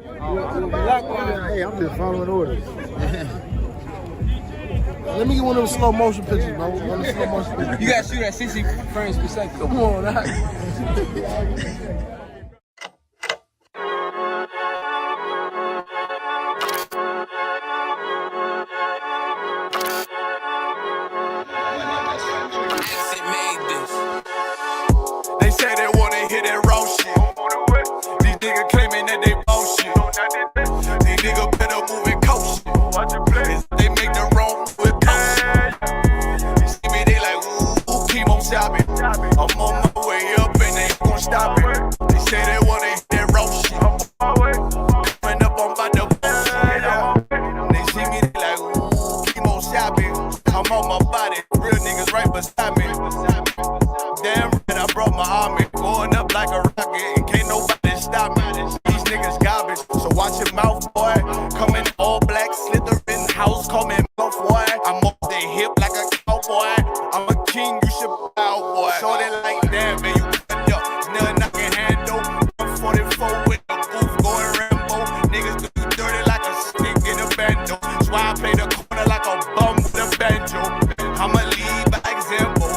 Hey, I'm just following orders. Let me get one of those slow motion pictures, bro. One of the slow motion pictures. You gotta shoot at 60 frames per second. Come on, that. They say they wanna hear that raw shit. These niggas claiming that they bullshit. These niggas better move and coach shit. They make the wrong with coach. You see me, they like, ooh, keep on shopping. I'm on my way up and they ain't gon' stop it. They say they wanna hear that raw shit. Coming up on my double. They see me, they like, ooh, keep on shopping. I'm on my body, real niggas right beside me. Damn right, I brought my army, going up like a rocket, and can't nobody stop me. These niggas garbage, so watch your mouth, boy. Coming all black, slithering house, call me mouth, boy. I'm off the hip like a cowboy. I'm a king, you should bow, boy. So they like, damn, man, you cut up, nothing I can handle. 44 with the booth going Rambo. Niggas do you dirty like a stick in a bando. That's why I play the corner like a bum with a banjo. I'ma lead by example.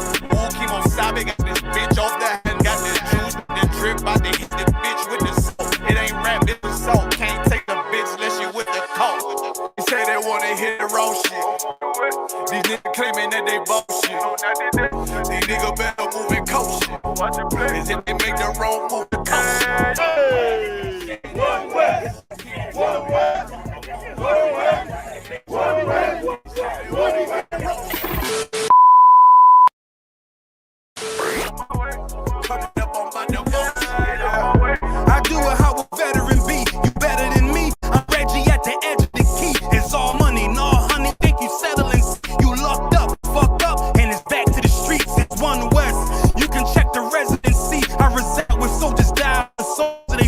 Sabe got this bitch off the hand, got this juice, this drip, about to hit the bitch with the soap. It ain't rap, it's the soap. Can't take the bitch unless you with the coke. They say they wanna hit the raw shit. These niggas claiming that they bullshit. These niggas better move and coach shit. Cause if they make the wrong move, the coach. Hey, one West, one West, one West, one West, one West. I do it how a veteran be. You better than me. I'm Reggie at the edge of the key. It's all money, no honey. Think you settling? You locked up, fucked up, and it's back to the streets. It's One West. You can check the residency. I reside with soldiers down, soldiers they.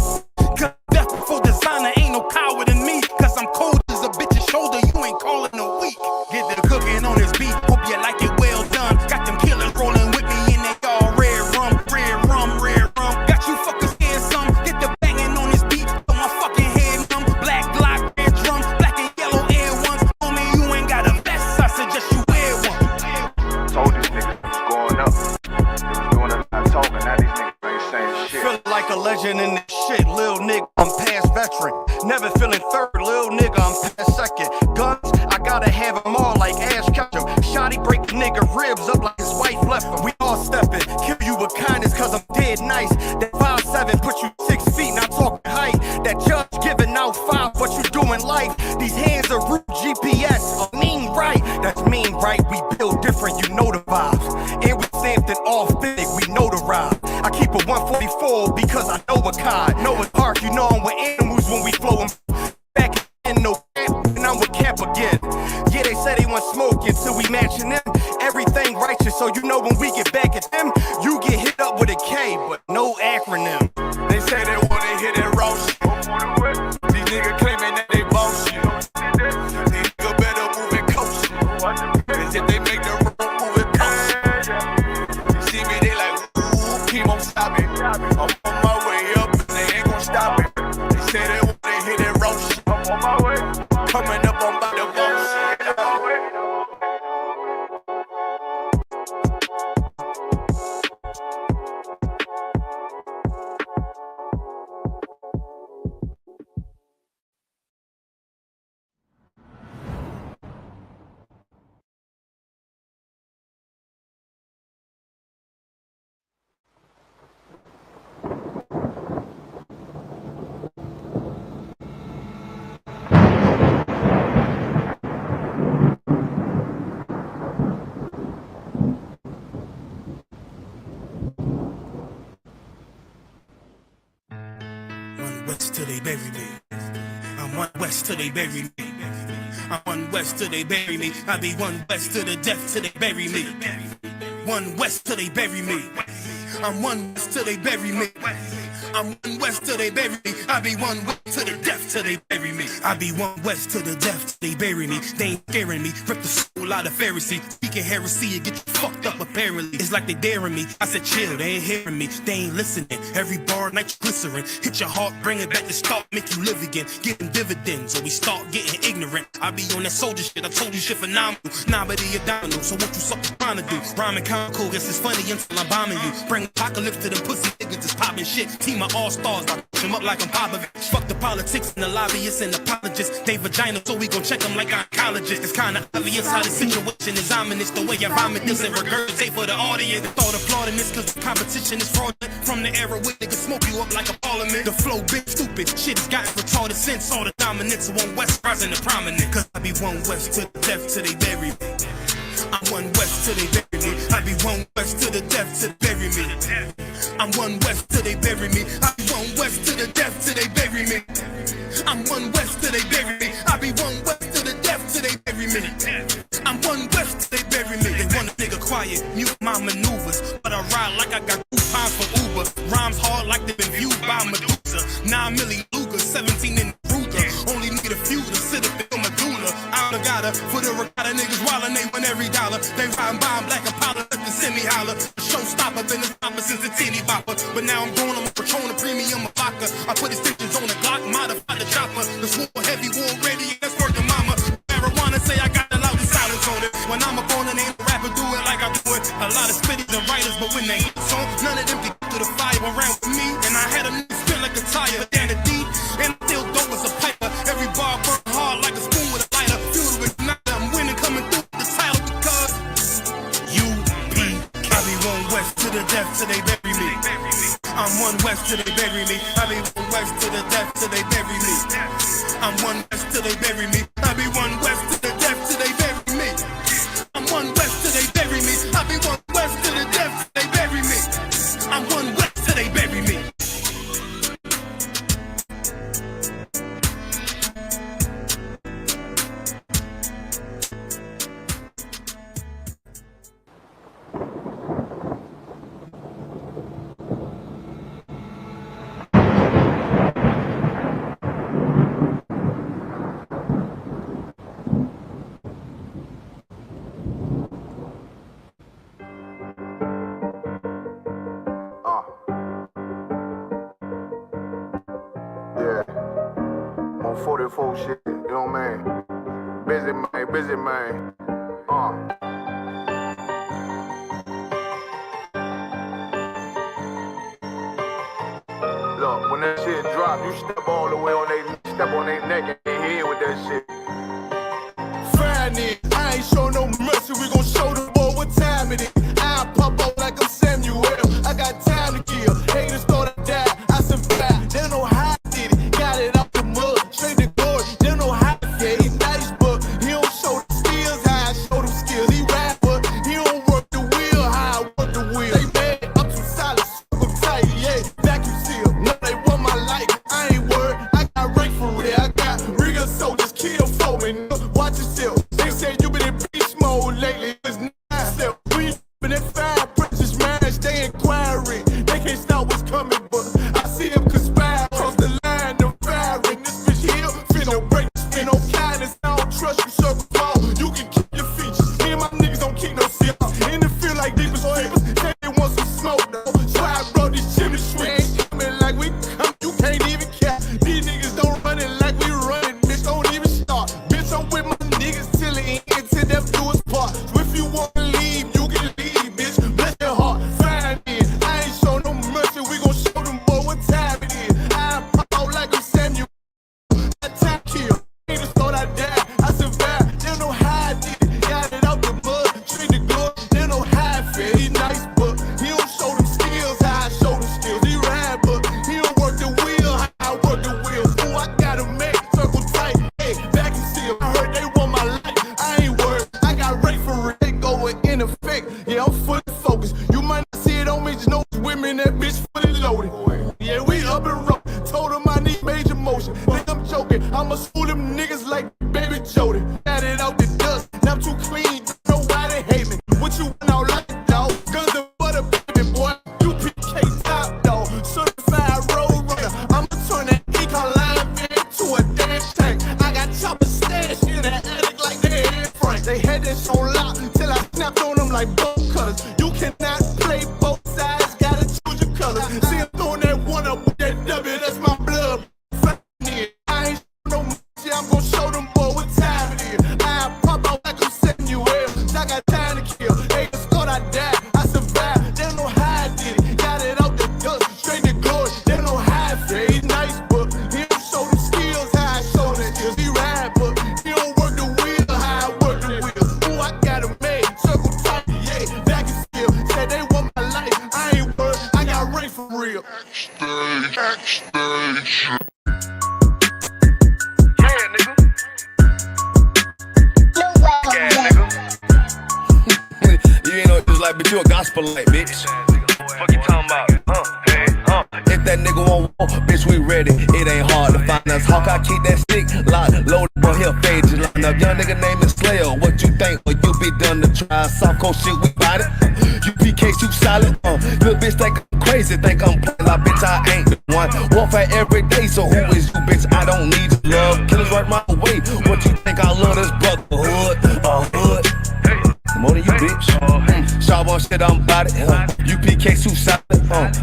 Cause death before designer ain't no coward in me. Cause I'm cold as a bitch's shoulder. You ain't calling a week. Get the cooking on this beat. Hope you like it well done. Got them killers rolling with me and they all red rum, red rum, red rum. Got you fuckers scared some. Get the banging on this beat. Throw my fucking head numb. Black Glock, red drums, black and yellow air ones. Homie, you ain't got a vest. I suggest you wear one. Told these niggas going up. They was doing a lot of talking. Now these niggas ain't saying shit. Feel like a legend in this shit, lil nigga. I'm past veteran. Never feeling third, lil nigga. I'm past second. Guns, I gotta have them all like Ash Ketchum. Shotty break the nigga ribs up like his wife left him. We all stepping. Kill you with kindness cause I'm dead nice. That 5'7" put you 6 feet, not talking height. That judge giving out 5, what you do in life. These hands are root GPS. Mean right, that's mean right. We build different, you know the vibes. And we stamped it authentic, we know the ride. I keep a 144 because I know a cod. Know a park, you know I'm with animals when we flow them. Back in no camp, and I'm with camp again. Yeah, they say they want smoke until we matching them. Everything righteous, so you know when we get back at them, you get hit up with a K, but no acronym. They say they wanna hear that raw shit. These niggas claiming that they bullshit. These niggas better move and coach shit. Cause if they make the wrong move and coach shit. You see me, they like, ooh, keep on stopping. I'm on my way up and they ain't gon' stop it. They say they wanna hear that raw shit. I'm on my way. Coming up on my double. West till they bury me. I'm One West till they bury me. I'm One West till they bury me. I be One West to the death till they bury me. One West till they bury me. I'm One West till they bury me. I'm One West till they bury me. I be One West to the death till they bury me. I be One West to the death till they bury me. They ain't scaring me. Rip the soul lot of Pharisee. Speaking heresy, it get you fucked up apparently. It's like they daring me. I said chill, they ain't hearing me. They ain't listening. Every bar, nitroglycerin. Hit your heart, bring it back to start, make you live again. Getting dividends, or we start getting ignorant. I be on that soldier shit, I told you shit phenomenal. Nah, but he a domino, so what you suckers trying to do? Rhyming kinda cool, guess it's funny until I'm bombing you. Bring apocalypse to them pussy niggas that's popping shit. Team of all-stars, I push them up like I'm Popovich. Fuck the politics and the lobbyists and apologists. They vagina, so we gon' check them like oncologists. It's kinda obvious how the situation is ominous. The way I vomit this and regurgitate for the audience. Thought applauding this cause the competition is fraudulent. From the era where niggas smoke you up like a parliament. The flow big stupid, shit has gotten retarded since all the dominance of one West rising to prominent. Cause I be one West to the death till they bury me. I'm one West till they bury me. I be one West to the death till they bury me. I'm one West till they bury me. I be one West to the death till they bury me. I'm one West till they bury me. I be one West to the death till they bury me. I'm one West till they bury me. They want a nigga quiet, mute my maneuvers, but I ride like I got coupons for Uber. Rhymes hard like they've been viewed by Medusa. 9 million Luger, 17 in the Ruger. Only need a few to sit up in medulla. I done got her for the regatta niggas wildin', they win every dollar. They riding by black Impala, let the semi holler. Showstopper, been a stopper since the teeny bopper. But now I'm going on my Patron, a premium, a vodka. I put extensions on the Glock, modify the chopper. The swore heavy, war ready, that's working mama. Marijuana say I got the loudest silence on it. When I'm up on it, ain't a rapper, do it like I do it. A lot of spitties and writers, but when they hit the song, none of them can get to the fire around with me. And I had a nigga spin like a tire, down the deep, and still dope as a piper. Every bar burn hard like a spoon with a lighter. Fuel with not I'm winning, coming through the title because UP. I be one West to the death till they bury me. I'm one West till they bury me. I be one West to the death till they bury me. I'm one West till they bury me. I be one West to the death till they bury me. I'm one West till they bury me. I be one West to the death till they bury me. I'm one West till they bury me. Yeah, on 44 shit, you know what I mean? Busy man. Look, when that shit drop, you step all the way on their neck and their head with that shit. Friday, I ain't show no mercy, we gon' show the boy what time it is. I pop up like I'm Samuel, I got time to kill. Haters thought I died, I survived. They don't know how I did it, got it out the mud, straight to glory. They don't know how to get it, nice, but he don't show the skills, how I show them skills. He rap, but he don't work the wheel, how I work the wheel. They mad, I'm too solid, super tight, yeah, vacuum seal. No, they want my life, I ain't worried, I got rank for real. I got real soldiers, kill for me, watch yourself. They say you been in beast mode lately, it's not still. We been in five precious match, they inquiring. They can't stop what's coming, but I see them conspire. Cross the line, them firing. This bitch here, finna break, spin no kindness. I don't trust you, circle call. You can keep your features. Me and my niggas don't keep no shit. And it feel like deepest sleepers. They want some smoke, though. So I brought these chimney sweeps. Coming like we come, you can't even care. These niggas don't run it like we running, bitch. Don't even start. Bitch, I'm with my niggas till it end, till them do us part. So if you wanna leave, you can leave, bitch. Bless your heart, find it. I ain't show no mercy, we gon' show them boy what time it is. I pop out like I'm Samuel, I time kill. Haters thought I died, I survived. They don't know how I did it, got it out the mud, straight to glory. They don't know how I feel. He nice, but he don't show them skills, how I show them skills. He ride, but he don't work the wheel, how I work the wheel. Ooh, I got a man, circle tight, hey, vacuum seal. I heard they want my life, I ain't worried. I got rate for it, they going in effect. Yeah, I'm fully focused. You might not see it on me, just know it's women, that bitch fully loaded. Yeah, we up and roll. Told them I need major motion. Think I'm joking, I'ma school them niggas like baby Jody. Got it out the dust, now I'm too clean, don't know why they hate me. What you want out like a dog? Guns and butter, baby boy. You PK top dog, certified road runner. I'ma turn that econ van to a damn tank. I got chopper stash in that attic like they Frank. They had this on throwing that one up with that W, that's my blood. I ain't no mercy, I'm gon' show them boy what time it is. I pop out like I'm setting you up. I got time to kill. Hey, it's thought I died, I survived. They don't know how I did it. Got it out the dust, straight to glory. They don't know how I feel. He's nice, but he don't show them skills how I show them skills. He ride, but he don't work the wheel how I work the wheel. Ooh, I got him made. Circle top, yeah, back and skill. Said they want my life. I ain't worried. I got rain for real. You ain't no just like, bitch, you a gospel light, bitch. Fuck you talking about? If that nigga won't walk, bitch, we ready. It ain't hard to find us. Hawk, I keep that stick locked, loaded, boy, he'll fade you line up. Young nigga name is Slayer. What you think? Well, you be done to try. Soft cold shit, we bout it. You PK, you solid. Little bitch think I'm crazy, think I'm playing like bitch, I ain't the one. Warfare every day, so who is you, bitch? I don't need your love. Killers right my way. What you think? I love this brotherhood, hood. More than you, bitch. Sharp on shit, I'm about it. UPK too solid.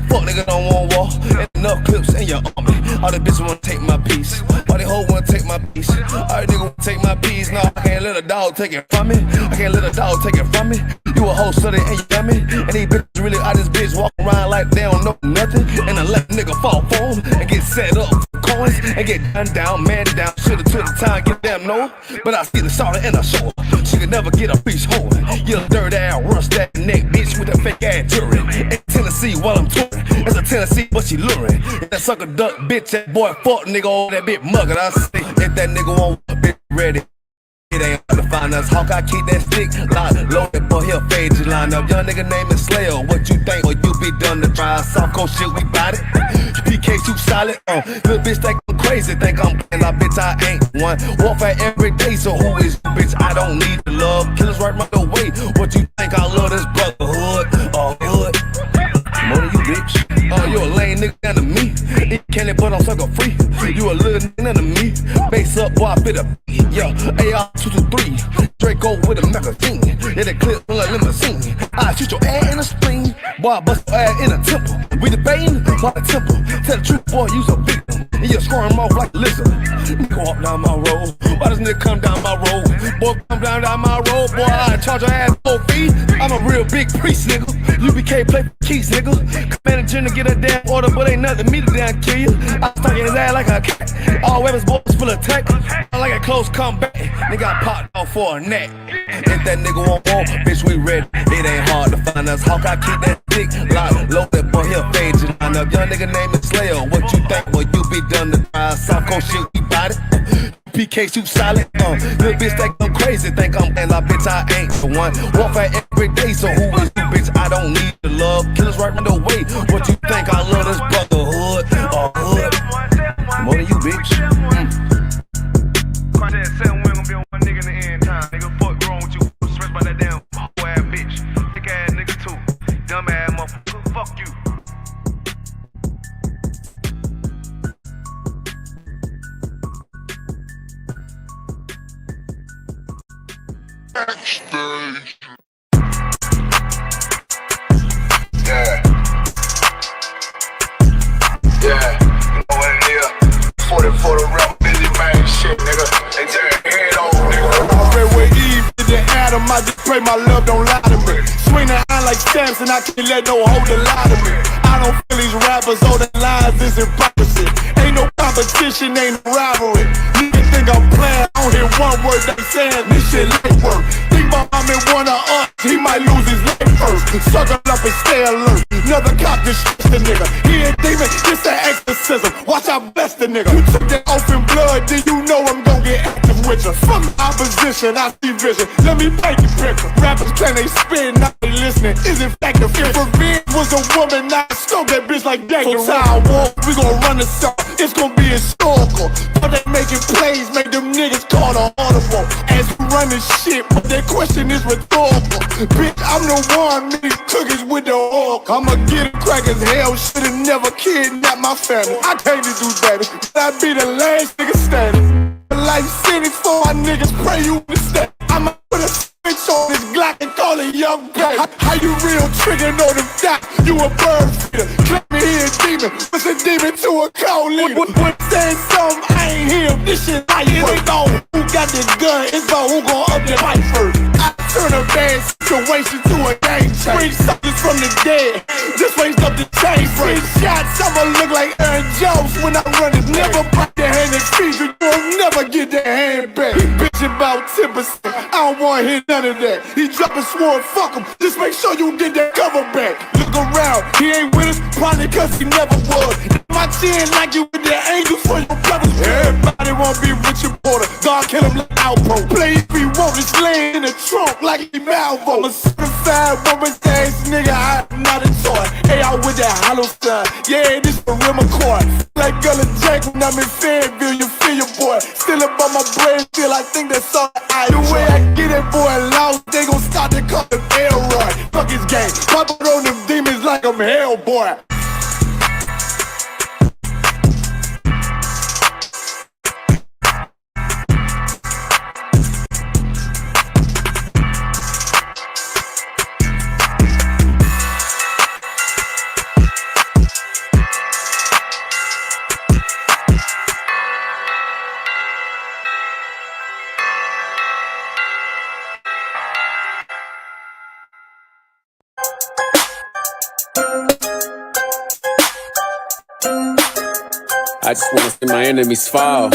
Fuck nigga don't want war. And enough clips in your army. All the bitches wanna take my piece. All they hoes wanna take my piece. All the nigga wanna take my piece. No, I can't let a dog take it from me. I can't let a dog take it from me. You a hoe study and you dummy. And these bitches really out this bitch walk around like they don't know nothing. And I let a nigga fall for them and get set up for coins and get done down, man down. Shoulda took the time, get them know. But I see the solid and I show her. She could never get a piece home. You a dirt ass, rust that neck bitch with a fake ass jury. In Tennessee while I'm touring. It's a Tennessee, but she luring. If that sucker duck bitch, that boy fuck nigga on that bitch muggin'. I say, if that nigga won't bitch ready. It ain't hard to find us. Hawk, I keep that stick locked, loaded, boy, he'll fade you line up. Young nigga name is Slayer. What you think? Or you be done to try. Soft cold shit, we bout it. PK too solid. Little bitch think I'm crazy, think I'm playing like bitch, I ain't one. Warfare every day, so who is you, bitch? I don't need the love. Killers right my way. What you think? I love this brotherhood, hood. More than you, bitch. You a lame nigga under me. Eat candy, but I'm sucker free. You a little nigga under me. Base up, boy, I fit a beat. Yo, AR-223. Draco with a magazine. Yeah, the clip full of limousine. I shoot your ass in the spleen. Boy, I bust your ass in a temple. We debating why the temple. Tell the truth, boy, you's a victim. And you're scoring off like a lizard. Nigga walk down my road. Why does nigga come down my road? Boy, come down my road. Boy, I charge your ass 4 feet. I'm a real big priest, nigga. UBK play for keys, nigga. Command to get a damn order, but ain't nothing me to damn kill you. I stuck in his ass like a cat. All weapons, boys, full of tech. I like a close comeback. Nigga, I popped off for a neck. If that nigga won't walk, bitch, we ready. It ain't hard to find us. Hawk, I keep that dick locked, loaded, boy, he'll fade you line up. Young nigga name is Slayer. What you think? Well, you be done to try. Soft cold shit, we bout it. PK too solid. Little bitch think I'm crazy, think I'm playing like bitch, I ain't the one. Warfare every day, so who is you, bitch? I don't need the love. Killers right the way. What you think? I love this brotherhood, hood. More than you, bitch. Quartet said we ain't gonna be on one nigga in the end time. Nigga, fuck wrong with you? Stressed by that damn hoe ass bitch. Thick ass nigga too. Dumb ass motherfucker. Fuck you. Backstage. Yeah, you know what it is. 40 for the rap, busy man, shit, nigga. They tear your head over, nigga. I pray with Eve, did the Adam. I just pray my love don't lie to me. Swing the iron like Samson, I can't let no hoe lie to me. I don't feel these rappers, all the lies is hypocrisy. Ain't no competition, ain't no rivalry. Niggas think I'm playing, I don't hear one word they saying. This shit light work. Think about I'm in one of us, he might lose his life first. Sucker up and stay alert. Another cop just shit the nigga. He ain't demon, it's an exorcism. Watch out, bless the nigga. You took that oath in blood, then you know I'm gon' get active with you. Fuck opposition, I see vision. Let me paint the picture. Rappers can they spin, not they listening. Is it effective? If revenge was a woman, now scope that bitch like Dagger. So how I walk, we gon' run the song. It's gon' be historical. But they making plays, make them niggas call the audible. As we run this shit, but their question is rhetorical. Bitch, I'm the one, me cookies with the oil. I'ma get it crack as hell, should've never kidnapped my family. I can't do better, but I be the last nigga standing. Life sentence for my niggas, pray you understand. I'ma put a switch on this Glock and call it yo come back. How you real trigger know them that you a bird feeder? Claim me here a demon, what's a demon to a cold leader? When saying something, I ain't hear this shit like it ain't on. Who got this gun? It's about who gon' up your life first. I turn a bad situation to a game changer. Bring something from the dead, just raised up the chain. Free shots, I'ma look like Aaron Jones when I run it. Never break your hand and feet, you will never get that hand back. Bitch about 10%, I don't wanna hear none of that. He dropping sword, fuck him, just make sure you get that cover back. Look around, he ain't with us, probably cause he never was. My chin like you with the angels for your brothers. Everybody wanna be rich and border, God kill him like Alpo. Play if he want, it's laying in the trunk like he Malvo. I'm a certified woman's ass nigga, I'm not a toy. Hey, out with that hollow sign, yeah, this for real McCoy. Like Gullah Jack when I'm in Fayetteville, you feel your boy. Still about my brain, feel I think that's all I do. The way I get that boy loud, they gon' start to call him Elroy. Fuck his game, pop it on them demons like I'm Hellboy. I just wanna see my enemies fall.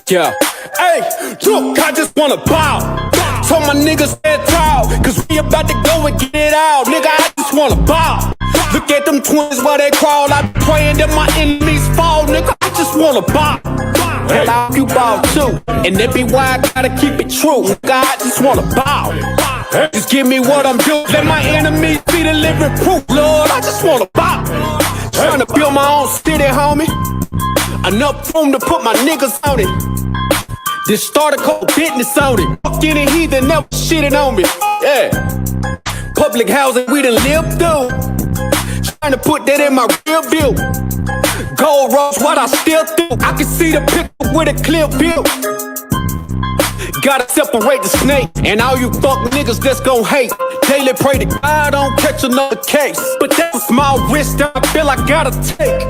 Yeah. Hey, look, I just wanna bow. Told my niggas stand tall, cause we about to go and get it out. Nigga, I just wanna bow. Look at them twins while they crawl. I be praying that my enemies fall. Nigga, I just wanna bow. And I hope you bow too. And that be why I gotta keep it true. Nigga, I just wanna bow. Just give me what I'm due. Let my enemies be the living proof, Lord. I just wanna bow. Trying to build my own city, homie. Enough room to put my niggas on it. Just start a cold business on it. Fuck any heathen, never shitting on me. Yeah. Public housing we done lived through. Trying to put that in my real view. Gold rolls, what I still do. I can see the picture with a clear view. Gotta separate the snake and all you fuck niggas that's gon' hate. Daily pray to God I don't catch another case. But that's a small risk that I feel I gotta take.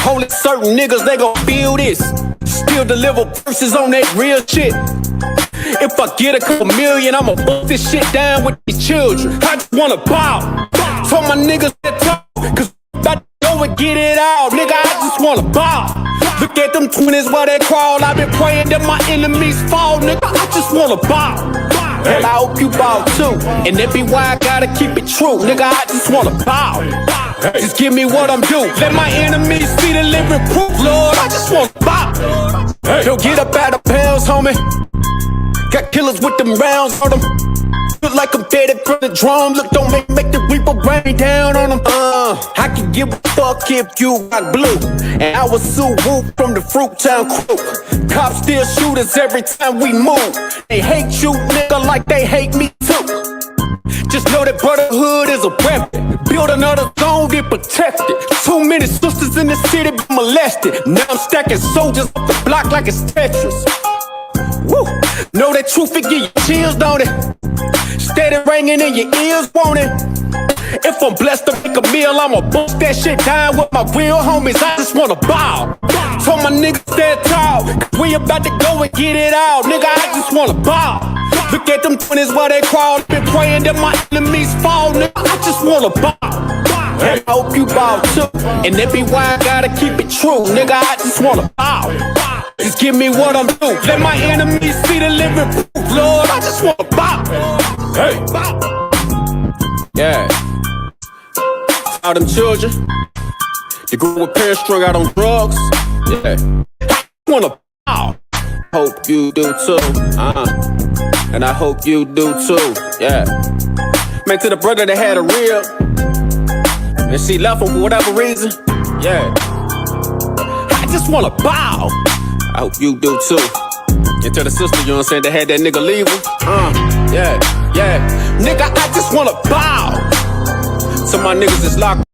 Only certain niggas, they gon' feel this. Still deliver verses on that real shit. If I get a couple million, I'ma bust this shit down with these children. I just wanna bow. Told my niggas that talk, cause about to go and get it out. Nigga, I just wanna bow. Look at them twins while they crawl. I been praying that my enemies fall. Nigga, I just wanna bow. And I hope you bow too. And that be why I gotta keep it true. Nigga, I just wanna bow. Just give me what I'm due. Let my enemies see the living proof, Lord. I just wanna bow. He'll get up out of pounds, homie. Got killers with them rounds on them. Look like I'm dead from the drum. Look, don't make the reaper rain down on them. I can give a fuck if you got blue. And I was Sue Woo from the Fruit Town crew. Cops still shoot us every time we move. They hate you, nigga, like they hate me too. Just know that brotherhood is a weapon. Build another zone, get protected. Too many sisters in the city been molested. Now I'm stacking soldiers off the block like it's Tetris. Woo. Know that truth, it give you chills, don't it? Steady ringing in your ears, won't it? If I'm blessed to make a meal, I'ma bust that shit down with my real homies. I just wanna bow. Told my niggas stand tall, cause we about to go and get it out. Nigga, I just wanna bow. Look at them twins while they crawl. Been praying that my enemies fall. Nigga, I just wanna bow. And I hope you bow too. And that be why I gotta keep it true. Nigga, I just wanna bow. Just give me what I'm due. Let my enemies see the living proof, Lord. I just wanna bow. Hey, bow. Yeah. All them children, they grew with parents strung out on drugs. Yeah. I wanna bow. Hope you do too. And I hope you do too. Yeah. Man, to the brother that had a rib and she left him for whatever reason. Yeah. I just wanna bow. I hope you do too. And to the sister, you know what I'm saying, that had that nigga leave her. Yeah, yeah. Nigga, I just wanna bow. Some of my niggas is locked.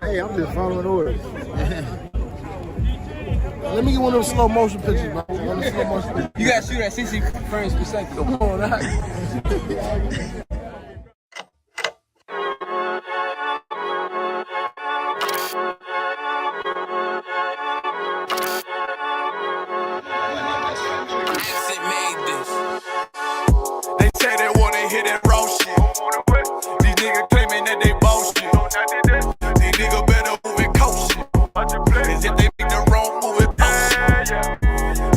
Hey, I'm just following orders. Let me get one of those slow motion pictures, bro. One of the slow motion pictures. You gotta shoot at 60 frames per second. Come on, that. They say they wanna hit that raw shit. These niggas claiming that they bullshit. These niggas better move it coast shit. As if they make the wrong move it post shit.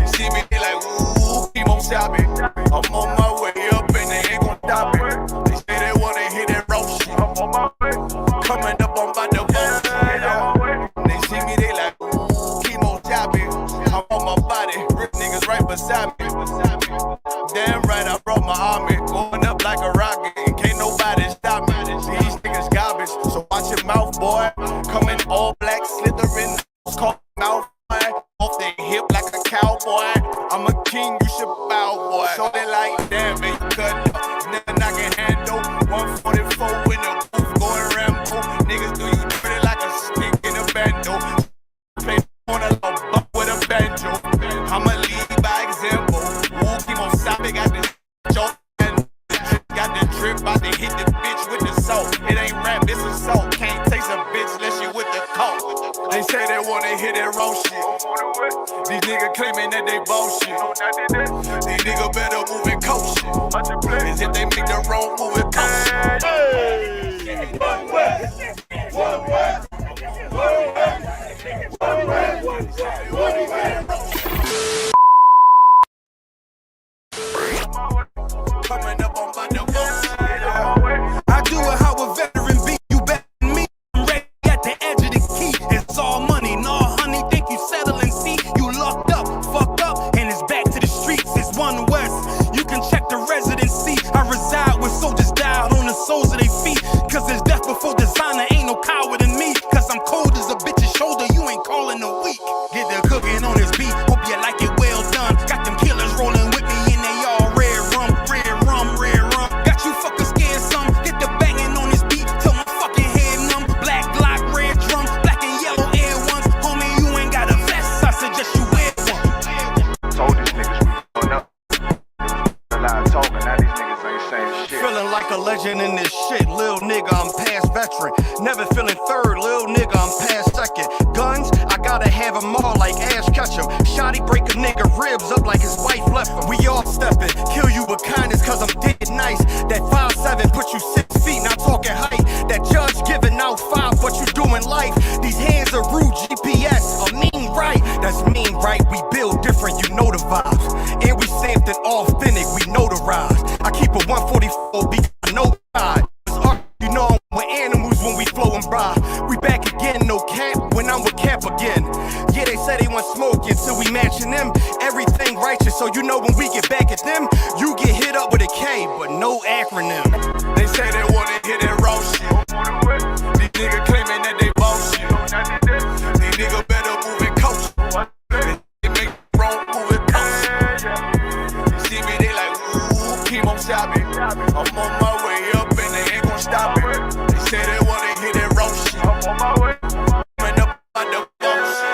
You see me, they like, ooh, keep on stopping. I'm on my way up and they ain't gon' stop it. They say they wanna hit that raw shit. Coming up, I'm about to boast shit. They see me, they like, ooh, keep on stopping. I'm on my body, rip niggas right beside me. Damn right, I brought my army. Going up like a rocket, and can't nobody stop me. These niggas garbage, so watch your mouth, boy. Coming all black, slithering, call mouth, boy. Off their hip like a cowboy. I'm a king, you should bow, boy. So they like, damn, man, you cut up. Never I can handle 144 in the booth, going Rambo. Niggas do you dirty like a stick in a bando. Play on a little buck with a banjo. I'ma lead by example. Keep on stopping, got this joke and got the drip, about to hit the bitch with the salt. It ain't rap, it's assault. Can't taste a bitch unless you with the coke. They say they wanna hit that raw shit. These niggas claiming that they bullshit. These niggas better move it coast shit. As if they make the wrong move it coast shit. Hey. One West, one West, one West, one West, one West. Coming up on my I do it how a veteran be. You bet me. I'm ready at the edge of the key. It's all money, no honey. Think you settle and see. You locked up, fucked up, and it's back to the streets. It's One West. You can check the residency. I reside with soldiers died on the soles of their feet. Cause there's death before designer. Ain't no coward in me. Cause I'm cold as a bitch's shoulder. You ain't calling a week. Get the cooking on this beat. Hope you like it well done. Got them killers rolling with me and they all red rum. Got you fuckers scared some. Get the banging on this beat till my fucking head numb. Black Glock, red drum, black and yellow air ones. Homie, you ain't got a vest. I suggest you wear one. Told these niggas we going up. A lot of talking, now these niggas ain't saying shit. Feeling like a legend in this shit, lil nigga, I'm past veteran. Never feeling third, lil nigga, I'm past second. Guns, I gotta have them all like Ash Ketchum. Shotty break a nigga ribs up like his wife left him. We all steppin', kill you with kindness cause I'm dead nice. That 5'7" put you 6 feet, not talking height. That judge giving out 5, but you doing life. These hands are rude, GPS, a mean right. That's mean right, we build different, you know the vibes. And we stamped it authentic, we notarized. I keep a 144 because I know God. You know I'm with animals when we flowin' by. We back again, no cap, when I'm with cap again. Yeah, they say they want smoking, so we matching them. Everything righteous, so you know when we get back at them, you get hit up with a K, but no acronym. They say they wanna hit that raw shit. These niggas claiming that they bullshit. These niggas better move it coast. They make the wrong move it coast. You see me, they like, ooh, keep on stopping. I'm on my way up and they ain't gon' stop it. They say they wanna hit that raw shit. I'm on my way. Coming up on the bullshit.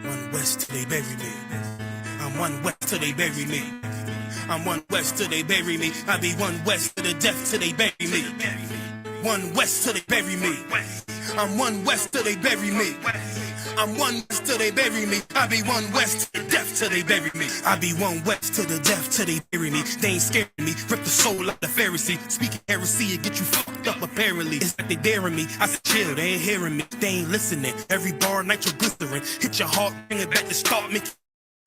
One West till they bury me. I'm One West till they bury me. I'm One West till they bury me. I be One West to the death till they bury me. One West till they bury me. I'm One West till they bury me. I'm One West till they bury me. I be One West to the death till they bury me. I be One West to the death till they bury me. They ain't scaring me. Rip the soul out the Pharisee. Speaking heresy and get you fucked up apparently. It's like they daring me. I said chill, they ain't hearing me. They ain't listening. Every bar nitroglycerin. Hit your heart, bring it back to start, make it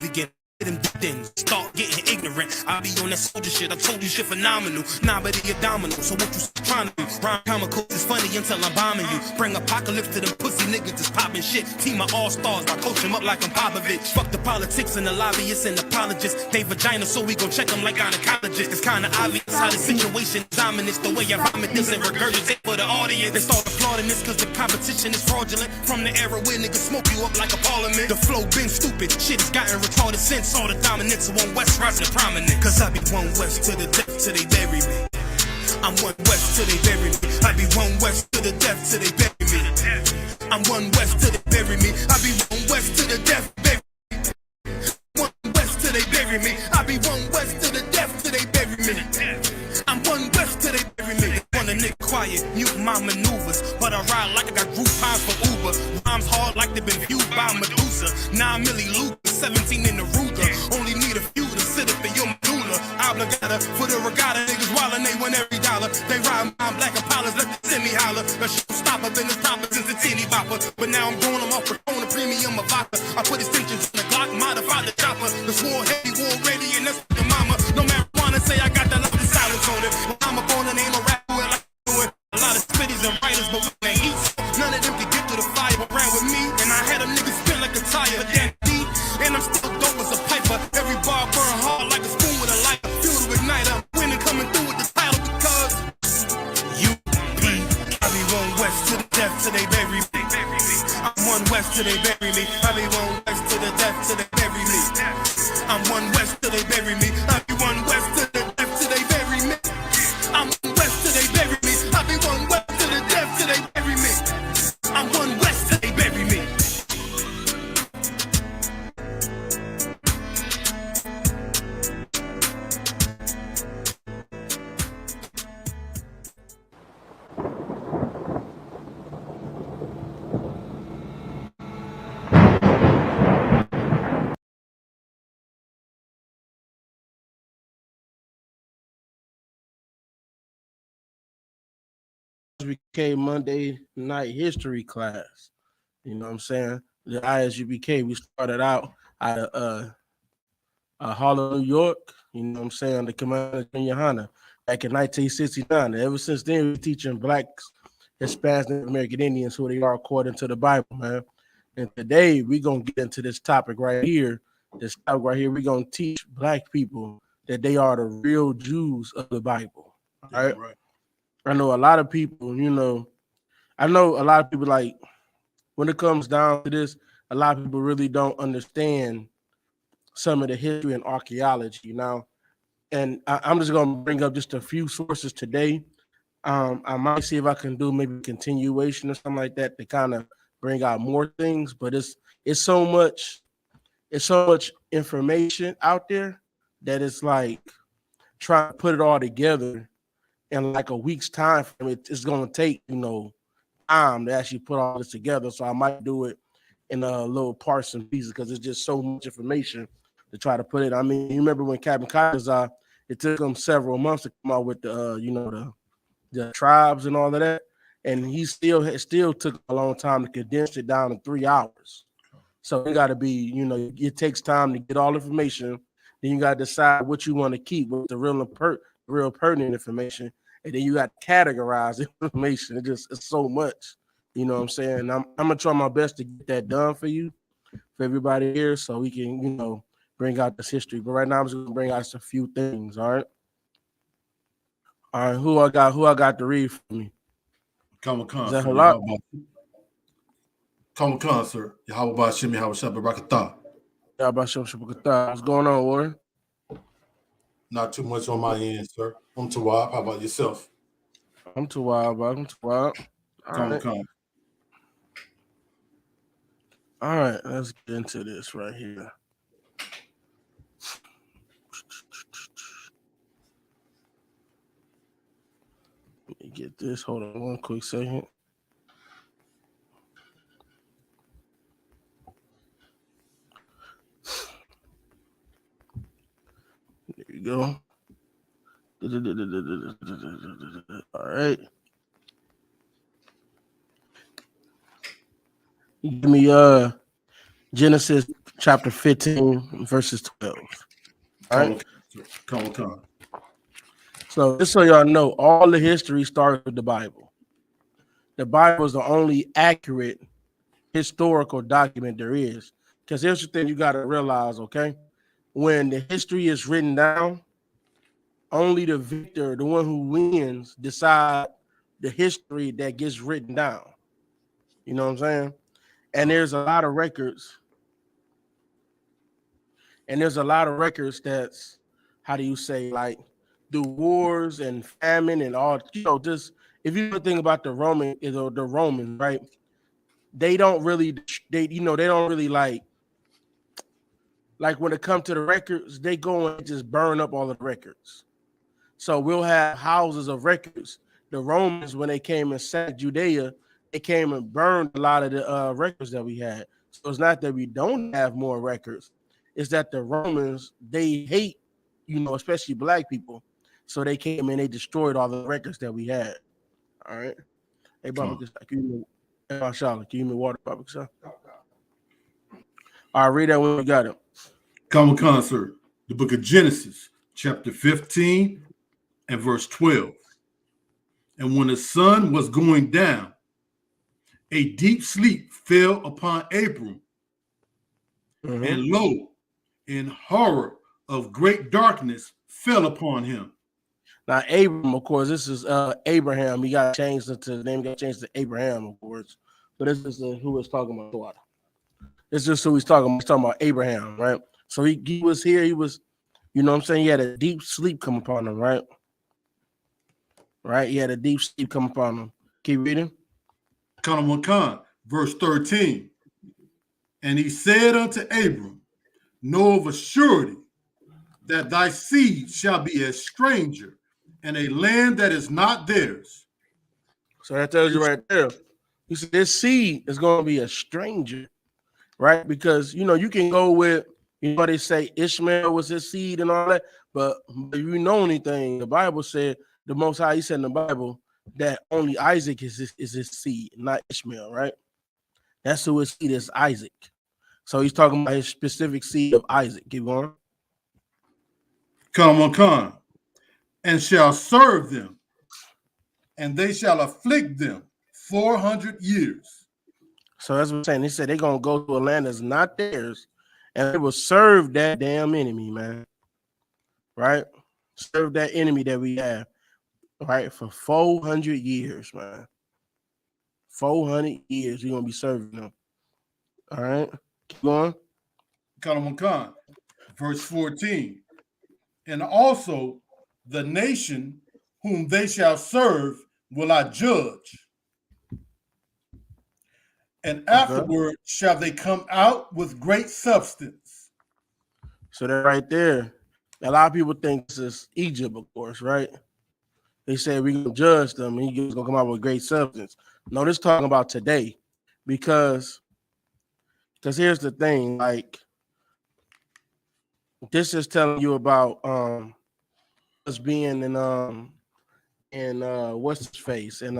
begin. Then start getting ignorant. I be on that soldier shit. I told you shit phenomenal. Nah, but it abdominal. So what you trying to do? Rhyme comical is funny until I'm bombing you. Bring apocalypse to them pussy niggas that's popping shit. Team my all stars. I coach them up like I'm Popovich. Fuck the politics and the lobbyists and apologists. They vagina, so we gon' check them like gynecologists. It's kinda obvious how the situation is ominous. The way I vomit this and regurgitate for the audience. They start applauding this cause the competition is fraudulent. From the era where niggas smoke you up like a parliament. The flow been stupid. Shit has gotten retarded since all the dominance of one West rising prominent. Cause I be one West to the death till they bury me. I'm one West till they bury me. I be one West to the death till they bury me. I'm one West till they bury me. I be one West to the death bury me. One West till they bury me. I be one West to the death till they bury me. I'm one West till they bury me. Want a nigga quiet, mute my maneuvers, but I ride like I got group times for Uber. Rhymes hard like they been viewed by Medusa. 9 milli Luke, 17 in the Ruger. Only need a few to sit up in your medulla. Obligata for the regatta, niggas wildin', they win every dollar. They ride my black Impalas, let the semi holler. A showstopper, been a stopper since a teeny bopper. But now I'm going, I'm off Patron, a premium of vodka. I put extensions in the Glock, modify the chopper. The swore heavy, war ready, and that's for the mama. No marijuana, say I got that loud silence on it. When I'm up on it, ain't no rap doing like doing. A lot of spitties and writers, but we ain't eat. None of them can get to the fire, but ran with me. And I had a nigga spin like a tire, but then deep. And I'm still dope as a piper. Every bar burn hard like a spoon with a lighter. Fuel to ignite, I'm winning, coming through with the title because UP. I be one West to the death till they bury me. I'm one West till they bury me. I be one West to the death till they bury me. I'm one West till they bury me. I be one West to the death till they bury me. I'm one West till they bury me. I be one West to the death till they bury me. I'm one West till they bury me. ISUBK Monday night history class. You know what I'm saying? The ISUBK, we started out out of Harlem, New York. You know what I'm saying? The Commander Junior Hunter back in 1969. Ever since then, we're teaching blacks, Hispanics, and American Indians who they are according to the Bible, man. And today we're gonna get into this topic right here. This topic right here, we're gonna teach black people that they are the real Jews of the Bible. All right. Right. I know a lot of people, I know a lot of people like when it comes down to this, a lot of people really don't understand some of the history and archaeology, And I'm just going to bring up just a few sources today. I might see if I can do maybe a continuation or something like that to kind of bring out more things, but it's so much information out there that it's like trying to put it all together in like a week's time. It's going to take time to actually put all this together. So I might do it in a little parts and pieces because it's just so much information to try to put it. I mean, you remember when Captain Kaiser, it took him several months to come out with the tribes and all of that, and he still took a long time to condense it down to 3 hours. So it got to be, it takes time to get all information. Then you got to decide what you want to keep, what's the real pertinent information, and then you got to categorize information. It's so much, you know what I'm saying? I'm gonna try my best to get that done for you, for everybody here, so we can, bring out this history. But right now I'm just gonna bring out just a few things. All right. All right. Who I got to read for me? Come on, Is that sir. halak? Come on, sir. Yahweh Bashim, Yahweh Shabbat Rakatah. What's going on, Warren? Not too much on my end, sir. I'm Tawab. How about yourself? I'm too wild, bro. I'm too wild. Come. All right, let's get into this right here. Let me get this. Hold on one quick second. There you go. All right. Give me Genesis chapter 15, verses 12. All right. Come. So just so y'all know, all the history starts with the Bible. The Bible is the only accurate historical document there is. Because here's the thing you got to realize, okay? When the history is written down, only the victor, the one who wins, decide the history that gets written down. You know what I'm saying? And there's a lot of records. And there's a lot of records that's, how do you say, like the wars and famine and all, just if you think about the Romans, right? They don't really, they don't really like when it comes to the records, they go and just burn up all the records. So we'll have houses of records. The Romans, when they came and sacked Judea, they came and burned a lot of the records that we had. So it's not that we don't have more records. It's that the Romans, they hate, especially black people. So they came and they destroyed all the records that we had. All right. Hey, Bobby, can you give me water, Bobby? All right, read that when you got it. Common Concert, the book of Genesis, chapter 15 and verse 12. And when the sun was going down, a deep sleep fell upon Abram. Mm-hmm. And lo, in horror of great darkness fell upon him. Now, Abram, of course, this is Abraham. He got changed the name got changed to Abraham, of course. But this is who is talking about. This is who he's talking about. He's talking about Abraham, right? So he was here. He was, you know what I'm saying? He had a deep sleep come upon him, right? Right? He had a deep sleep come upon him. Keep reading. Khan, verse 13. And he said unto Abram, know of a surety that thy seed shall be a stranger in a land that is not theirs. So that tells you right there. He said this seed is going to be a stranger, right? Because, you can go with, they say Ishmael was his seed and all that. But if you know anything, the Bible said, the Most High, he said in the Bible that only Isaac is his seed, not Ishmael, right? That's who his seed is, Isaac. So he's talking about his specific seed of Isaac. Keep going. Khan, and shall serve them, and they shall afflict them 400 years. So that's what I'm saying. He said they're going to go to a land that's not theirs, and they will serve that damn enemy, man. Right? Serve that enemy that we have, right? For 400 years, man. 400 years, you're going to be serving them. All right? Keep going. Khan, verse 14. And also the nation whom they shall serve will I judge. And afterward shall they come out with great substance. So that right there, a lot of people think this is Egypt, of course, right? They say we're going to judge them and he's going to come out with great substance. No, this is talking about today because here's the thing, like, this is telling you about us being in what's his face and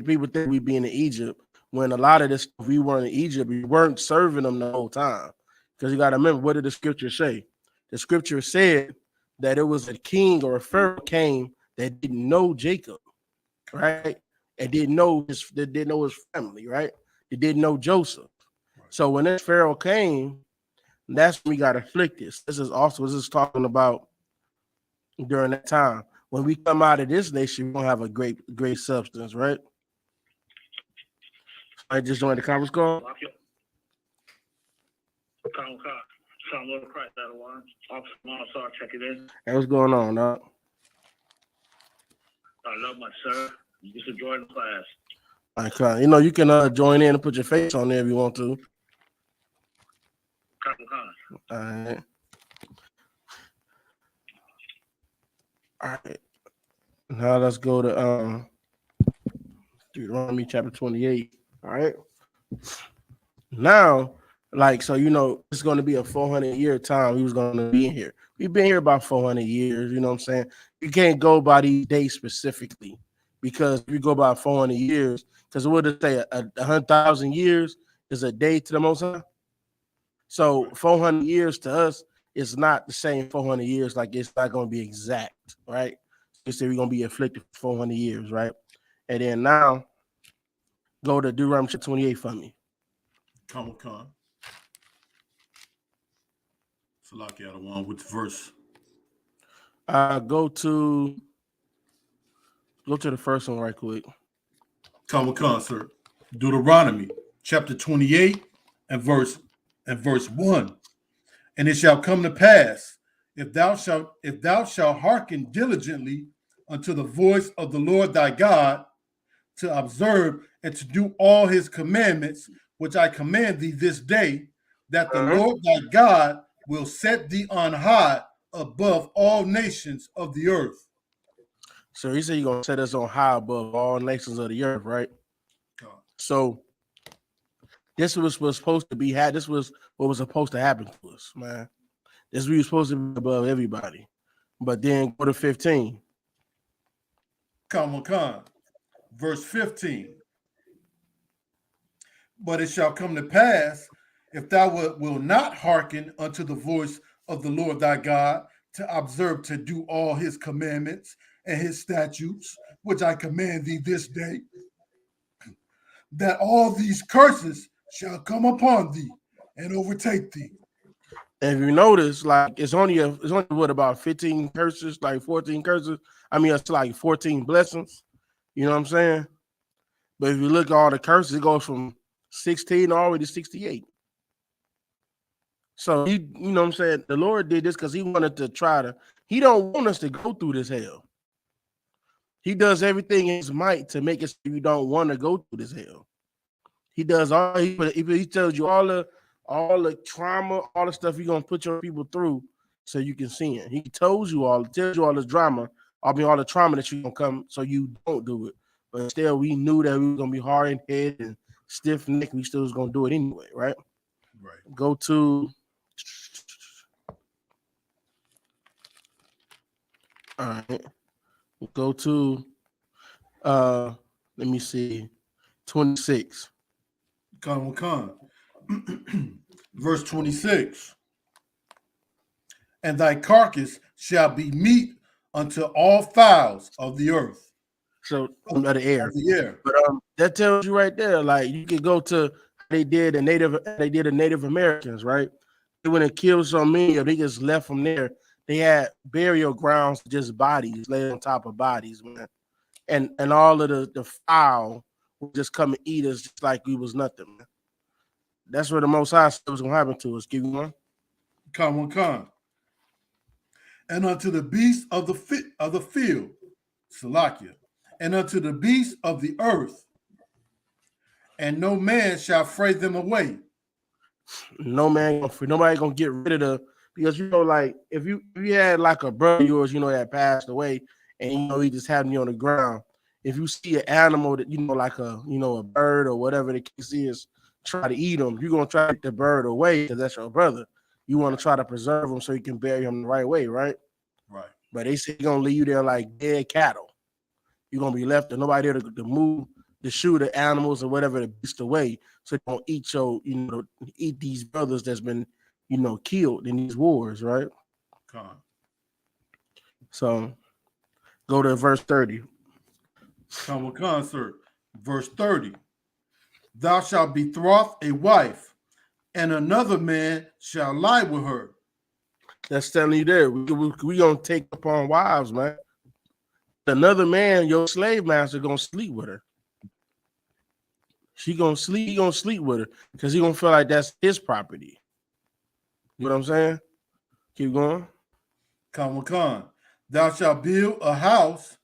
people think we be in Egypt when a lot of this stuff we weren't in Egypt. We weren't serving them the whole time. Because you got to remember, what did the scripture say? The scripture said that it was a king or a pharaoh came that didn't know Jacob, right? And didn't know his family, right? They didn't know Joseph. So when this pharaoh came, that's when we got afflicted. This is talking about during that time. When we come out of this nation, we're gonna have a great substance, right? I just joined the conference call. Hey, what's going on, dog? Not much, sir. You just enjoying the class. Okay, you can join in and put your face on there if you want to. All right. All right. Now let's go to Deuteronomy chapter 28. All right. Now, it's going to be a 400-year time. He was going to be in here. We've been here about 400 years. You know what I'm saying? You can't go by these days specifically because if you go by 400 years, because what did it say? 100,000 years is a day to the Most High. So 400 years to us is not the same 400 years. Like it's not going to be exact, right? You say we're going to be afflicted for 400 years, right? And then now go to Deuteronomy 28 for me. Come on. Salaki out of one with the verse. Go to the first one right quick. Come on, sir. Deuteronomy chapter 28 and verse 1. And it shall come to pass, if thou shalt hearken diligently unto the voice of the Lord thy God, to observe and to do all his commandments, which I command thee this day, that the Lord thy God will set thee on high above all nations of the earth. So he said he's going to set us on high above all nations of the earth, right? So this was supposed to be had. This was what was supposed to happen to us, man. This we were supposed to be above everybody. But then go to 15. Come on. Verse 15. But it shall come to pass, if thou will not hearken unto the voice of the Lord thy God, to observe to do all his commandments and his statutes, which I command thee this day, that all these curses shall come upon thee and overtake thee. And if you notice, like it's only what, about 15 curses, like 14 curses. I mean, it's like 14 blessings. You know what I'm saying? But if you look at all the curses, it goes from 16 all the way to 68. So you know what I'm saying? The Lord did this because he wanted to he don't want us to go through this hell. He does everything in his might to make it so you don't want to go through this hell. He does all he tells you all the trauma, all the stuff he's gonna put your people through so you can see it. He tells you all this drama, all the trauma that you're gonna come so you don't do it. But instead, we knew that we were gonna be hard in head and stiff neck. We still was gonna do it anyway, right? Right. Go to all right. Go to let me see, 26. Come. Verse 26. And thy carcass shall be meat unto all fowls of the earth. So of the air. But that tells you right there, like you could go to they did the Native Americans, right? They went and killed so many, or they just left them there. They had burial grounds, just bodies laid on top of bodies, man. And all of the fowl would just come and eat us just like we was nothing, man. That's what the Most High said was gonna happen to us. Give you one. Come. And unto the beasts of the field, Salakia, and unto the beasts of the earth, and no man shall fray them away. Nobody gonna get rid of because you know, like if you had like a brother of yours, you know, that passed away, and you know he just had me on the ground. If you see an animal that you know, like a bird or whatever the case is, try to eat them, you're gonna try to get the bird away because that's your brother. You want to try to preserve him so you can bury him the right way, right? Right. But they say they're gonna leave you there like dead cattle. You're gonna be left with nobody there to move, to shoot the animals or whatever the beast away, so they don't eat eat these brothers that's been killed in these wars, right? Come. So go to verse 30. Come, sir. Verse 30. Thou shalt betroth a wife, and another man shall lie with her. That's telling you there. We gonna take upon wives, man. Another man, your slave master, gonna sleep with her. He gonna sleep with her because he gonna feel like that's his property. You know what I'm saying? Keep going. Come. Thou shalt build a house,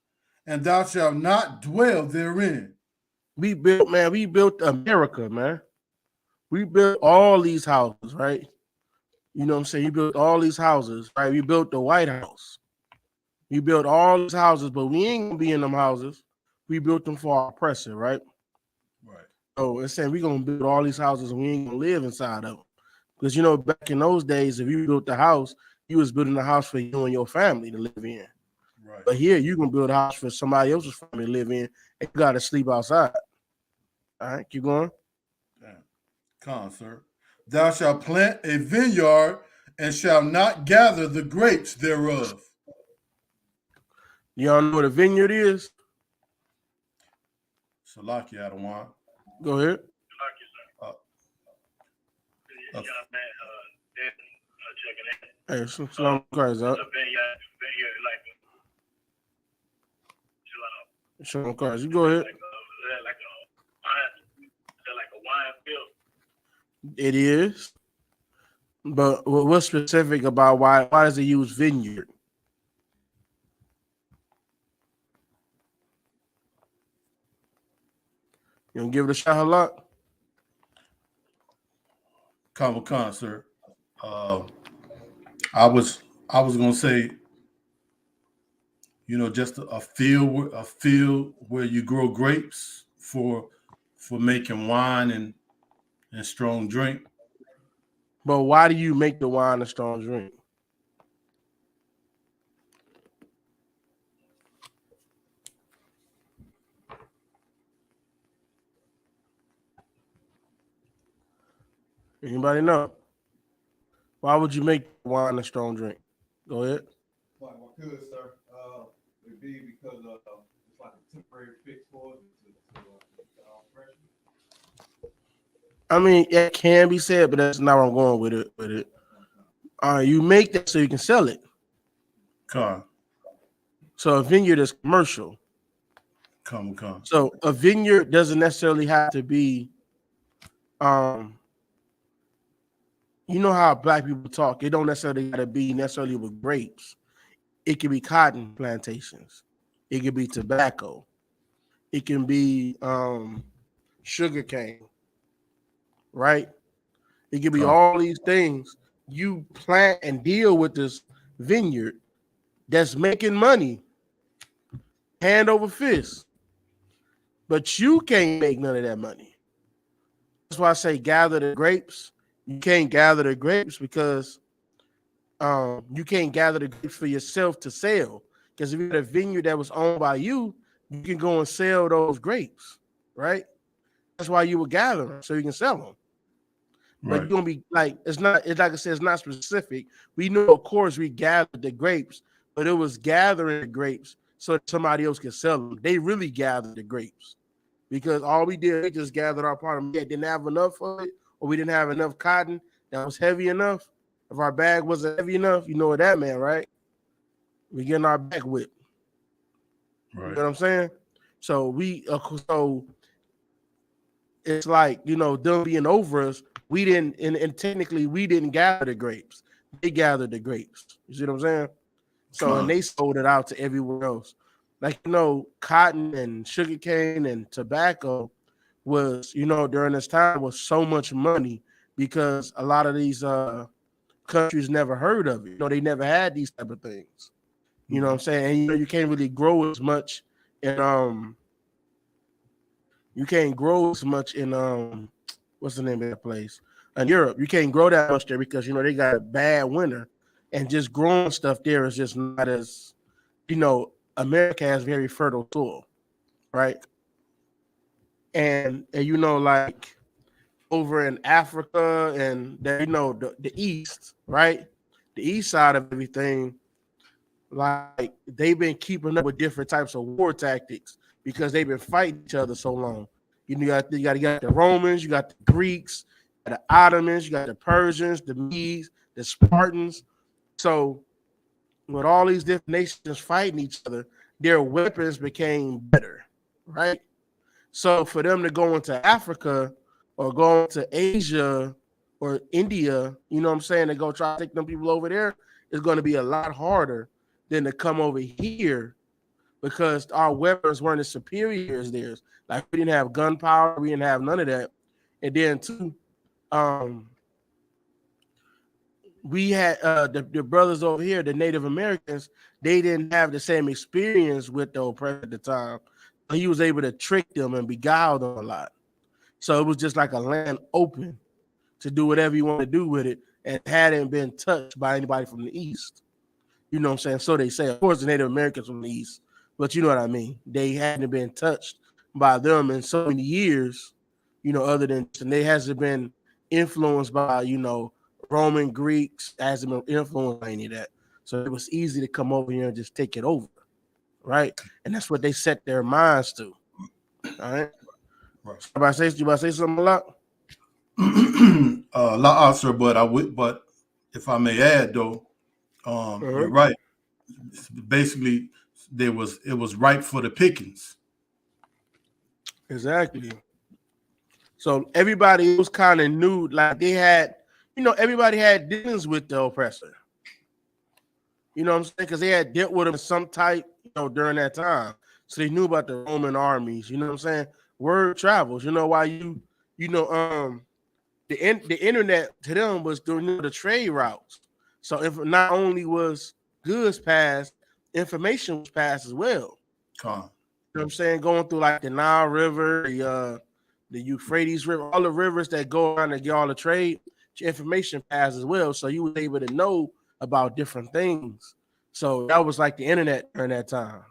and thou shalt not dwell therein. We built America, man. We built all these houses, right? You know what I'm saying? You built all these houses, right? We built the White House. We built all these houses, but we ain't gonna be in them houses. We built them for our oppressor, right? Right. So it's saying we're gonna build all these houses and we ain't gonna live inside of them. Because back in those days, if you built the house, you was building the house for you and your family to live in. Right. But here you can build a house for somebody else's family to live in, and you got to sleep outside. All right, keep going. Damn. Come on, sir. Thou shalt plant a vineyard and shalt not gather the grapes thereof. Y'all know what a vineyard is? Salaki Adawan. Go ahead. Uh, Yeah, man, checking in. Hey, Shalom Christ up. The vineyard, like, chill out. Shalom Christ. You go ahead. Like a wine field. It is. But what's specific about why does it use vineyard? You gonna give it a shot, Halak? Khan, sir. I was gonna say, just a field where you grow grapes for making wine and strong drink. But why do you make the wine a strong drink? Anybody know? Why would you make wine a strong drink? Go ahead. Well, good, sir. It'd be because it's like a temporary fix for it I mean, it can be said, but that's not where I'm going with it. You make that so you can sell it. Come. So a vineyard is commercial. Come. So a vineyard doesn't necessarily have to be, you know how black people talk. It don't necessarily got to be necessarily with grapes. It can be cotton plantations. It can be tobacco. It can be sugar cane. Right? It can be all these things. You plant and deal with this vineyard that's making money hand over fist. But you can't make none of that money. That's why I say gather the grapes. You can't gather the grapes because you can't gather the grapes for yourself to sell. Because if you had a vineyard that was owned by you, you can go and sell those grapes, right? That's why you would gather them, so you can sell them. But you're gonna be like, it's like I said, it's not specific. We know, of course, we gathered the grapes, but it was gathering the grapes so that somebody else could sell them. They really gathered the grapes because all we did, we just gathered our part. We didn't have enough of it, or we didn't have enough cotton that was heavy enough. If our bag wasn't heavy enough, you know what that meant, right? We getting our back whipped. Right. You know what I'm saying? So it's like, them being over us. We didn't, and technically we didn't gather the grapes. They gathered the grapes. You see what I'm saying? So, and they sold it out to everywhere else. Like, cotton and sugarcane and tobacco was, during this time was so much money because a lot of these countries never heard of it. They never had these type of things. You know what I'm saying? And, you can't really grow as much in, what's the name of that place? In Europe, you can't grow that much there because they got a bad winter, and just growing stuff there is just not as, America has very fertile soil, right? And like over in Africa and the East, right? The East side of everything, like they've been keeping up with different types of war tactics because they've been fighting each other so long. You got the Romans, you got the Greeks, the Ottomans, you got the Persians, the Medes, the Spartans. So with all these different nations fighting each other, their weapons became better, right? So for them to go into Africa or go into Asia or India, you know what I'm saying, to go try to take them people over there, is going to be a lot harder than to come over here because our weapons weren't as superior as theirs. Like we didn't have gunpowder, we didn't have none of that. And then too, we had the brothers over here, the Native Americans, they didn't have the same experience with the oppressor at the time. He was able to trick them and beguile them a lot. So it was just like a land open to do whatever you want to do with it and hadn't been touched by anybody from the East. You know what I'm saying? So they say. Of course, the Native Americans from the East, but you know what I mean. They hadn't been touched by them in so many years, you know, other than, and they hasn't been influenced by, you know, Roman Greeks, hasn't been influenced by any of that. So it was easy to come over here and just take it over, right? And that's what they set their minds to. All right. Right. You about to say something a lot? La sir, but if I may add though, you're right. Basically, it was ripe for the pickings. Exactly. So everybody was kind of knew, like they had, you know, everybody had dealings with the oppressor. You know what I'm saying? Because they had dealt with him some type, you know, during that time. So they knew about the Roman armies. You know what I'm saying? Word travels. You know why the internet to them was doing the trade routes. So if not only was goods passed, information was passed as well. You know what I'm saying? Going through like the Nile River, the Euphrates River, all the rivers that go around and get all the trade, information passed as well. So you were able to know about different things. So that was like the internet during that time.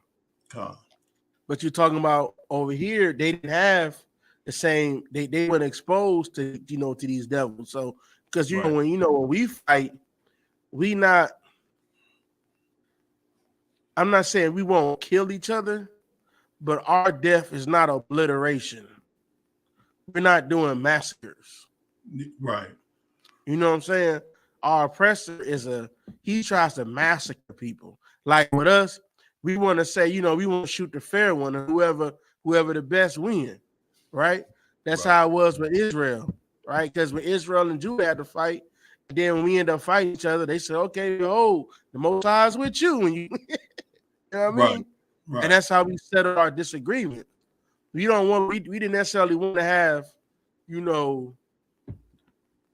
But you're talking about over here, they didn't have the same, they weren't exposed to, you know, to these devils. So because you know when we fight, I'm not saying we won't kill each other, but our death is not obliteration. We're not doing massacres. Right. You know what I'm saying? Our oppressor he tries to massacre people. Like with us, we want to say, you know, we want to shoot the fair one, and whoever the best win, right? That's how it was with Israel, right? Because when Israel and Judah had to fight, then when we end up fighting each other, they said, okay, the Most High is with you. And you know what I mean? Right. And that's how we settled our disagreement. We didn't necessarily want to have, you know,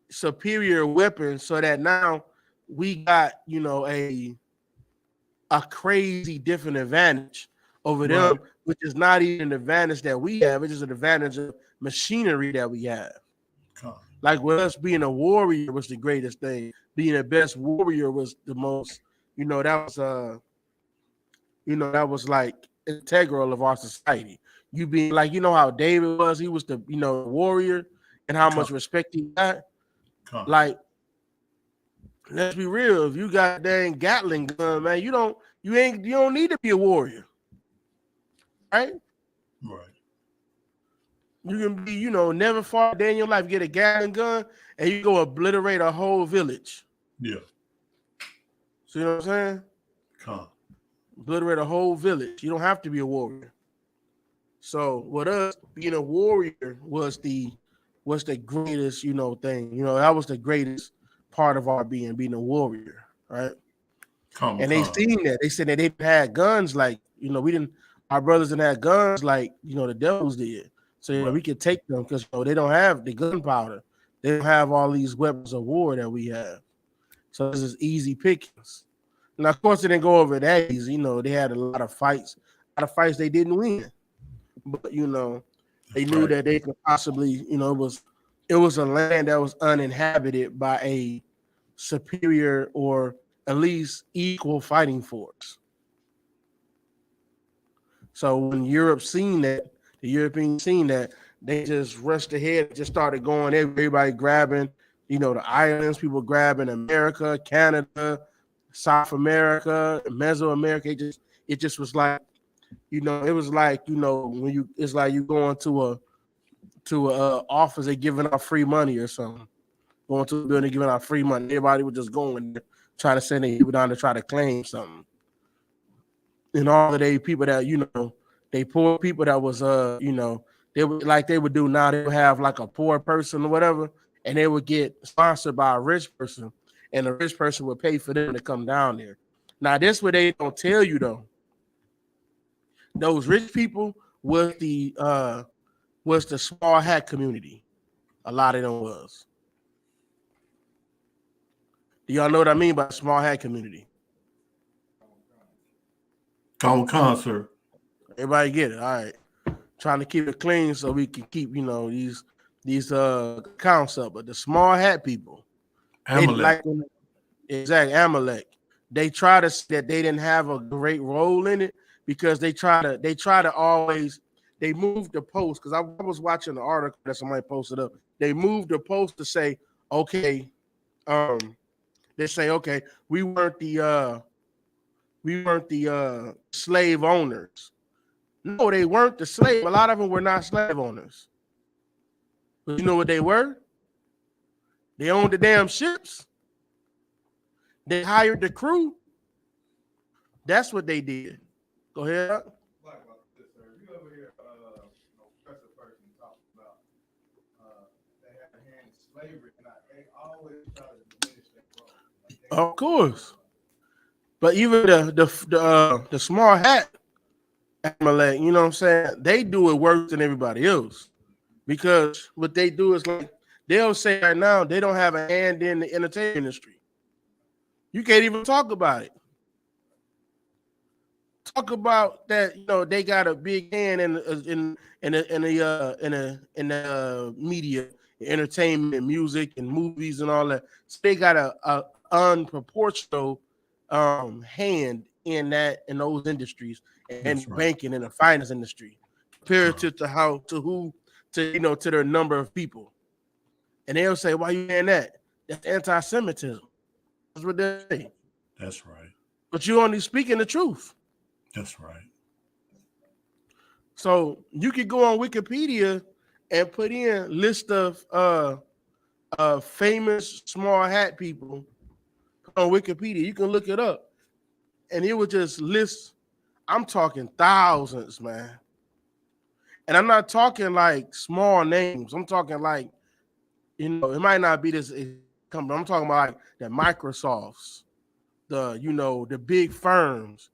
superior weapons so that now we got, you know, a crazy different advantage over them, which is not even an advantage that we have. It's just an advantage of machinery that we have. Like with us being a warrior was the greatest thing. Being the best warrior was the most, you know, that was like integral of our society. You being like, you know how David was, he was the, you know, warrior and how much respect he got. Like, let's be real. If you got dang Gatling gun, man, you don't need to be a warrior, right? Right. You can be, you know, never fought a day in your life, get a Gatling gun, and you go obliterate a whole village. Yeah. See what I'm saying? Obliterate a whole village. You don't have to be a warrior. So with us, being a warrior was the greatest, you know, thing. You know, that was the greatest part of our being a warrior, right? They seen that. They said that they had guns like, you know, our brothers didn't have guns like, you know, the devils did. So you know, we could take them because, you know, they don't have the gunpowder. They don't have all these weapons of war that we have. So this is easy pickings. Now, of course, it didn't go over that easy. You know, they had a lot of fights they didn't win. But, you know, they knew that they could possibly, you know, it was a land that was uninhabited by a superior or at least equal fighting force. So when the Europeans seen that, they just rushed ahead, just started going, everybody grabbing, you know, the islands, people grabbing America, Canada, South America, Mesoamerica. It just was like, you know, it was like, you know, it's like you going to a office, they giving out free money or something. Going to a building, giving out free money. Everybody was just going there, trying to send their people down to try to claim something. And all of the people that, you know, they poor people that was, you know, they would do now. They would have like a poor person or whatever, and they would get sponsored by a rich person, and the rich person would pay for them to come down there. Now, this what they don't tell you though. Those rich people was the small hat community. A lot of them was. Do y'all know what I mean by small hat community? Sir. Everybody get it. All right. Trying to keep it clean so we can keep, you know, these accounts up. But the small hat people, Amalek. Exactly, Amalek. they try to say that they didn't have a great role in it because they try to always they move the post because I was watching the article that somebody posted up. They moved the post to say, okay, they say, okay, we weren't the slave owners. No, they weren't the slave. A lot of them were not slave owners. But you know what they were? They owned the damn ships. They hired the crew. That's what they did. Go ahead. Like about this, sir. You ever hear oppressive person talk about they had a hand in slavery, and they always try to diminish that role. Of course. But even the small hat Amalek, you know what I'm saying? They do it worse than everybody else. Because what they do is like they'll say right now they don't have a hand in the entertainment industry. You can't even talk about it. Talk about that, you know, they got a big hand in the media, entertainment, and music, and movies, and all that. So they got a unproportional hand in those industries and banking and the finance industry, compared to their number of people. And they'll say, "Why you saying that? That's anti-Semitism." That's what they say. That's right. But you're only speaking the truth. That's right. So you could go on Wikipedia and put in list of famous small hat people on Wikipedia. You can look it up, and it would just list. I'm talking thousands, man. And I'm not talking like small names. I'm talking like, you know, it might not be this. I'm talking about like the Microsofts, the big firms,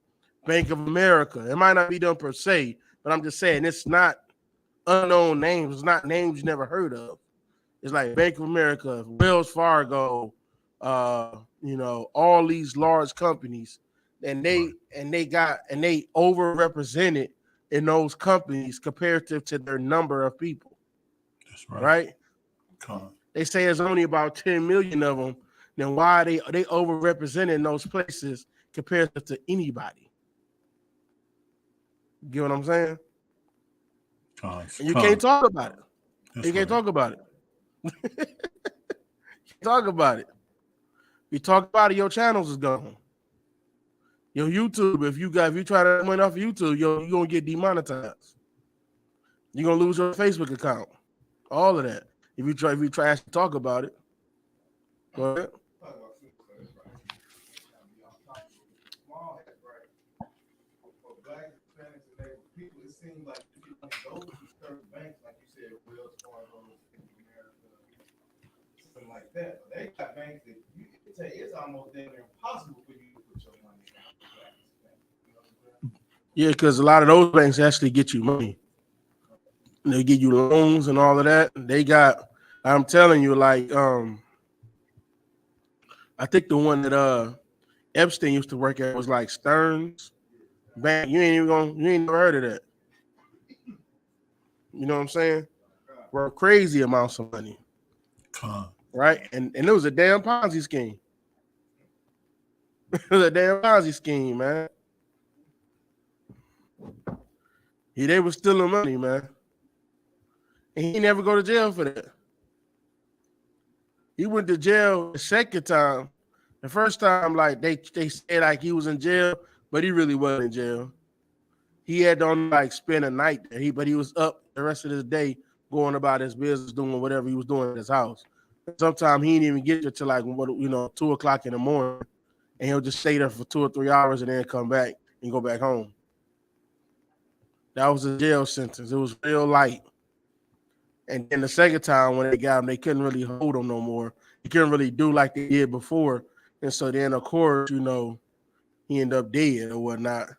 Bank of America. It might not be them per se, but I'm just saying it's not unknown names. It's not names you never heard of. It's like Bank of America, Wells Fargo, all these large companies, and they overrepresented in those companies comparative to their number of people. That's right. Right? Come. They say there's only about 10 million of them. Then why are they overrepresented in those places compared to anybody? You get what I'm saying? And you can't talk about it. You can't talk about it. Talk about it. You talk about it, your channels is gone. Your YouTube, if you try to win off of YouTube, you're gonna get demonetized. You're gonna lose your Facebook account. All of that. If you try to talk about it. Go ahead. For Black, Hispanics, and Native people, it seems like if you go to certain banks, like you said, Wells Fargo, America, something like that. But they got banks that you can say it's almost damn near impossible for you to put your money in. Yeah, because a lot of those banks actually get you money. They give you loans and all of that. They got, I'm telling you, like, I think the one that Epstein used to work at was like Stearns Bank. You ain't never heard of that. You know what I'm saying? For crazy amounts of money. Right? And it was a damn Ponzi scheme. It was a damn Ponzi scheme, man. They was stealing money, man. And he never go to jail for that. He went to jail the second time. The first time, like they said like he was in jail, but he really wasn't in jail. He had to only like spend a night there. But he was up the rest of his day going about his business, doing whatever he was doing at his house. Sometimes he didn't even get there till like 2:00 in the morning, and he'll just stay there for 2 or 3 hours and then come back and go back home. That was a jail sentence. It was real light. And then the second time when they got him, they couldn't really hold him no more. He couldn't really do like they did before. And so then, of course, he ended up dead or whatnot.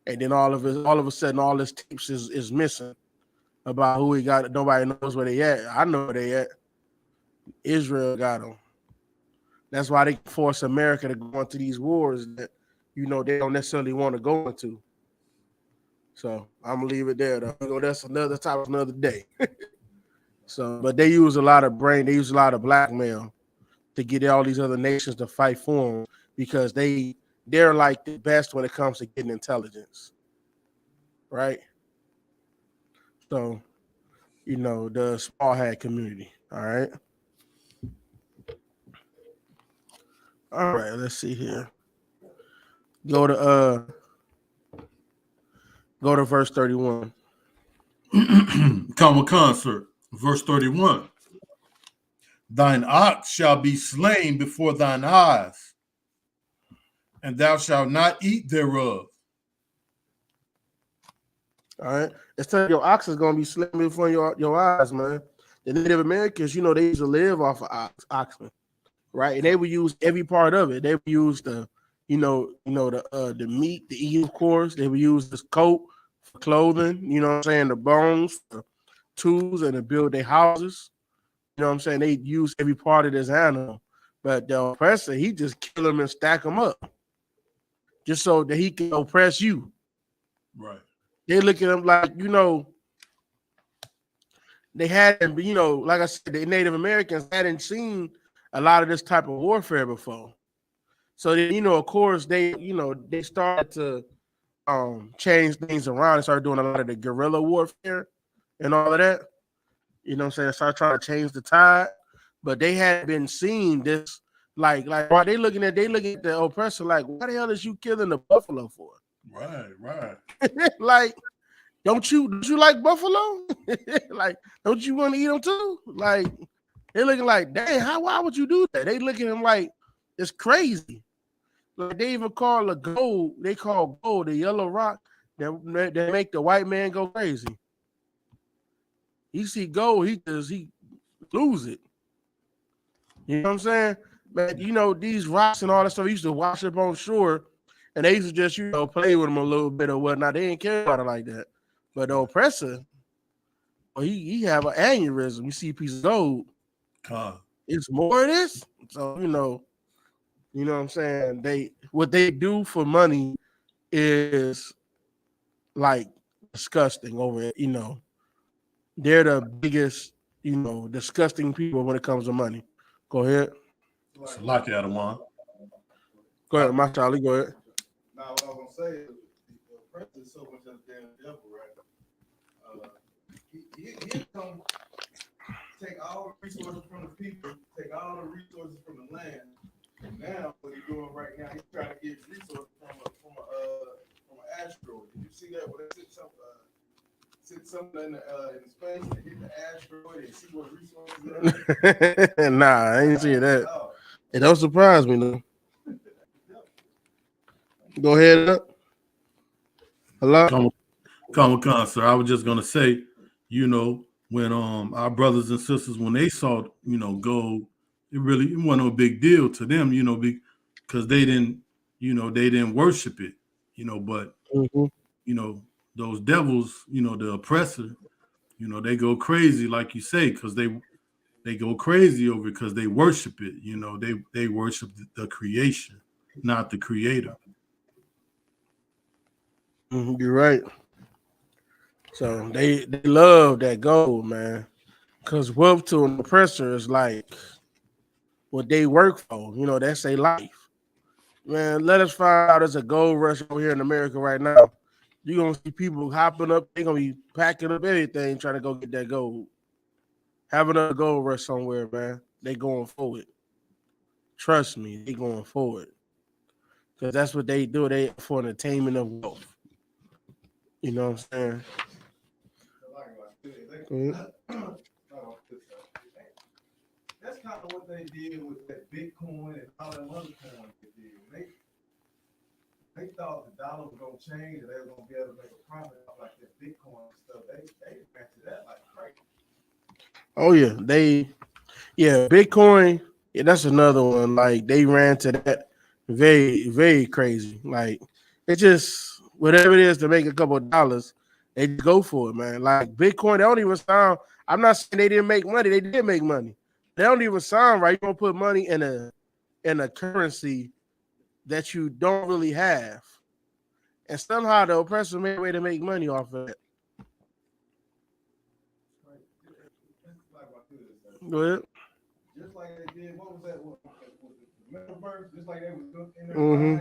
And then all of a sudden, all his tapes is missing about who he got. Nobody knows where they at. I know where they at. Israel got them. That's why they force America to go into these wars that, they don't necessarily want to go into. So I'm gonna leave it there, though. That's another topic, another day. So, but they use a lot of brain. They use a lot of blackmail to get all these other nations to fight for them because they they're like the best when it comes to getting intelligence, right? So, the small hat community. All right. All right, let's see here. Go to verse 31. Come a concert. Verse 31. Thine ox shall be slain before thine eyes, and thou shalt not eat thereof. All right. It's telling your ox is gonna be slain before your eyes, man. The Native Americans, they used to live off of oxen, right? And they would use every part of it. They would use the the meat to eat, of course. They would use this coat for clothing, what I'm saying, the bones for tools and to build their houses. You know what I'm saying? They use every part of this animal. But the oppressor, he just kill them and stack them up just so that he can oppress you. Right. They look at them like, they hadn't, like I said, the Native Americans hadn't seen a lot of this type of warfare before. So then, of course, they started to change things around and started doing a lot of the guerrilla warfare and all of that. You know what I'm saying? Started trying to change the tide, but they had been seeing this like why they looking at the oppressor like, why the hell is you killing the buffalo for? Right. Like, don't you like buffalo? Like, don't you want to eat them too? Like, they looking like, dang, why would you do that? They looking at him like it's crazy. Like, they even call gold the yellow rock that make the white man go crazy. He see gold, he lose it. You know what I'm saying? Man, these rocks and all that stuff, he used to wash up on shore, and they used to just, play with them a little bit or whatnot. They didn't care about it like that. But the oppressor, he have an aneurysm. You see a piece of gold. It's more of this. So, you know what I'm saying? What they do for money is like disgusting over it, They're the biggest, disgusting people when it comes to money. Go ahead. It's like Adawan. Go ahead, my Charlie. Go ahead. Now, what I was gonna say is the oppressor is so much of the damn devil, right? He come take all the resources from the people, take all the resources from the land, and now what he's doing right now, he's trying to get resources from an asteroid. Did you see that? Where they sit something in space and hit the asteroid and see what resources are? Nah, I ain't see that. It don't surprise me though. Go ahead up. Hello. Come, sir. I was just gonna say, when our brothers and sisters, when they saw gold, it wasn't no big deal to them, because they didn't worship it, but those devils, the oppressor, they go crazy, like you say, because they go crazy over it because they worship it, they worship the creation, not the creator. You're right. So they love that gold, man. Because wealth to an oppressor is like what they work for. That's their life. Man, let us find out there's a gold rush over here in America right now. You're going to see people hopping up. They're going to be packing up everything trying to go get that gold. Have another gold rush somewhere, man. They going forward. Trust me, they going forward. Because that's what they do. They for an attainment of wealth. You know what I'm saying? That's kind of what they did with that Bitcoin and all that other coins they did. They thought the dollar was gonna change and they were gonna be able to make a profit off like that Bitcoin and stuff. They went to that like crazy. Oh yeah, Bitcoin. Yeah, that's another one. Like they ran to that very, very crazy. Like it just whatever it is to make a couple of dollars, they go for it, man. Like Bitcoin, they don't even sound. I'm not saying they didn't make money. They did make money. They don't even sound right. You don't put money in a currency that you don't really have, and somehow the oppressor made a way to make money off of it. Go ahead. Just like they did, what was that? The metaverse, just like they was in there buying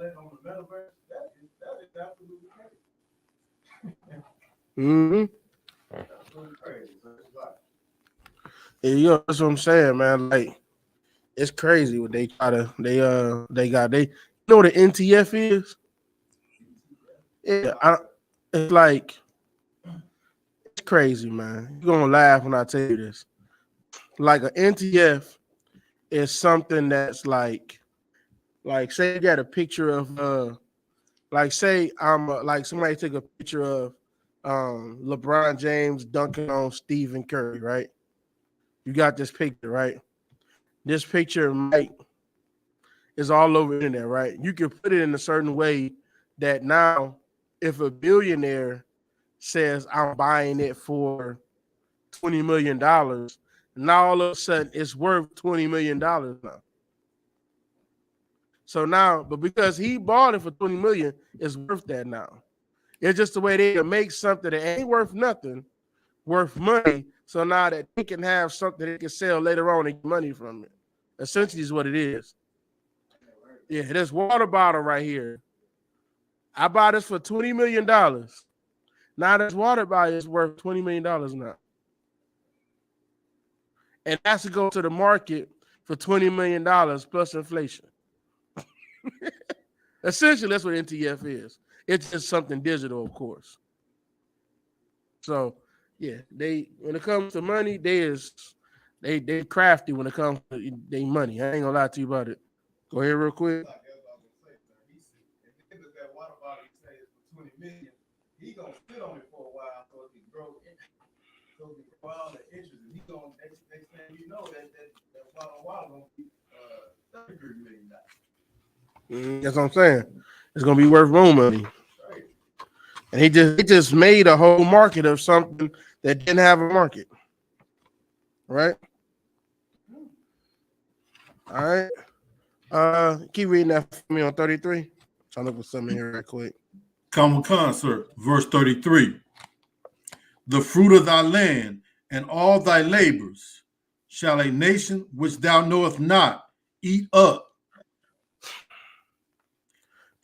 that on the metaverse, that is absolutely crazy. Mm-hmm. Absolutely crazy. So it's like, Yeah, that's what I'm saying, man. Like, it's crazy what they try to they you know what the NTF is? Yeah, it's like it's crazy, man. You're gonna laugh when I tell you this. Like an NTF is something that's like say you got a picture of like say I'm like somebody took a picture of LeBron James dunking on Stephen Curry, right? You got this picture, right? This picture is all over the internet, right? You can put it in a certain way that now if a billionaire says I'm buying it for $20 million, now all of a sudden it's worth $20 million now. So now, but because he bought it for 20 million, it's worth that now. It's just the way they can make something that ain't worth nothing worth money. So now that they can have something they can sell later on and get money from it. Essentially is what it is. Yeah, this water bottle right here. I bought this for $20 million. Now this water bottle is worth $20 million now. And that's to go to the market for $20 million plus inflation. Essentially, that's what NTF is. It's just something digital, of course. So, yeah, they when it comes to money, they crafty when it comes to their money. I ain't gonna lie to you about it. Go ahead real quick. like that's what I was gonna say, sir. He said, at the end of that water bottle, he says for 20 million, he gonna sit on it for a while so it can grow, so it can grow out the inches, and he gonna next thing you know that water gonna be $33 million. That's what I'm saying. It's gonna be worth more money. Right. And he just made a whole market of something that didn't have a market. Right? All right. Keep reading that for me on 33. Trying to look for something here right quick. Common concert, verse 33. The fruit of thy land and all thy labors shall a nation which thou knowest not eat up.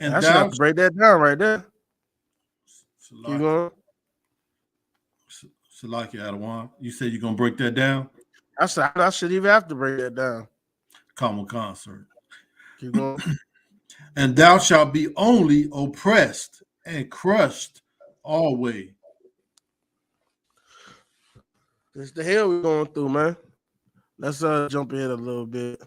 And I should thou have to break that down right there. Keep going. Salaki Adawan, you said you're gonna break that down? I should even have to break that down. Common concert. Keep going. And thou shalt be only oppressed and crushed always. This the hell we're going through, man. Let's jump ahead a little bit.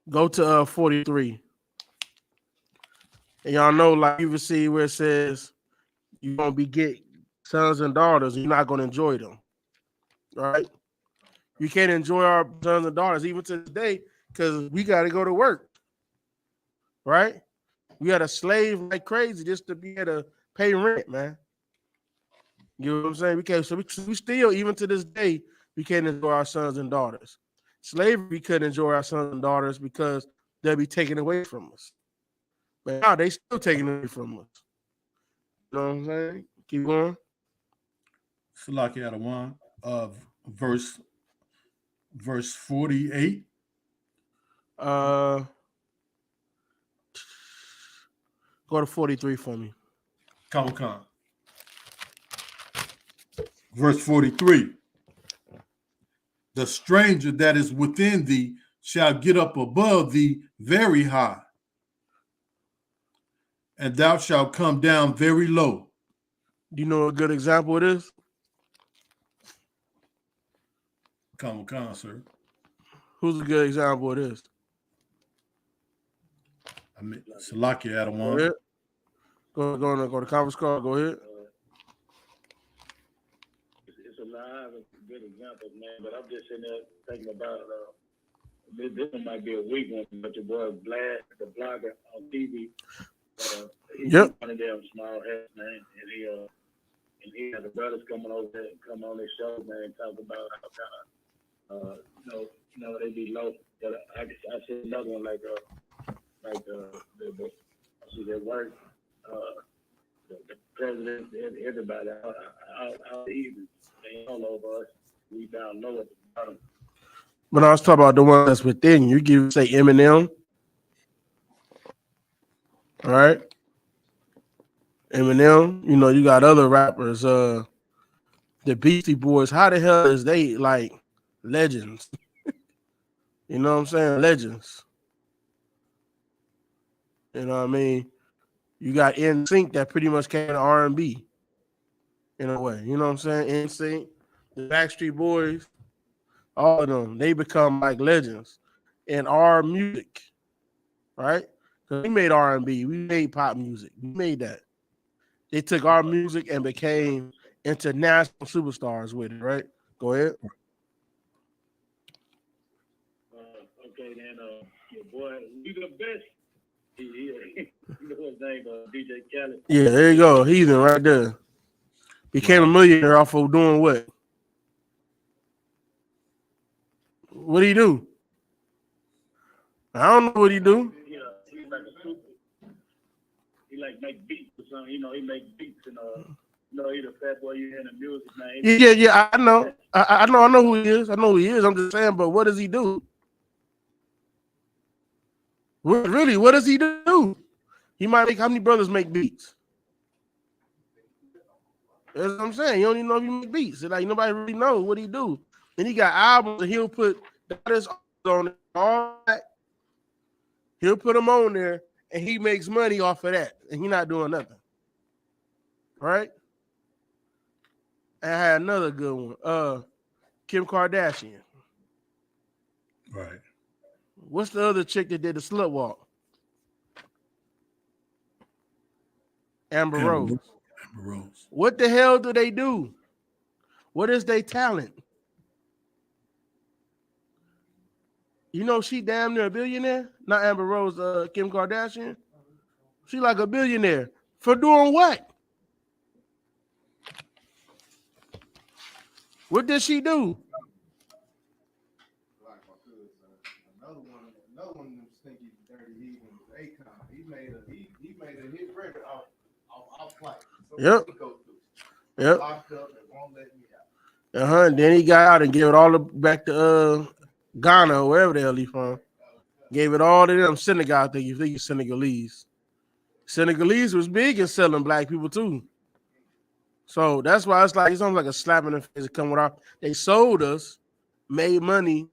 Go to 43. And y'all know, like you can see where it says you're gonna be get sons and daughters, you're not gonna enjoy them. Right? You can't enjoy our sons and daughters even to this day because we gotta go to work. Right? We gotta slave like crazy just to be able to pay rent, man. You know what I'm saying? We can't, so we still, even to this day, we can't enjoy our sons and daughters. Slavery couldn't enjoy our sons and daughters because they'll be taken away from us. But now they still taking away from us. You know what I'm saying? Keep going. Salaki Adawan, verse 48. Go to 43 for me. Comic-Con. Verse 43. The stranger that is within thee shall get up above thee very high, and thou shalt come down very low. Do you know a good example of this? Comic-Con, sir. Who's a good example of this? I mean, Salaki Adawan. Go to conference call. Go ahead. It's a lot of good examples, man. But I'm just sitting there thinking about this one might be a weak one, but your boy Vlad, the blogger on TV, he's one of them small heads, man, and he had the brothers coming over there, come on this show, man, and talk about how kind of they be low. But I see another one like see their work, the president, everybody, all even, they all over us. We down low at the bottom. But I was talking about the one that's within you. You say Eminem. All right. Eminem, you know, you got other rappers, the Beastie Boys. How the hell is they like legends? You know what I'm saying? Legends. You know what I mean? You got NSYNC that pretty much came to R&B in a way. You know what I'm saying? NSYNC, the Backstreet Boys, all of them, they become like legends in our music, right? Because we made R&B, we made pop music, we made that. They took our music and became international superstars with it, right? Go ahead. Okay, then your boy, we the best. You know his name, DJ Khaled. Yeah, there you go. Heathen right there. Became a millionaire off of doing what? What do you do? I don't know what he do. Yeah, he's like a super. He like make beats or something. You know, he make beats and you know, he the fat boy you hear in the music, man. Yeah. I know. I know who he is. I know who he is. I'm just saying, but what does he do? Really, what does he do? He might make how many brothers make beats? That's what I'm saying. You don't even know if he make beats. Like nobody really knows what he do. And he got albums and he'll put that on all that. He'll put them on there and he makes money off of that. And he's not doing nothing. Right? I had another good one. Kim Kardashian. Right. What's the other chick that did the slut walk? Amber Rose. Amber Rose. What the hell do they do? What is their talent? You know she damn near a billionaire. Not Amber Rose, Kim Kardashian. She like a billionaire for doing what? What did she do? Another one of them stinky, dirty heathens, Akon. He made a hit record off flight. Yep. Locked up and won't let me out. And then he got out and gave it all back to Ghana or wherever the hell he from. Gave it all to them Senegal. Think you Senegalese. Senegalese was big in selling black people too. So that's why it's almost like a slap in the face coming off. They sold us, made money,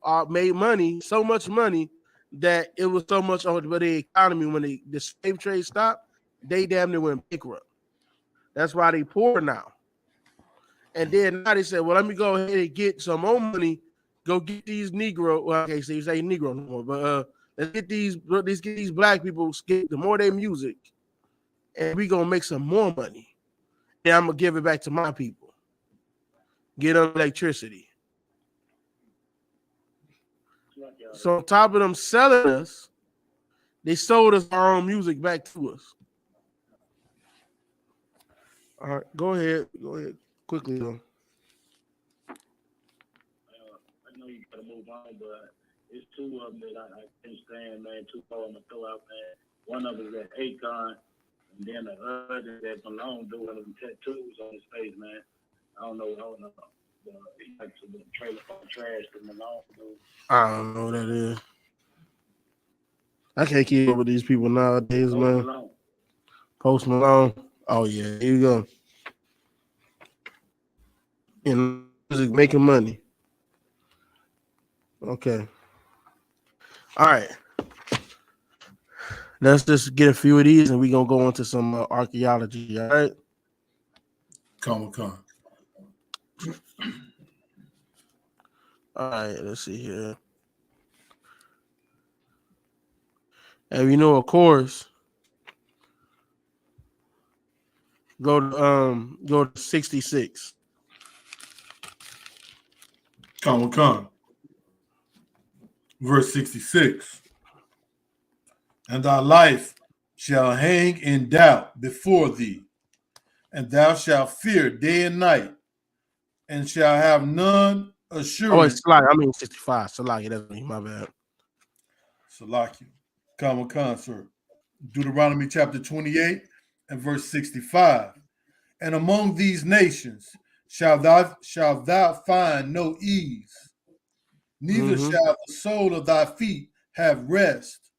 so much money that it was so much over the economy when the slave trade stopped, they damn near went bankrupt. That's why they poor now. And then now they said, well, let me go ahead and get some more money. Go get these Negro. Well, okay, so you say Negro no more, but let's get these black people, get the more their music, and we gonna make some more money. Then I'm gonna give it back to my people. Get them electricity. So on top of them selling us, they sold us our own music back to us. All right, go ahead quickly though. I know you gotta move on, but it's two of them that I can't stand, man. Two of them to throw out, man. One of them is that Akon, and then the other that Malone doing one of them tattoos on his face, man. I don't know. He likes to trailer park trash that Malone do. I don't know what that is. I can't keep up with these people nowadays, man. Malone. Post Malone. Oh yeah, here you go. In music, making money. Okay. All right. Let's just get a few of these and we're going to go into some archaeology. All right. Come on. All right. Let's see here. And you know, of course, go to 66. Come. Verse 66. And thy life shall hang in doubt before thee, and thou shalt fear day and night, and shall have none assurance. Oh, it's Salaki. I mean 65. Salaki, that's me. My bad. Salaki. Come, sir. Deuteronomy chapter 28 and verse 65. And among these nations shall thou find no ease, neither shall the sole of thy feet have rest.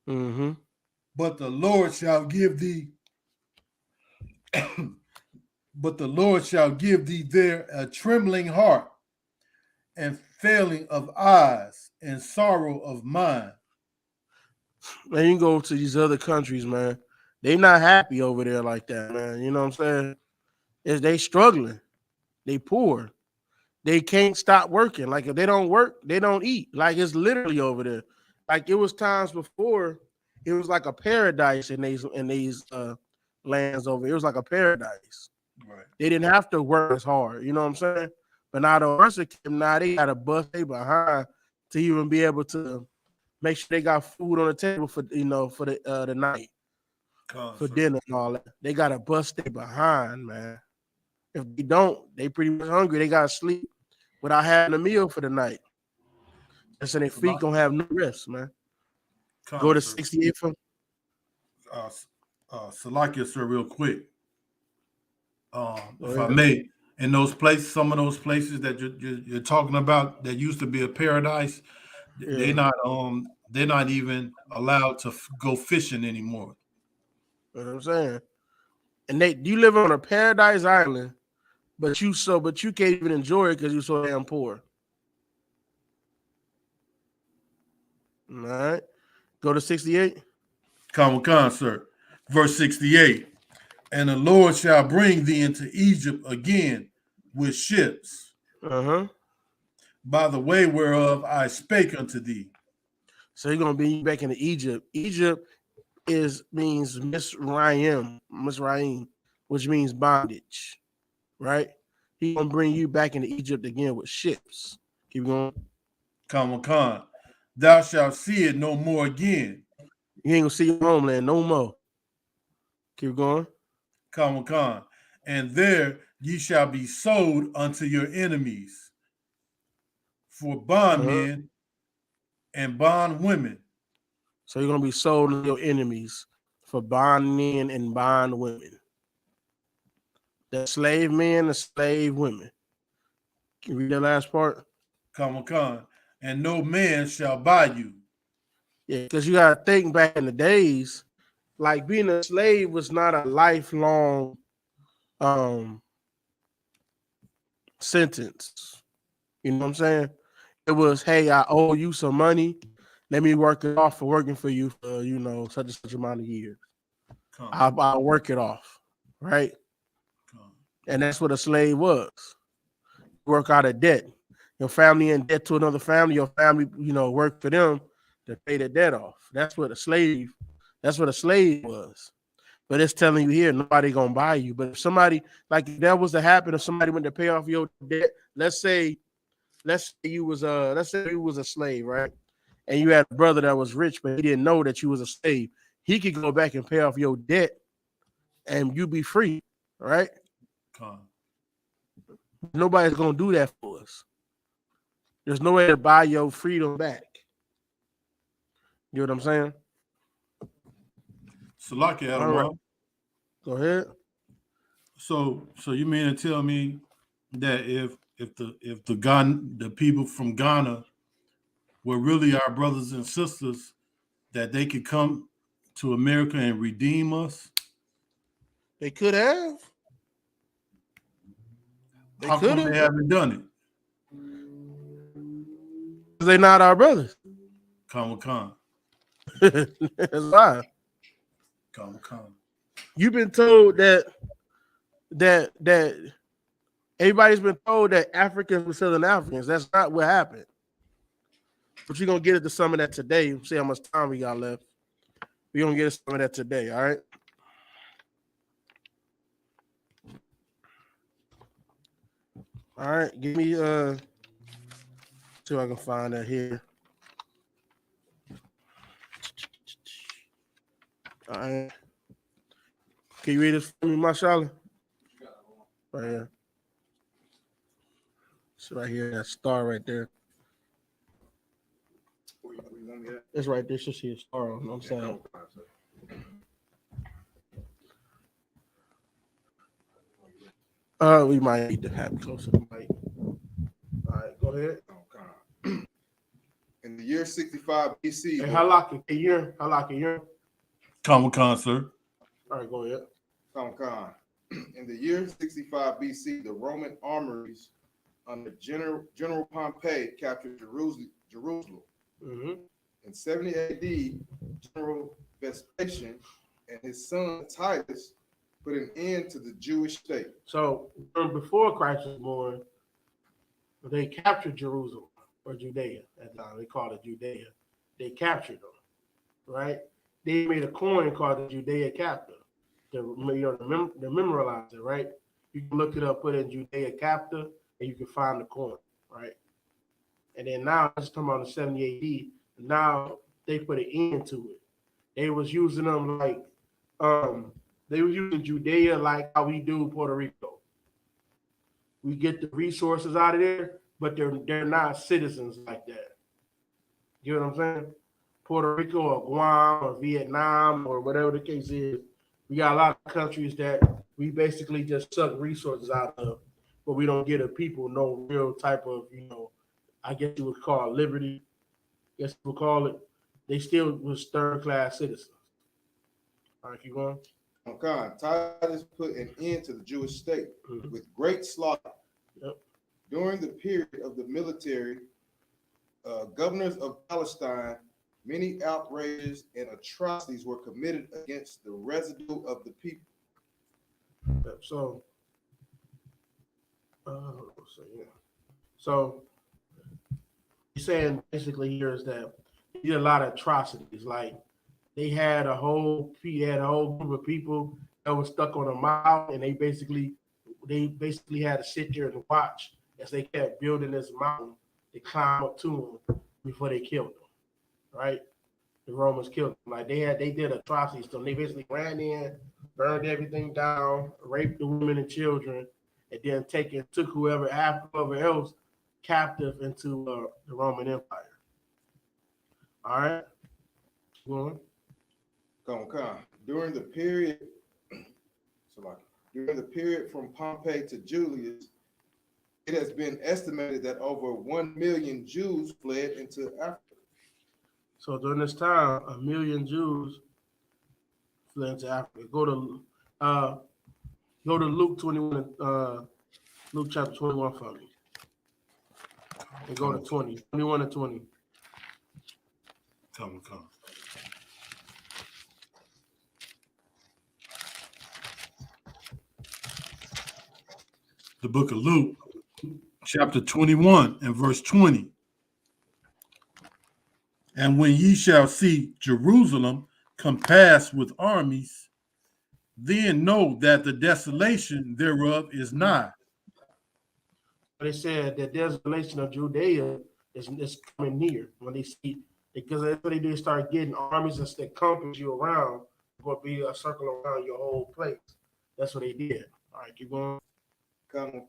But the Lord shall give thee, there a trembling heart, and failing of eyes, and sorrow of mind. Man, you can go to these other countries, man. They not happy over there like that, man. You know what I'm saying? They struggling. They poor. They can't stop working. Like if they don't work, they don't eat. Like it's literally over there. Like it was times before, it was like a paradise in these lands over. It was like a paradise. Right. They didn't have to work as hard. You know what I'm saying? But now the rest of them, now they got to bust they behind to even be able to make sure they got food on the table for for the night, for dinner and all that. They got to bust they behind, man. If they don't, they pretty much hungry. They got to sleep without having a meal for the night. And so their feet gonna have no rest, man. Go to 68 for Salakia, sir, real quick. If I may, in those places, some of those places that you're talking about that used to be a paradise, they're not even allowed to go fishing anymore. You know what I'm saying? And you live on a paradise island, but you can't even enjoy it because you're so damn poor. All right. Go to 68. Come, sir. Verse 68. And the Lord shall bring thee into Egypt again with ships, by the way whereof I spake unto thee. So you're gonna be back into Egypt. Egypt means Misraim, which means bondage, right? He's gonna bring you back into Egypt again with ships. Keep going. Come. Thou shalt see it no more again. You ain't gonna see your homeland no more. Keep going. Come. And there ye shall be sold unto your enemies for bondmen and bondwomen. So you're gonna be sold to your enemies for bondmen and bondwomen. The slave men and slave women. Can you read that last part? Come. And no man shall buy you. Yeah, because you gotta think back in the days, like being a slave was not a lifelong sentence. You know what I'm saying? It was, hey, I owe you some money. Let me work it off for working for you for, such and such amount of years. I'll work it off, right? And that's what a slave was. Work out of debt. Your family in debt to another family. Your family, work for them to pay the debt off. That's what a slave was. But it's telling you here, nobody gonna buy you. But if somebody, like if that was to happen, if somebody went to pay off your debt, let's say you was a slave, right? And you had a brother that was rich, but he didn't know that you was a slave. He could go back and pay off your debt, and you be free, right? Nobody's gonna do that for us. There's no way to buy your freedom back. You know what I'm saying? Salakia, All right. Go ahead. So you mean to tell me that if the people from Ghana were really our brothers and sisters, that they could come to America and redeem us? They could have. How come they haven't done it? Because they're not our brothers. Come. That's why. Come. You've been told that everybody's been told that Africans were Southern Africans. That's not what happened. But you're gonna get into some of that today. See how much time we got left. We're gonna get into some of that today, all right? All right, give me see if I can find that here. All right. Can you read this for me, Mashallah? Right here. It's right here, that star right there. It's right there. Should see a star on the side. We might need to have it closer to the mic. All right, go ahead. In the year 65 BC. Hey, Halak, a year. Come Khan, sir. All right, go ahead. Khan. In the year 65 BC, the Roman armies under General Pompey captured Jerusalem. Mm-hmm. In 70 AD, General Vespasian and his son Titus put an end to the Jewish state. So before Christ was born, they captured Jerusalem or Judea at the time. They called it Judea. They captured them, right? They made a coin called the Judea Capta to memorialize it, right? You can look it up, put in Judea Capta, and you can find the coin, right? And then now, let's talk about the 70 AD. Now they put an end to it. They was using them like, they were using Judea like how we do Puerto Rico. We get the resources out of there, but they're not citizens like that. You know what I'm saying? Puerto Rico or Guam or Vietnam or whatever the case is, we got a lot of countries that we basically just suck resources out of, but we don't get a people no real type of, I guess you would call it liberty. I guess you would call it. They still was third class citizens. All right, keep going. God, Titus put an end to the Jewish state with great slaughter. Yep. During the period of the military governors of Palestine, many outrages and atrocities were committed against the residue of the people. So you're saying basically here is that he did a lot of atrocities. Like they had a whole group of people that was stuck on a mountain, and they basically had to sit there and watch as they kept building this mountain to climb up to them before they killed them. Right? The Romans killed them. Like they did atrocities. So they basically ran in, burned everything down, raped the women and children, and then took whoever else captive into the Roman Empire. All right. Go on. During the period from Pompey to Julius, it has been estimated that over 1 million Jews fled into Africa. So during this time, 1 million Jews fled into Africa. Go to Luke 21, Luke chapter 21 for me. And go to 21 and 20. Come. The book of Luke, chapter 21 and verse 20. And when ye shall see Jerusalem compassed with armies, then know that the desolation thereof is nigh. They said that desolation of Judea is coming near. When they see, because that's what they do, start getting armies that compass you around, going to be a circle around your whole place. That's what they did. All right, keep going. No, I'm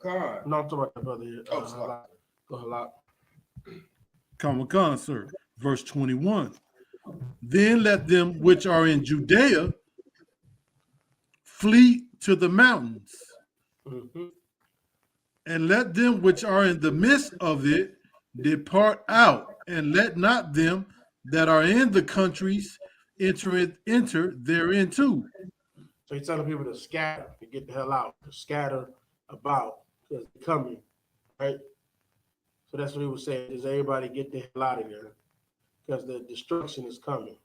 talking about the brother. Go ahead. Come, sir. Verse 21. Then let them which are in Judea flee to the mountains, and let them which are in the midst of it depart out, and let not them that are in the countries enter therein too. So he's telling people to scatter, to get the hell out, to scatter about, because they're coming, right? So that's what he was saying, is everybody get the hell out of there, because the destruction is coming,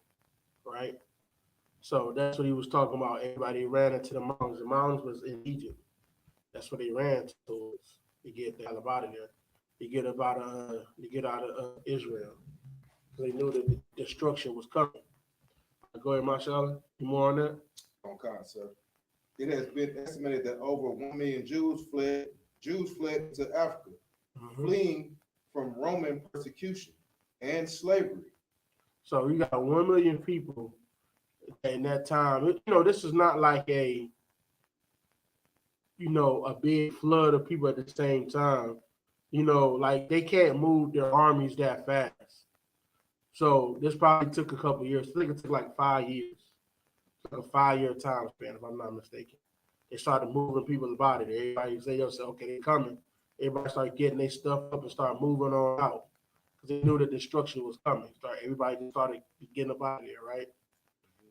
right? So that's what he was talking about. Everybody ran into the mountains. The mountains was in Egypt. That's what they ran towards to get the hell out of there, to get out of Israel, because they knew that the destruction was coming. Go ahead, Marshall. You more on that? Okay, sir. It has been estimated that over 1 million Jews fled to Africa, fleeing from Roman persecution and slavery. So you got 1 million people in that time. This is not like a big flood of people at the same time. Like they can't move their armies that fast. So this probably took a couple years. I think it took like 5 years. A 5-year time span, if I'm not mistaken. They started moving people about it. Everybody say, okay, they're coming. Everybody start getting their stuff up and start moving on out. because they knew that destruction was coming. Everybody just started getting up out of there, right?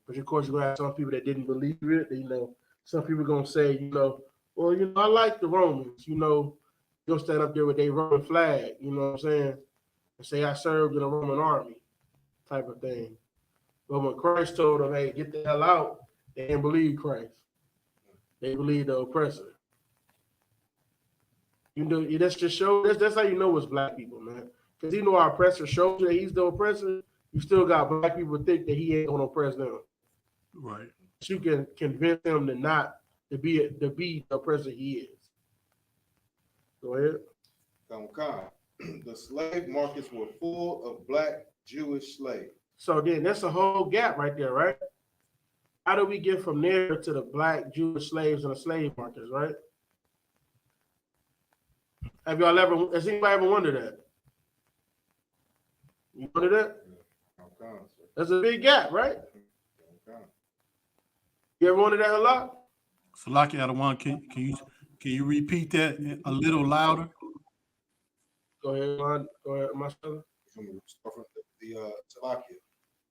But of course, you're gonna have some people that didn't believe it. Some people are gonna say, well, I like the Romans. You're gonna stand up there with their Roman flag. You know what I'm saying? And say I served in the Roman army, type of thing. But when Christ told them, "Hey, get the hell out," they didn't believe Christ. They believed the oppressor. That's just shows. That's how you know it's black people, man. Because even though our oppressor shows you that he's the oppressor, you still got black people think that he ain't gonna oppress them. Right. But you can convince them to be the oppressor he is. Go ahead. The slave markets were full of black Jewish slaves. So then that's a whole gap right there, right? How do we get from there to the black Jewish slaves and the slave markets, right? Has anybody ever wondered that? You wondered that? That's a big gap, right? You ever wondered that a lot? Salaki Adawan, can you repeat that a little louder? Go ahead, Ron. Go ahead, my son.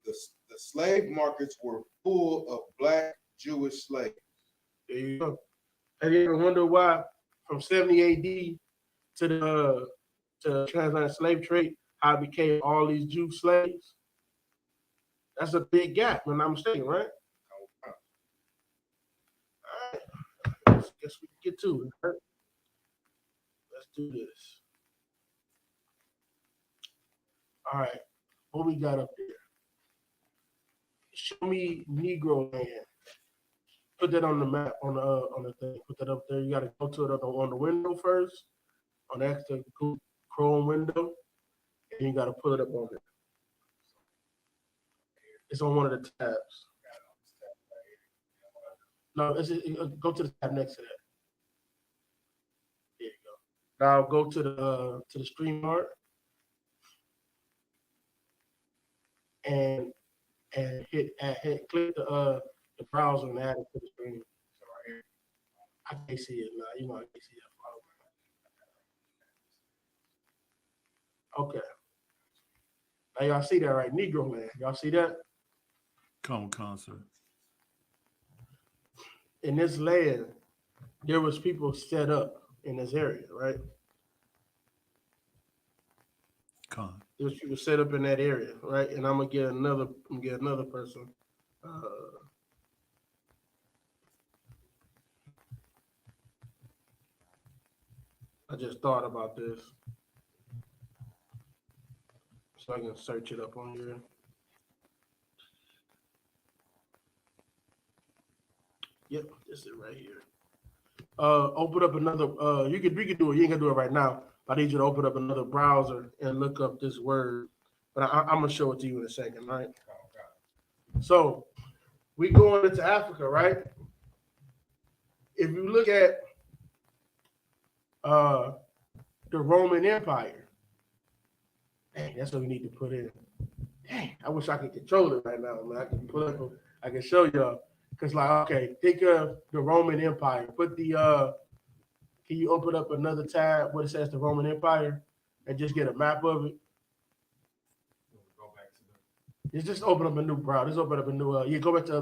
The slave markets were full of black Jewish slaves. There you go. Have you ever wondered why from 70 AD to the transatlantic slave trade, how it became all these Jew slaves? That's a big gap, if I'm not mistaken, right? All right. Guess we can get to it. Right? Let's do this. All right. What we got up there? Show me Negro land. Put that on the map, on the thing. Put that up there. You got to go to it on the window first, on the extra Chrome window, and you got to put it up on there. It's on one of the tabs. No, go to the tab next to that. There you go. Now go to the StreamYard and click the browser and add it to the screen. So right here. I can't see it now. I can't see that. Okay. Now y'all see that, right? Negro land. Y'all see that? Come on, sir. In this land, there was people set up in this area, right? Come. There was people set up in that area, right? And I'm gonna get another person. I just thought about this, so I can search it up on here. Yep, this is right here. Open up another. We could do it. You ain't gonna do it right now. I need you to open up another browser and look up this word. But I'm gonna show it to you in a second, right? So we going into Africa, right? If you look at the Roman Empire, dang, that's what we need to put in. Dang, I wish I could control it right now, man. I can show y'all. Because, okay, think of the Roman Empire. Can you open up another tab where it says the Roman Empire and just get a map of it? Just open up a new browser. Just open up a new, go back to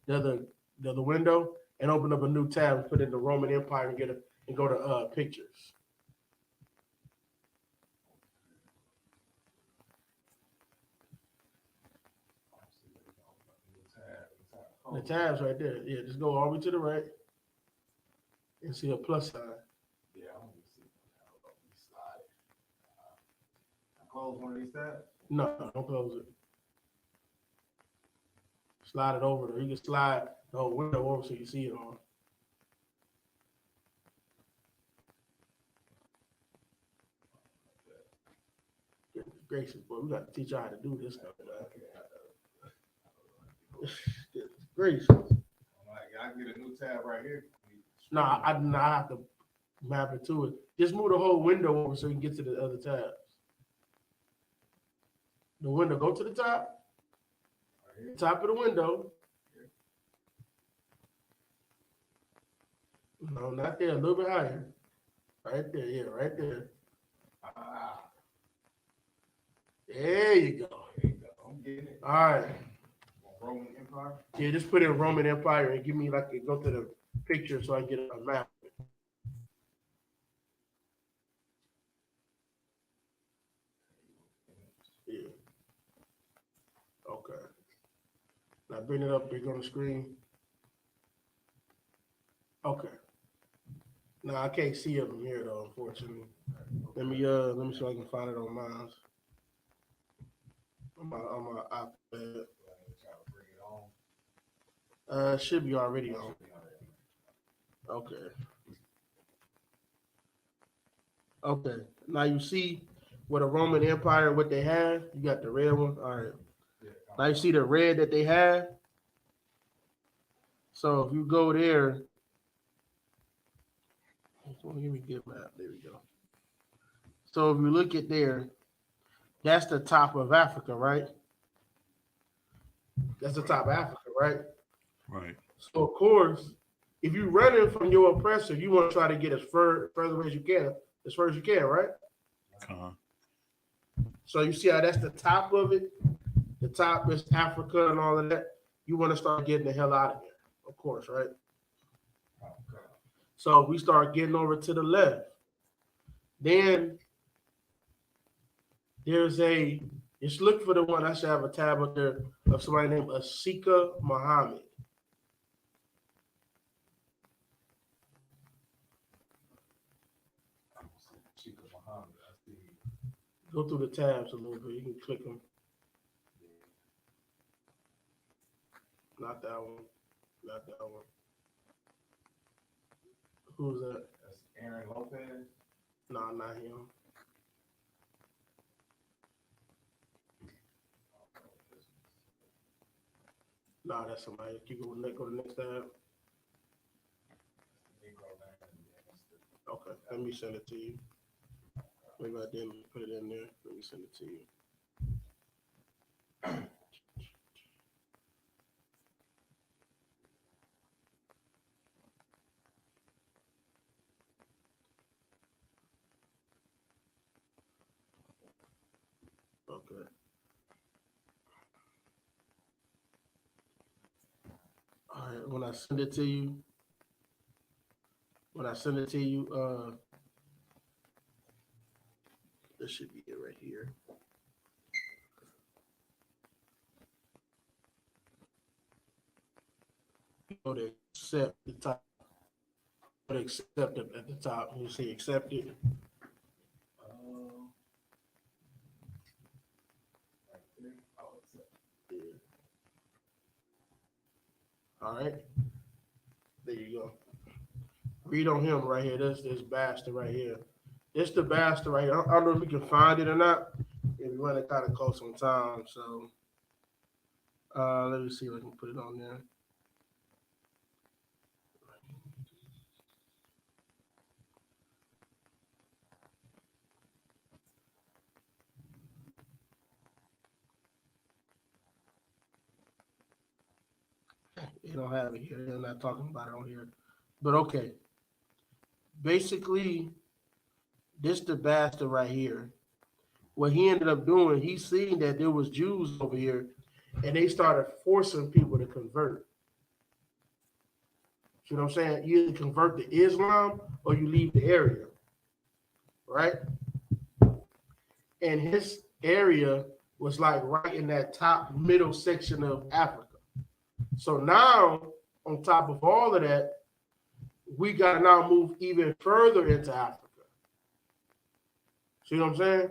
the other window and open up a new tab and put in the Roman Empire and go to pictures. The tab's right there. Yeah, just go all the way to the right and see a plus sign. Yeah, I'm gonna see. Slide it. Close one of these tabs? No, don't close it. Slide it over there. You can slide the whole window over so you see it on. Goodness gracious, boy, we got to teach y'all how to do this stuff. Goodness gracious. I can get a new tab right here. No, I do not have to map it to it. Just move the whole window over so you can get to the other tabs. The window, go to the top. Top of the window. No, not there. A little bit higher. Right there. Yeah, right there. There you go. I'm getting it. All right. Roman Empire. Yeah, just put in Roman Empire and give me like go to the picture so I can get a map. Yeah. Okay. Now bring it up big on the screen. Okay. No, I can't see it from here though, unfortunately. Let me see if I can find it on mine. On my iPad. It should be already on. Okay. Okay. Now you see what a Roman Empire, what they have. You got the red one. All right. Now you see the red that they have. So if you go there, give me a good map. There we go. So if you look at there, that's the top of Africa, right? That's the top of Africa, right? Right. So of course, if you're running from your oppressor, you want to try to get as further as you can, right? So you see how that's the top of it? The top is Africa and all of that. You want to start getting the hell out of there, of course, right? So we start getting over to the left. Then there's just look for the one, I should have a tab up there of somebody named Isupk Muhammad. Go through the tabs a little bit. You can click them. Not that one. Not that one. Who's that? That's Aaron Lopez. No, not him. No, that's somebody. Keep going. Go to the next tab. Okay, let me send it to you. Maybe I didn't put it in there. Let me send it to you. Okay. All right, when I send it to you, this should be it right here. Go to accept the top. Go to accept it at the top. You see accept it. Yeah. All right. There you go. Read on him right here. This bastard right here. This the bastard right here. I don't know if we can find it or not. If we want to kind of close on time. So let me see if I can put it on there. You don't have it here. They're not talking about it on here. But okay. Basically, this the bastard right here. What he ended up doing, he seen that there was Jews over here, and they started forcing people to convert. You know what I'm saying? You either convert to Islam or you leave the area, right? And his area was like right in that top middle section of Africa. So now, on top of all of that, we got to now move even further into Africa. See what I'm saying?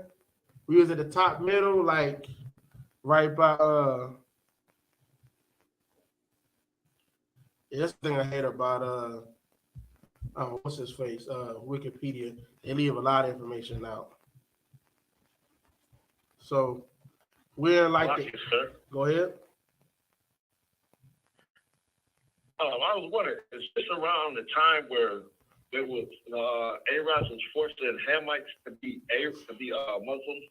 We was at the top middle, like right by that's the thing I hate about what's his face? Wikipedia. They leave a lot of information out. So we're like go ahead. I was wondering, is this around the time where there was Arabs was forcing Hamites to be Muslims,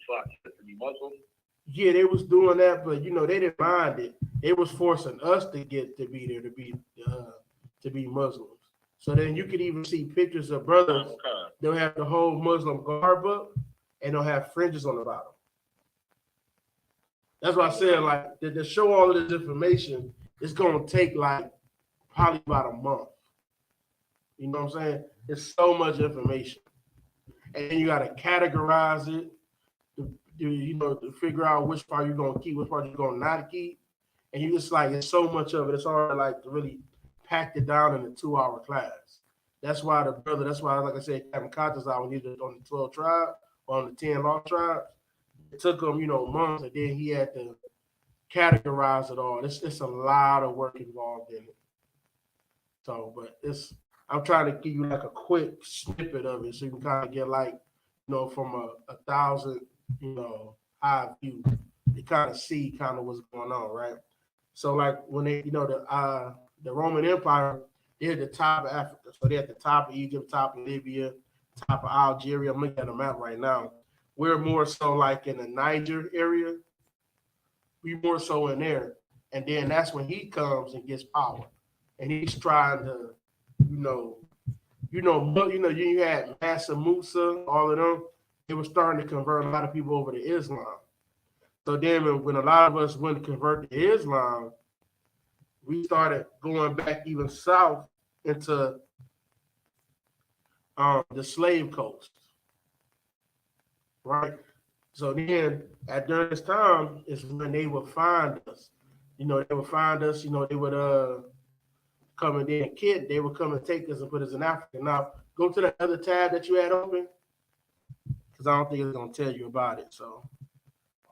to be Muslims? Yeah, they was doing that, but they didn't mind it. They was forcing us to get to be there to be Muslims. So then you could even see pictures of brothers. They'll have the whole Muslim garb up, and they'll have fringes on the bottom. That's why I said, like, to show all of this information, it's going to take, like, probably about a month. You know what I'm saying? It's so much information. And then you got to categorize it, to figure out which part you're going to keep, which part you're going to not keep. And you just, like, it's so much of it. It's hard, like, to really pack it down in a 2-hour class. That's why, like I said, Captain Conscious out when he was on the 12 tribe, on the 10 law tribes. It took him, months, and then he had to categorize it all. It's a lot of work involved in it. So, but I'm trying to give you like a quick snippet of it so you can kind of get like, from a 1,000, high view, you kind of see kind of what's going on, right? So like when they, the Roman Empire, they're at the top of Africa. So they're at the top of Egypt, top of Libya, top of Algeria. I'm looking at the map right now. We're more so like in the Niger area. We more so in there. And then that's when he comes and gets power. And he's trying to, you had Massa Musa, all of them. They were starting to convert a lot of people over to Islam. So then when a lot of us went to convert to Islam, we started going back even south into the slave coast, right? So then during this time is when they would find us. They would find us, they would come and then they would come and take us and put us in Africa. Now go to the other tab that you had open, because I don't think it's gonna tell you about it. So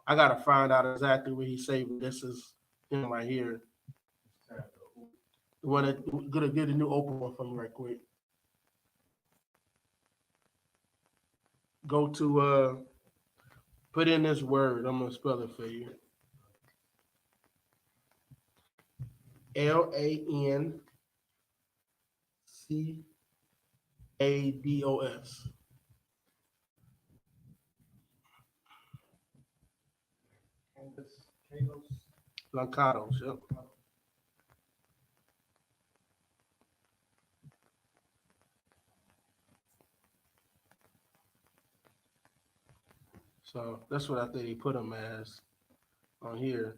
I gotta find out exactly where he saved. This is him right here. The one that gonna get a new open one for me right quick. Go to put in this word. I'm gonna spell it for you. LANCADOS. Lancados, yep. So that's what I think he put him as on here.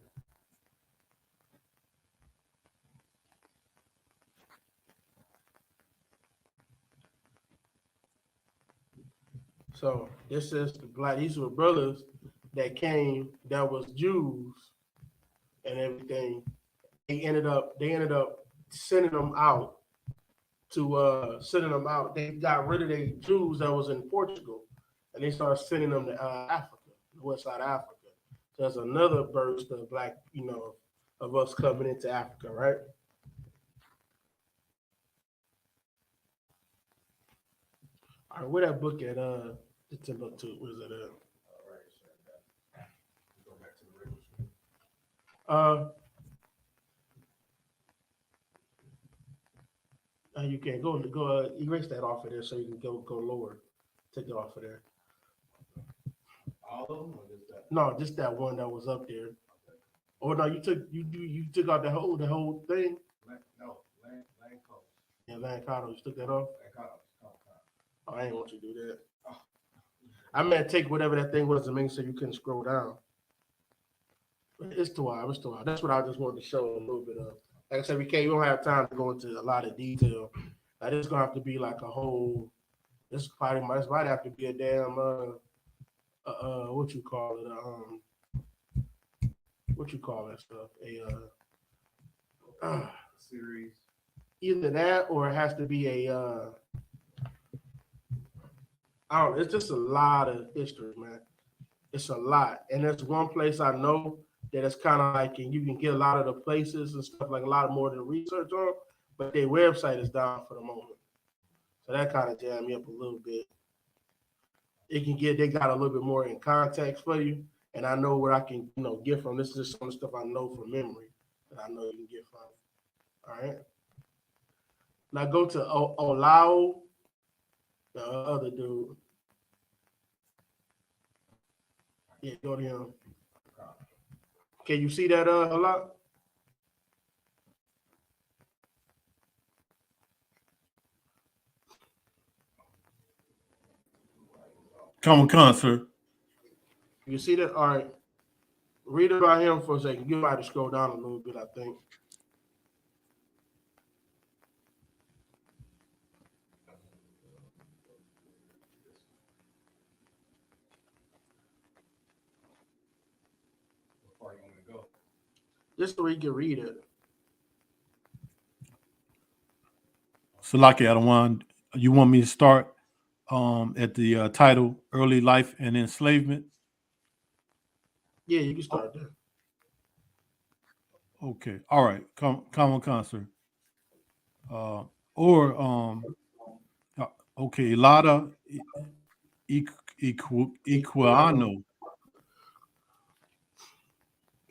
So this is these were brothers that came that was Jews and everything. They ended up sending them out. They got rid of the Jews that was in Portugal, and they started sending them to Africa, west side of Africa. So that's another burst of black, of us coming into Africa, right? All right, where that book at? It's in book 2. Where's it at? Go back to the regular. You can go erase that off of there so you can go lower. Take it off of there. All of them, or just that? No, just that one that was up there. Or no, you took out the whole thing. No, Lancados. Yeah, Lancados. You took that off. Oh, I ain't want you to do that. I meant take whatever that thing was to make sure you couldn't scroll down. It's too hard. That's what I just wanted to show a little bit of. Like I said, we don't have time to go into a lot of detail. It's gonna have to be like a whole. This might have to be a damn what you call it? What you call that stuff? A series. Either that or it has to be a I don't know. It's just a lot of history, man. It's a lot, and there's one place I know that it's kind of like, and you can get a lot of the places and stuff, like a lot more to research on, but their website is down for the moment. So that kind of jammed me up a little bit. They got a little bit more in context for you, and I know where I can, get from. This is just some of the stuff I know from memory that I know you can get from. All right. Now go to Olao, the other dude. Yeah, go to him. Can you see that a lot? Common Con, sir. You see that? All right. Read about him for a second. You might have to scroll down a little bit, I think. Just so we can read it. Salaki Adawan, you want me to start at the title, Early Life and Enslavement? Yeah, you can start there. Okay. All right. Come on, sir. Okay, Lada Equiano.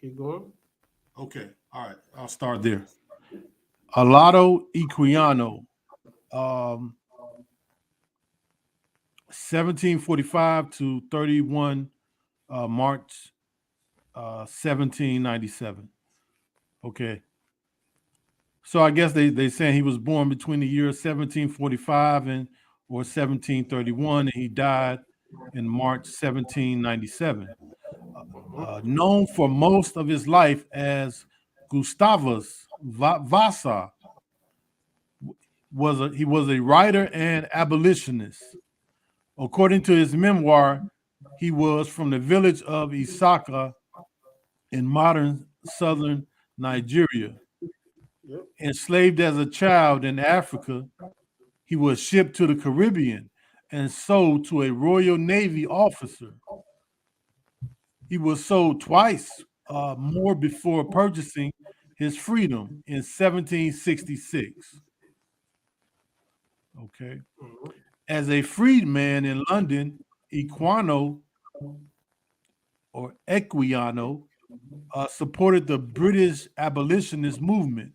Keep going. Okay. All right. I'll start there. Alado Equiano, 1745 to 31 March 1797. Okay. So I guess they saying he was born between the year 1745 or 1731, and he died in March 1797. Known for most of his life as Gustavus Vasa, he was a writer and abolitionist. According to his memoir, he was from the village of Isupk in modern southern Nigeria. Yep. Enslaved as a child in Africa, he was shipped to the Caribbean and sold to a Royal Navy officer. He was sold twice more before purchasing his freedom in 1766. Okay. As a freedman in London, Equiano supported the British abolitionist movement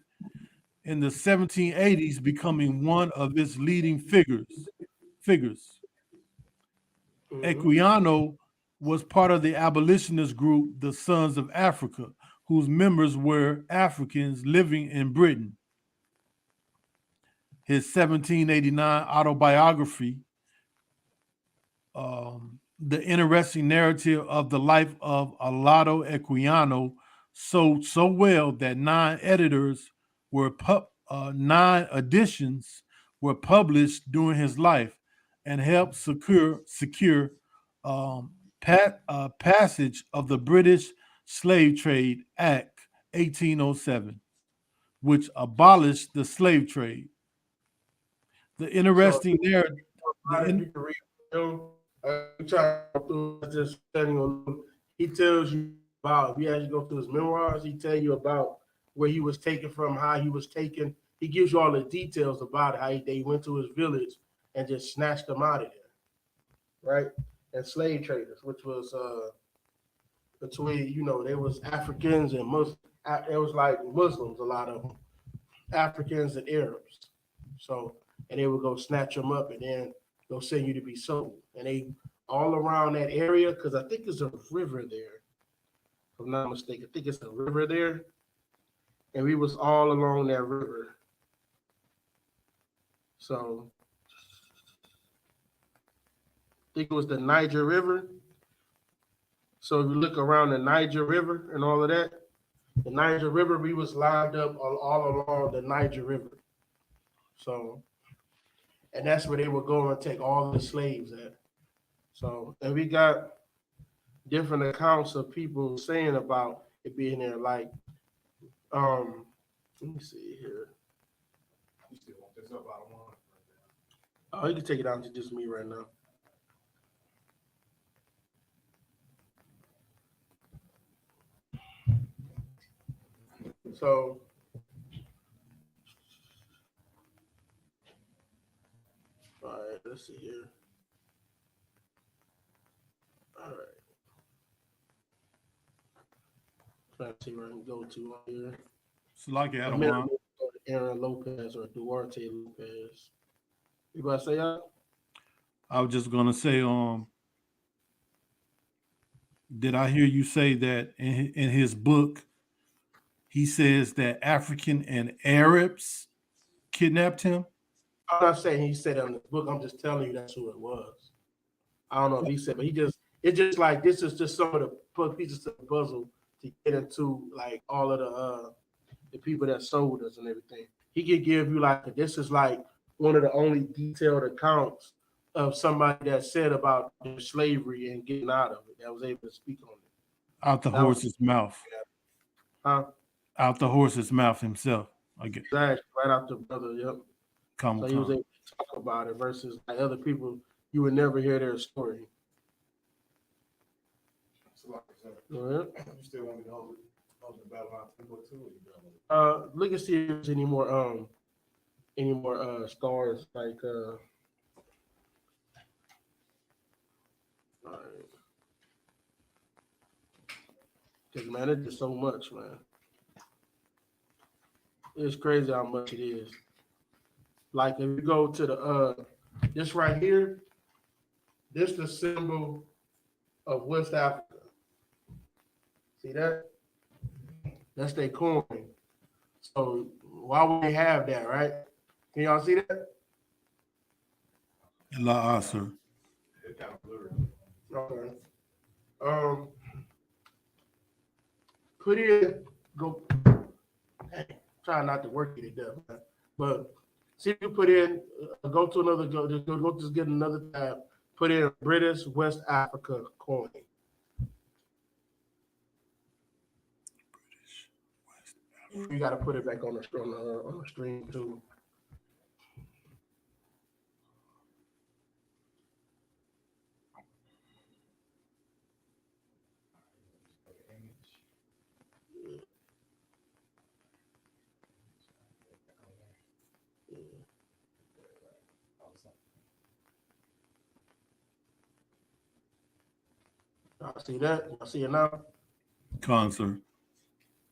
in the 1780s, becoming one of its leading figures. Equiano was part of the abolitionist group, the Sons of Africa, whose members were Africans living in Britain. His 1789 autobiography, The Interesting Narrative of the Life of Alado Equiano, sold so well that 9 editions were published during his life and helped secure passage of the British Slave Trade Act 1807, which abolished the slave trade. The interesting narrative. You can read him. I'm trying to go through just studying on. He tells you about. If you actually go through his memoirs, he tell you about where he was taken from, how he was taken. He gives you all the details about it, how they went to his village and just snatched them out of there, right? And slave traders, which was between, there was Africans and Muslims. It was like Muslims, a lot of them, Africans and Arabs. So, and they would go snatch them up and then they'll send you to be sold. And they all around that area, because I think there's a river there. If I'm not mistaken, I think it's a river there. And we was all along that river. So I think it was the Niger River. So if you look around the Niger River and all of that, the Niger River, we was lined up all along the Niger River. So, and that's where they would go and take all the slaves at. So, and we got different accounts of people saying about it being there. Like, let me see here. You still want this up out of one? Oh, you can take it out to just me right now. So, all right, let's see here. All right. Trying to see where I can go to on here. It's like Adawan. Aaron Lopez or Duarte Lopez. You about to say that? I was just gonna say, did I hear you say that in his book, he says that African and Arabs kidnapped him? I'm not saying he said it in the book. I'm just telling you that's who it was. I don't know if he said, but it's just like this is just some of the pieces of the puzzle to get into like all of the people that sold us and everything. He could give you like this is like one of the only detailed accounts of somebody that said about slavery and getting out of it that was able to speak on it. Out the horse's mouth. Huh? Out the horse's mouth himself. I get exactly right out the brother. Yep. Come, so he was able to talk about it versus like other people, you would never hear their story. You still want me to hold the battle line tempo too? Look and see if there's any more stars like because man, it's just so much, man. It's crazy how much it is. Like if you go to the this right here, this the symbol of West Africa. See that? That's their coin. So why would they have that, right? Can y'all see that? Allah, sir. It's kind of blurry. Okay. Put in go. Hey, try not to work it to death, man. But see if you put in go to another just get another tab. Put in British West Africa coin. You got to put it back on the stream too. Y'all see that? Y'all see it now? Concert.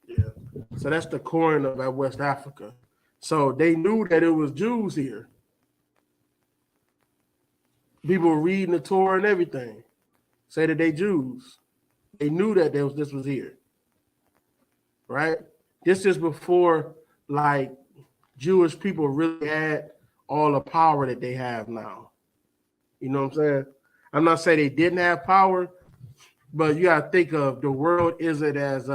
Yeah. So that's the coin of West Africa. So they knew that it was Jews here. People were reading the Torah and everything. Say that they Jews. They knew that this was here. Right? This is before like Jewish people really had all the power that they have now. You know what I'm saying? I'm not saying they didn't have power, but you gotta think of the world isn't as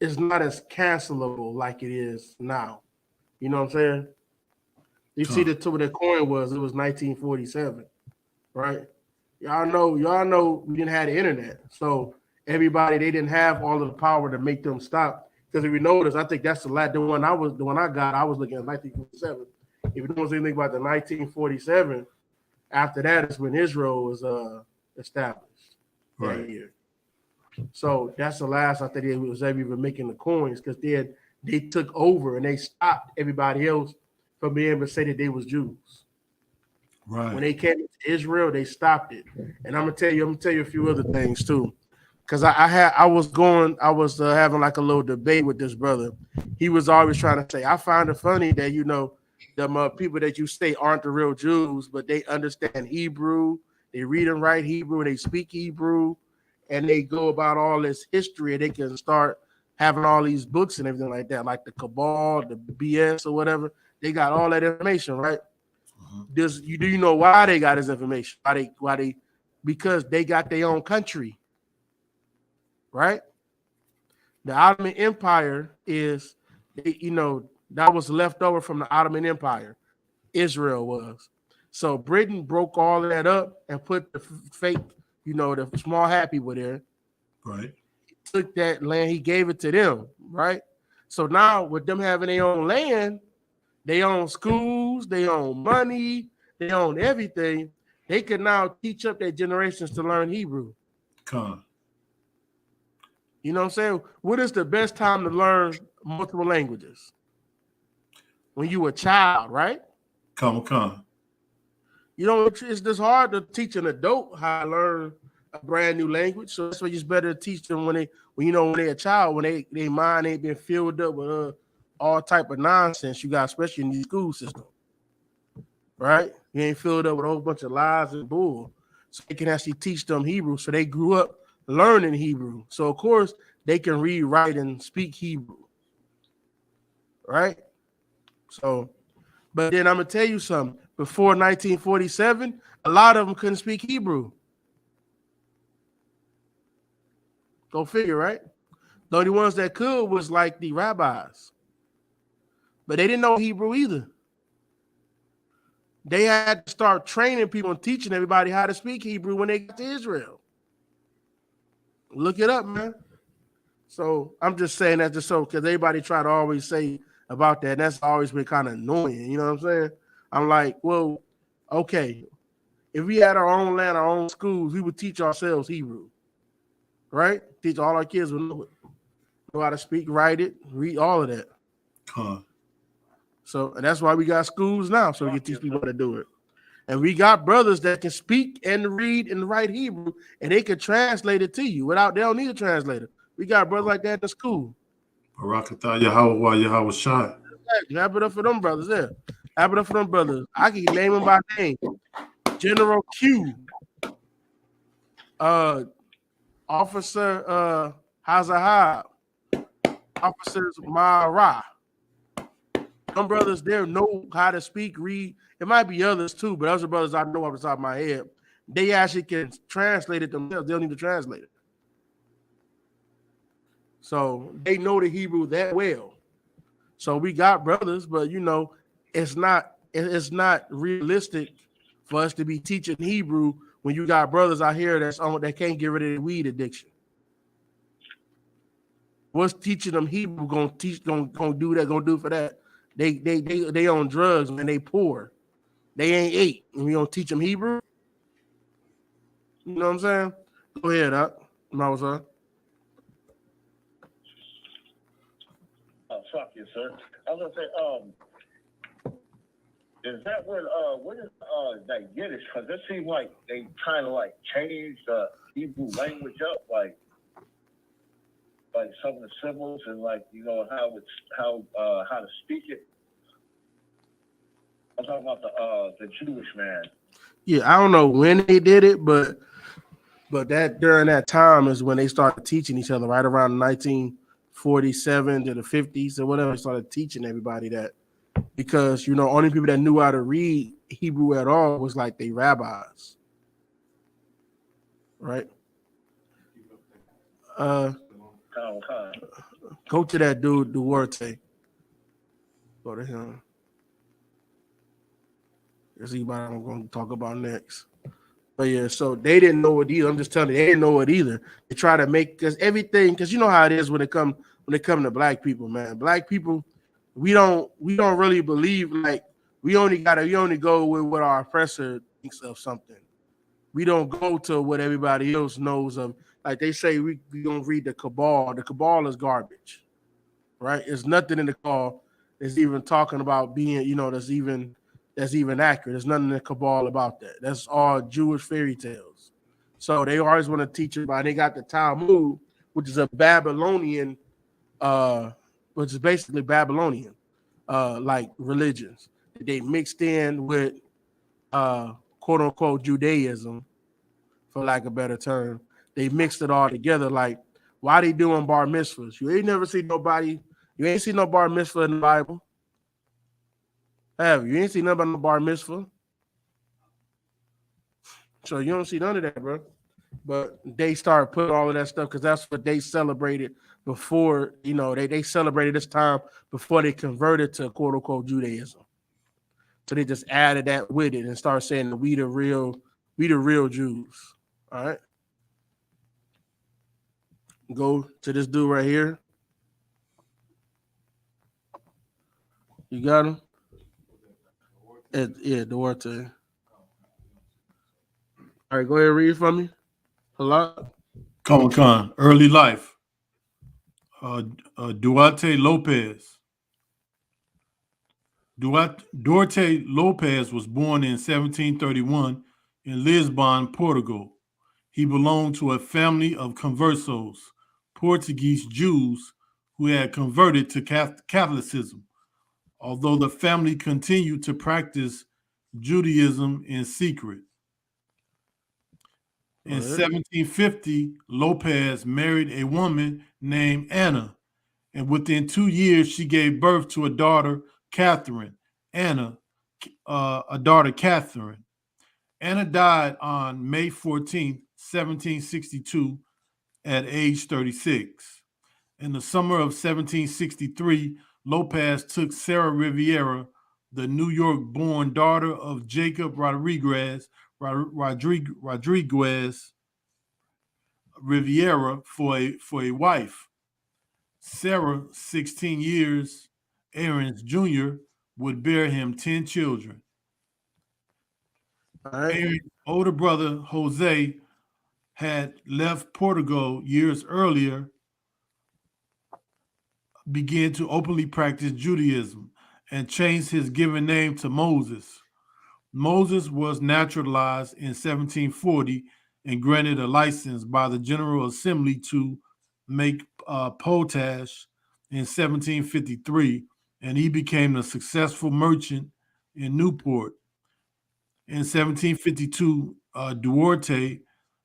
it's not as cancelable like it is now. You know what I'm saying? You see the coin was 1947, right? Y'all know we didn't have the internet. So everybody, they didn't have all of the power to make them stop. Because if you notice, I think that's the one I got, I was looking at 1947. If you don't know anything about the 1947, after that is when Israel was established. Right. That year. So that's the last I think it was ever even making the coins, because they took over and they stopped everybody else from being able to say that they was Jews. Right. When they came to Israel, they stopped it. And I'm gonna tell you a few other things too. Because I was having like a little debate with this brother. He was always trying to say, I find it funny that the people that you say aren't the real Jews, but they understand Hebrew, they read and write Hebrew, they speak Hebrew, and they go about all this history, and they can start having all these books and everything like that, like the Cabal, the BS or whatever. They got all that information, right? Do you know why they got this information? Why they because they got their own country, right? The Ottoman Empire is, that was left over from the Ottoman Empire. Israel was. So Britain broke all of that up and put the fake, the small hat people there. Right. He took that land, he gave it to them, right? So now with them having their own land, they own schools, they own money, they own everything. They can now teach up their generations to learn Hebrew. You know what I'm saying? What is the best time to learn multiple languages? When you a child, right? It's just hard to teach an adult how to learn a brand new language. So that's why it's better to teach them when they're a child, when they mind ain't been filled up with all type of nonsense you got, especially in the school system, right? You ain't filled up with a whole bunch of lies and bull. So they can actually teach them Hebrew. So they grew up learning Hebrew. So of course they can read, write, and speak Hebrew, right? So, but then I'm gonna tell you something. Before 1947, a lot of them couldn't speak Hebrew. Go figure, right? The only ones that could was like the rabbis. But they didn't know Hebrew either. They had to start training people and teaching everybody how to speak Hebrew when they got to Israel. Look it up, man. So I'm just saying that just so because everybody try to always say about that. That's always been kind of annoying. You know what I'm saying? I'm like, well, okay. If we had our own land, our own schools, we would teach ourselves Hebrew. Right? Teach all our kids would know it. Know how to speak, write it, read all of that. So and that's why we got schools now, so we can teach people how to do it. And we got brothers that can speak and read and write Hebrew, and they can translate it to you without they don't need a translator. We got brothers like that in school. Barakatah Yahweh Shai. Wrap it up for them brothers there. Wrap it up for them brothers. I can name them by name. General Q. Officer Hazahab. Officers Mara. Some brothers there know how to speak, read. It might be others too, but those are brothers I know off the top of my head. They actually can translate it themselves. They don't need to translate it. So they know the Hebrew that well. So we got brothers, but you know, it's not realistic for us to be teaching Hebrew when you got brothers out here that can't get rid of the weed addiction. What's teaching them Hebrew gonna do for that? They on drugs and they poor. They ain't ate, and we don't teach them Hebrew. You know what I'm saying? Go ahead, Mausa. Oh, fuck you, sir. I was gonna say, is that what is that Yiddish? Because it seems like they kind of like changed the Hebrew language up, like some of the symbols and like you know how to speak it. I'm talking about the Jewish man. Yeah, I don't know when they did it, but that during that time is when they started teaching each other, right around 1947 to the 50s or whatever. They started teaching everybody that because you know only people that knew how to read Hebrew at all was like the rabbis, right? Go to that dude Duarte. Go to him. Let's see what I'm going to talk about next. But yeah, so they didn't know it either. I'm just telling you, they didn't know it either. They try to make because you know how it is when it come to black people, man. Black people, we don't really believe like we only go with what our oppressor thinks of something. We don't go to what everybody else knows of. Like they say, we don't read the Cabal. The Cabal is garbage, right? There's nothing in the Cabal that's even talking about being, you know, that's even accurate. There's nothing in the Cabal about that. That's all Jewish fairy tales. So they always want to teach it about. They got the Talmud, which is a Babylonian, which is basically Babylonian, like religions. They mixed in with quote unquote Judaism, for lack of a better term. They mixed it all together. Like, why they doing bar mitzvahs? You ain't never seen nobody. You ain't seen no bar mitzvah in the Bible. Have you? You ain't seen nothing about no bar mitzvah. So you don't see none of that, bro. But they started putting all of that stuff because that's what they celebrated before, you know, they celebrated this time before they converted to quote unquote Judaism. So they just added that with it and started saying that we the real Jews. All right. Go to this dude right here. You got him? Yeah, Duarte. All right, go ahead and read for me. Hello? Comic-Con, early life. Duarte Lopez. Duarte Lopez was born in 1731 in Lisbon, Portugal. He belonged to a family of conversos, Portuguese Jews who had converted to Catholicism, although the family continued to practice Judaism in secret. In 1750, Lopez married a woman named Anna, and within 2 years, she gave birth to a daughter, Catherine. Anna died on May 14, 1762, at age 36. In the summer of 1763, Lopez took Sarah Riviera, the New York-born daughter of Jacob Rodriguez Riviera, for a wife. Sarah, 16 years Aaron's junior, would bear him 10 children. Right. Aaron's older brother, Jose, had left Portugal years earlier, began to openly practice Judaism, and changed his given name to Moses. Moses was naturalized in 1740 and granted a license by the General Assembly to make potash in 1753, and he became a successful merchant in Newport. In 1752, Duarte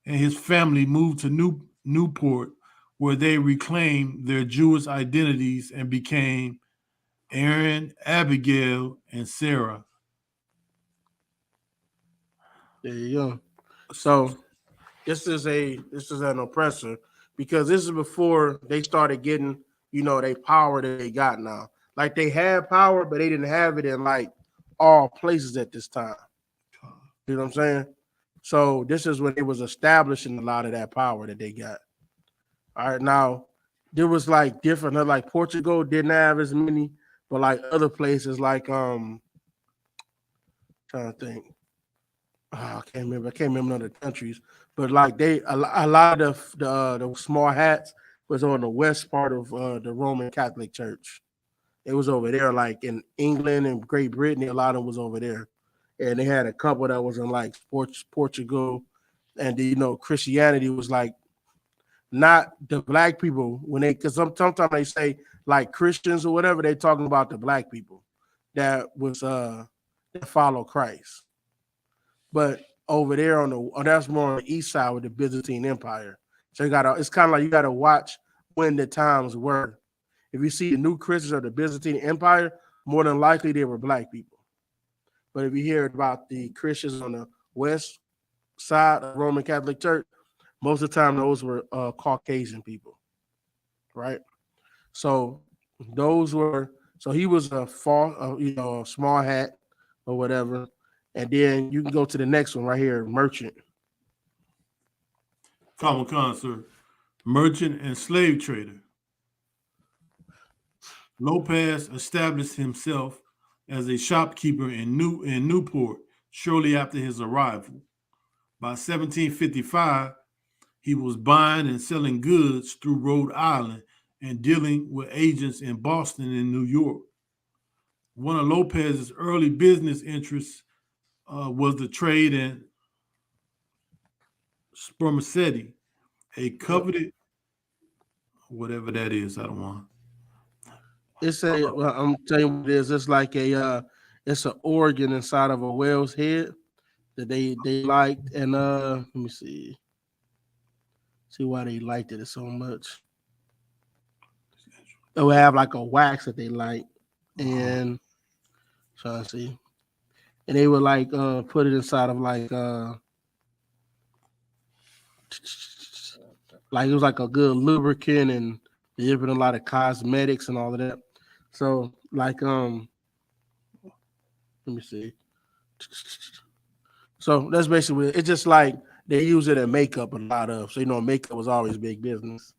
and his family moved to Newport, where they reclaimed their Jewish identities and became Aaron, Abigail, and Sarah. There you go. So this is an oppressor, because this is before they started getting, they power that they got now. Like, they had power, but they didn't have it in like all places at this time. You know what I'm saying? So this is when it was establishing a lot of that power that they got. All right, now there was like different, like Portugal didn't have as many, but like other places, like trying to think. I can't remember none of the countries, but like a lot of the small hats was on the west part of the Roman Catholic Church. It was over there, like in England and Great Britain. A lot of them was over there, and they had a couple that was in like Portugal, and Christianity was like not the black people because sometimes they say like Christians or whatever, they talking about the black people that was that follow Christ. But over there that's more on the east side with the Byzantine Empire. So it's kind of like you gotta watch when the times were. If you see the new Christians of the Byzantine Empire, more than likely they were black people. But if you hear about the Christians on the west side of the Roman Catholic Church, most of the time those were Caucasian people, right? So he was a small hat or whatever. And then you can go to the next one right here, merchant. Common sir. Merchant and slave trader. Lopez established himself as a shopkeeper in Newport shortly after his arrival. By 1755, he was buying and selling goods through Rhode Island and dealing with agents in Boston and New York. One of Lopez's early business interests was the trade in spermaceti, a coveted, whatever that is. I don't want. I'm telling you what it is. It's like it's an organ inside of a whale's head that they liked, and let me see why they liked it so much. They would have like a wax that they like, and trying to see. And they would like put it inside of like it was like a good lubricant, and they put a lot of cosmetics and all of that. So like let me see. So that's basically it's just like they use it in makeup a lot of. So makeup was always big business.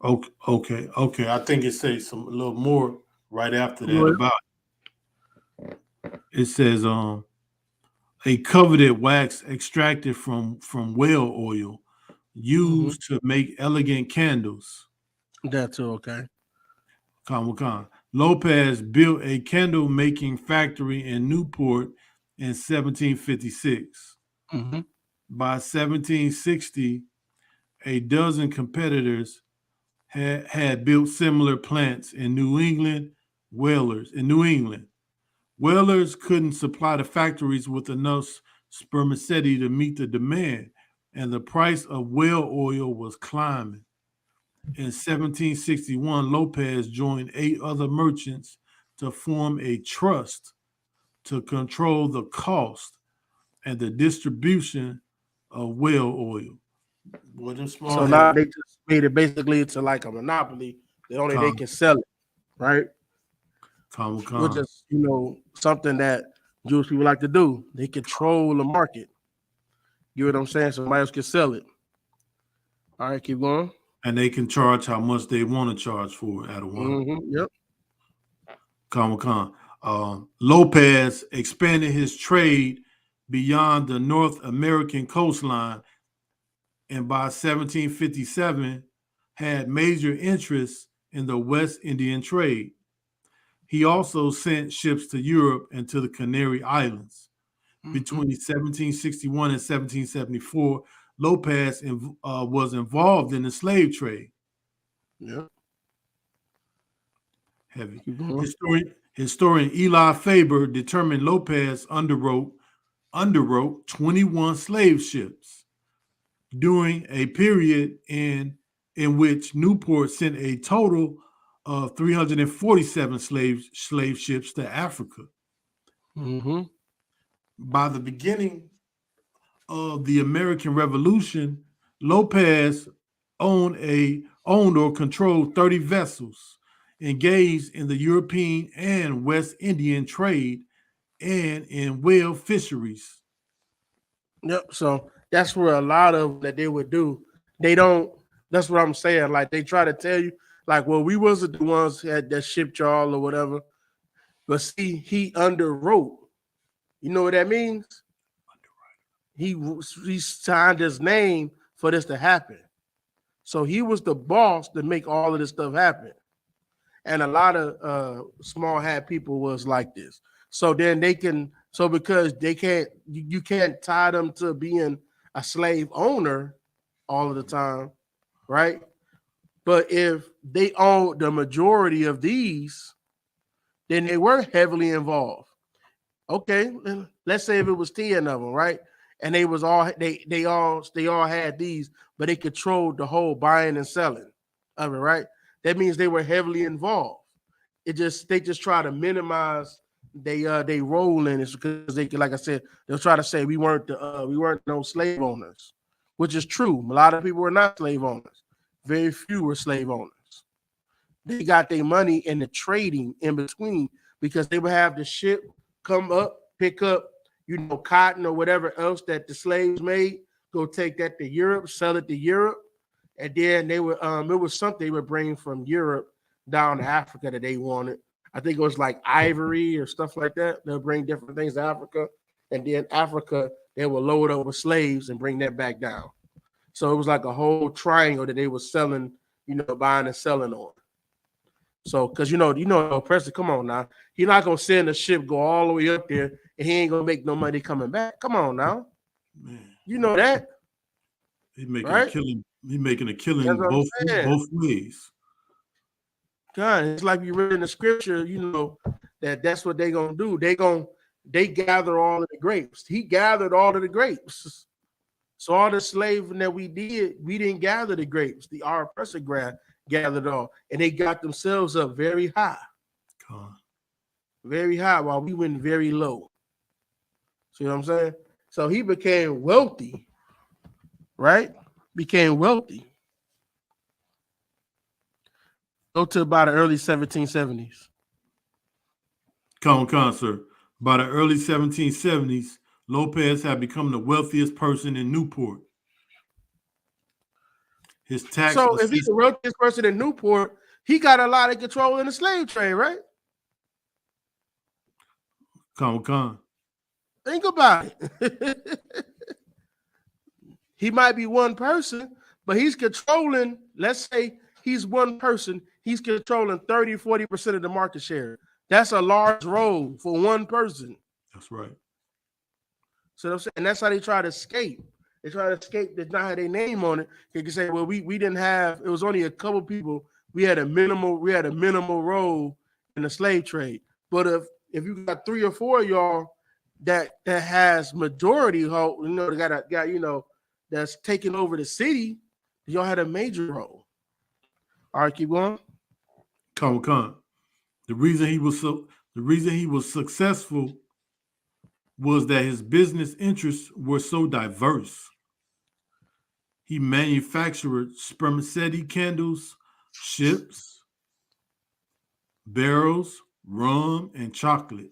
Okay. I think it says a little more right after that about it. It says a coveted wax extracted from whale oil used to make elegant candles. That's okay. Khan. Lopez built a candle making factory in Newport in 1756. Mm-hmm. By 1760, a dozen competitors had built similar plants in New England. Whalers couldn't supply the factories with enough spermaceti to meet the demand, and the price of whale oil was climbing. In 1761, Lopez joined 8 other merchants to form a trust to control the cost and the distribution of whale oil. Boy, them small So now they just made it basically to like a monopoly that only they can sell it, right? Which is, something that Jewish people like to do. They control the market. You know what I'm saying? So somebody else can sell it. All right, keep going. And they can charge how much they want to charge for it at a one. Yep. Lopez expanded his trade beyond the North American coastline, and by 1757 had major interests in the West Indian trade. He also sent ships to Europe and to the Canary Islands. Between 1761 and 1774, Lopez was involved in the slave trade. Yeah. Heavy. Historian Eli Faber determined Lopez underwrote 21 slave ships during a period in which Newport sent a total of 347 slave ships to Africa. By the beginning of the American Revolution, Lopez owned or controlled 30 vessels engaged in the European and West Indian trade and in whale fisheries. Yep. So that's where a lot of that they would do. They don't. That's what I'm saying. Like they try to tell you, like, well, we wasn't the ones that shipped y'all or whatever. But see, he underwrote. You know what that means? He signed his name for this to happen. So he was the boss to make all of this stuff happen. And a lot of small hat people was like this. So then because they can't, you can't tie them to being a slave owner all of the time, right? But if they own the majority of these, then they were heavily involved. Okay, let's say if it was 10 of them, right? And they all had these, but they controlled the whole buying and selling of it, right? That means they were heavily involved. They just try to minimize they role in it because they, like I said, they'll try to say we weren't no slave owners, which is true. A lot of people were not slave owners. Very few were slave owners. They got their money in the trading in between because they would have the ship come up, pick up, cotton or whatever else that the slaves made, go take that to Europe, sell it to Europe, and then they would it was something they would bring from Europe down to Africa that they wanted. I think it was like ivory or stuff like that. They'll bring different things to Africa, and then Africa they will load up with slaves and bring that back down. So it was like a whole triangle that they were selling, buying and selling on. So, because Preston, come on now. He's not gonna send a ship go all the way up there and he ain't gonna make no money coming back. Come on now. Man. You know that. He's making a killing. He's making a killing both ways. God, it's like you read in the scripture, that's what they're gonna do. They gather all of the grapes. He gathered all of the grapes. So all the slaving that we didn't gather the grapes. Our oppressor gathered all, and they got themselves up very high. Very high while we went very low. See what I'm saying? So he became wealthy, right? Became wealthy. Go to about the early 1770s. Sir. By the early 1770s, Lopez had become the wealthiest person in Newport. His tax. So if he's the wealthiest person in Newport, he got a lot of control in the slave trade, right? Think about it. He might be one person, but he's controlling, let's say he's one person, he's controlling 30-40% of the market share. That's a large role for one person. That's right. So and that's how they try to escape. They try to escape. They not have their name on it. They can say, well, we didn't have, it was only a couple people. We had a minimal role in the slave trade. But if you got 3 or 4 of y'all that has majority hold, they got that's taking over the city, y'all had a major role. All right, keep going. The reason he was successful was that his business interests were so diverse. He manufactured spermaceti candles, ships, barrels, rum, and chocolate.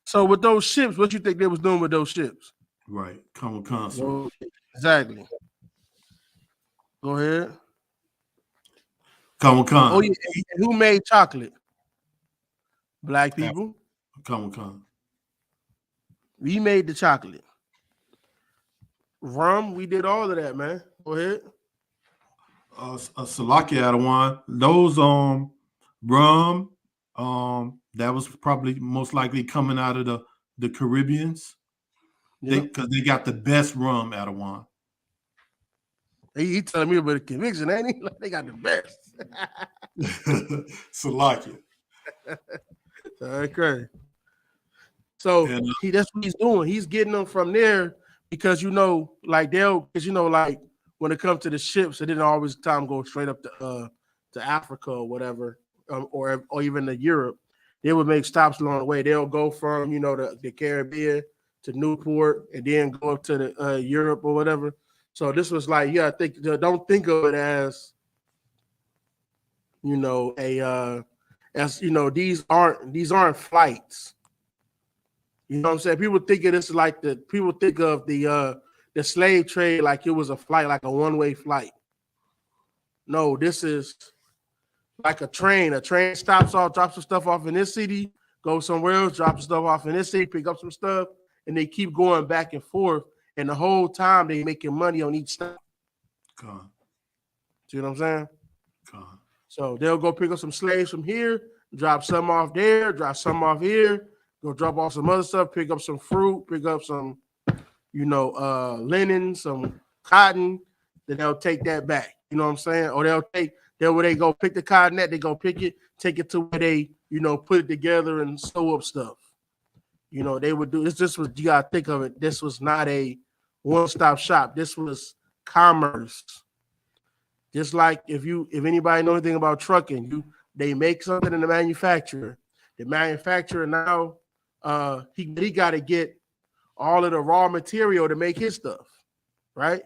So with those ships, what you think they was doing with those ships? Right. Common concert. Well, exactly. Go ahead. Common con. Oh yeah. And who made chocolate? Black people. Common con. We made the chocolate. Rum, we did all of that, man. Go ahead. Salakia Adawan. Those rum, that was probably most likely coming out of the Caribbeans. Because they got the best rum, Adawan. He telling me about the conviction, ain't he? Like they got the best. Salakia. Okay. So that's what he's doing. He's getting them from there because like like when it comes to the ships, it didn't always time go straight up to Africa or whatever, or even to Europe. They would make stops along the way. They'll go from the Caribbean to Newport and then go up to the Europe or whatever. So this was like, don't think of it as these aren't flights. You know what I'm saying? People think of this like people think of the slave trade like it was a flight, like a one-way flight. No, this is like a train. A train stops off, drops some stuff off in this city, goes somewhere else, drops stuff off in this city, pick up some stuff, and they keep going back and forth. And the whole time they making money on each stop. See what I'm saying? So they'll go pick up some slaves from here, drop some off there, drop some off here, go drop off some other stuff, pick up some fruit, pick up some, linen, some cotton. Then they'll take that back. You know what I'm saying? Or where they go pick the cotton at, they go pick it, take it to where they, put it together and sew up stuff. They would do this. This was, you gotta think of it. This was not a one-stop shop. This was commerce. Just like if anybody know anything about trucking, they make something in the manufacturer. The manufacturer now he got to get all of the raw material to make his stuff, right?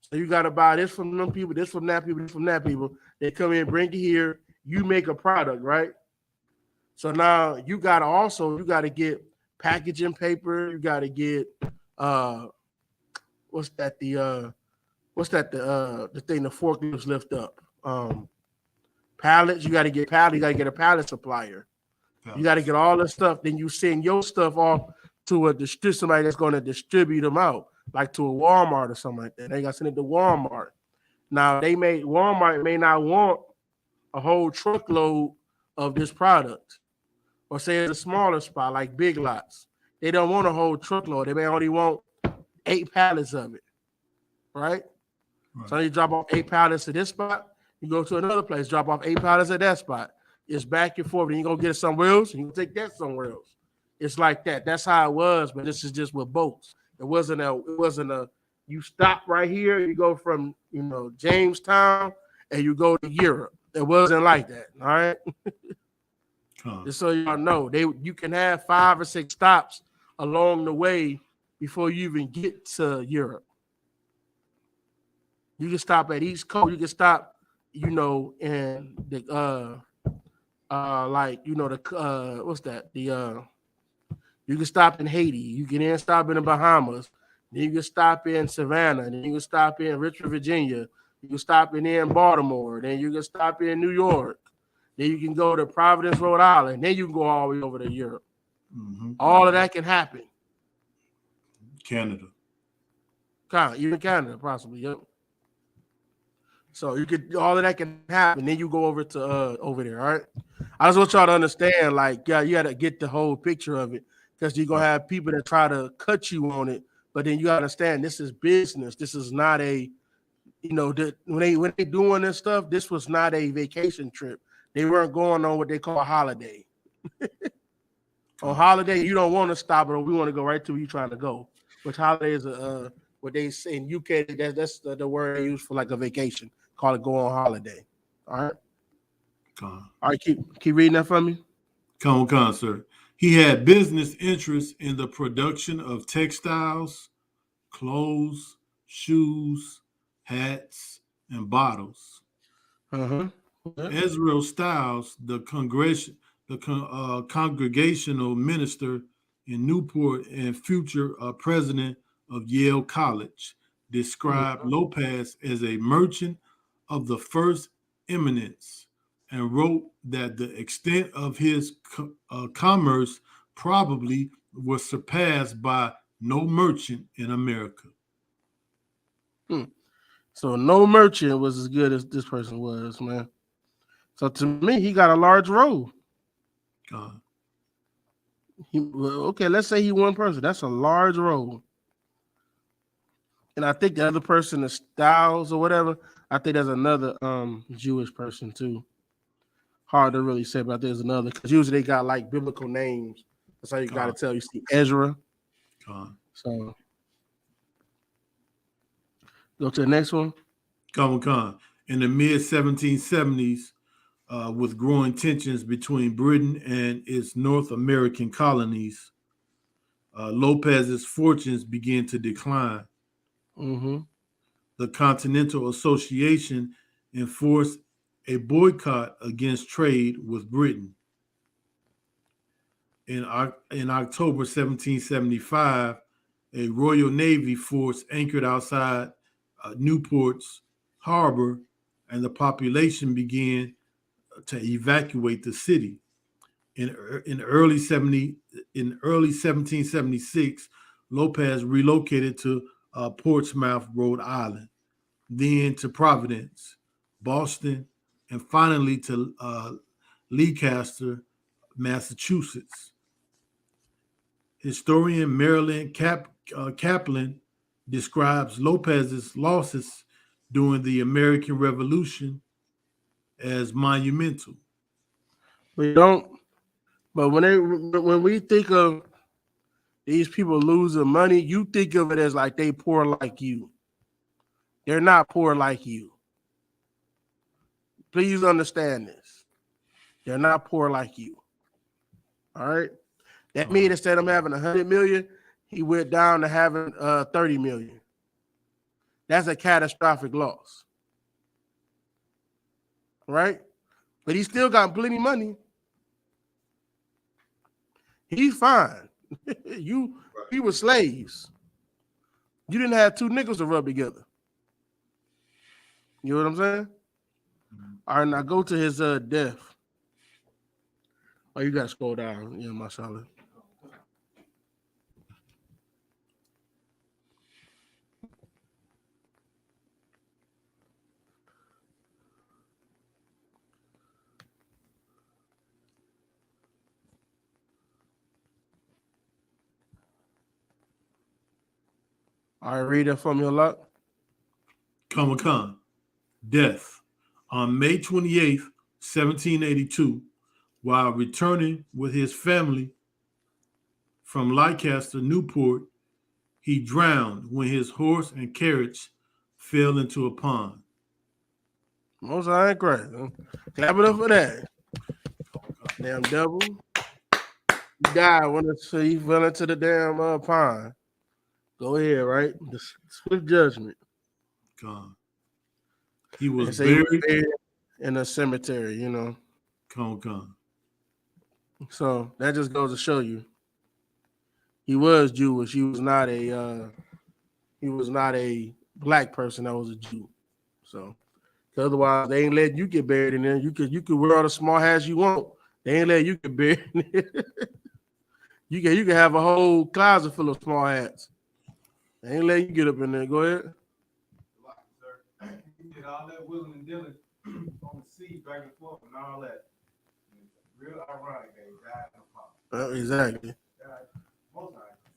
So you got to buy this from them people, this from that people, this from that people. They come in, bring it here. You make a product, right? So now you got to get packaging paper. You got to get the thing the forklifts lift up? Pallets. You got to get pallets. You got to get a pallet supplier. You got to get all this stuff. Then you send your stuff off to somebody that's going to distribute them out, like to a Walmart or something like that. They got to send it to Walmart. Now Walmart may not want a whole truckload of this product, or say it's a smaller spot like Big Lots. They don't want a whole truckload. They may only want 8 pallets of it, right? So you drop off 8 pallets to this spot. You go to another place, drop off 8 pallets at that spot. It's back and forth. Then you go get it somewhere else, and you take that somewhere else. It's like that. That's how it was, but this is just with boats. It wasn't a you stop right here, you go from Jamestown and you go to Europe. It wasn't like that. All right. Just so y'all know, you can have 5 or 6 stops along the way before you even get to Europe. You can stop at East Coast. You can stop, in the you can stop in Haiti. You can then stop in the Bahamas. Then you can stop in Savannah. Then you can stop in Richmond, Virginia. You can stop in Baltimore. Then you can stop in New York. Then you can go to Providence, Rhode Island. Then you can go all the way over to Europe. Mm-hmm. All of that can happen. Canada. Even Canada, possibly. Yep. So all of that can happen. Then you go over to over there. All right. I just want y'all to understand, like, you got to get the whole picture of it, because you're gonna have people that try to cut you on it. But then you gotta understand, this is business. This is not a, when they doing this stuff, this was not a vacation trip. They weren't going on what they call a holiday. On holiday, you don't want to stop it, or we want to go right to where you're trying to go. Which holiday is what they say in UK, that's the word they use for like a vacation. Call it go on holiday. All right. All right, keep reading that for me. Come on, sir. He had business interests in the production of textiles, clothes, shoes, hats, and bottles. Uh-huh. Ezra Stiles, the congregational minister in Newport and future president of Yale College, described Lopez as a merchant of the first eminence and wrote that the extent of his commerce probably was surpassed by no merchant in America. So no merchant was as good as this person was, man. So to me, he got a large role. Okay, let's say he one person. That's a large role. And I think the other person is Styles or whatever. I think there's another Jewish person too. Hard to really say, but there's another because usually they got like biblical names. That's how you got to tell. You see Ezra. So go to the next one. Con. In the mid 1770s, with growing tensions between Britain and its North American colonies, Lopez's fortunes began to decline. Mm-hmm. The Continental Association enforced a boycott against trade with Britain. In October 1775, a Royal Navy force anchored outside Newport's harbor, and the population began to evacuate the city. In early 1776, Lopez relocated to Portsmouth, Rhode Island, then to Providence, Boston, and finally to Leicester, Massachusetts. Historian Marilyn Kaplan describes Lopez's losses during the American Revolution as monumental. We don't, but when we think of these people losing money, you think of it as like they poor like you. They're not poor like you. Please understand this. They're not poor like you. All right. That means instead of having 100 million, he went down to having 30 million. That's a catastrophic loss. Right? But he still got plenty of money. He's fine. We were slaves. You didn't have two niggas to rub together. You know what I'm saying? All right, now go to his death. Oh, you got to scroll down. Yeah, mashallah. All right, read it for me a lot. Come. Death. On May 28th, 1782, while returning with his family from Leicester, Newport, he drowned when his horse and carriage fell into a pond. Most I ain't crazy. Clap it up for that. Damn devil. He died when he fell into the damn pond. Go ahead, right? The swift judgment. God. He was buried in a cemetery, you know. Come. So that just goes to show you, he was Jewish. He was not a black person that was a Jew. So otherwise, they ain't letting you get buried in there. You could wear all the small hats you want. They ain't letting you get buried in there. You can have a whole closet full of small hats. They ain't letting you get up in there. Go ahead. You did all that willing and dealing on the sea back and forth and all that. Real ironic that he died in the pond. Exactly.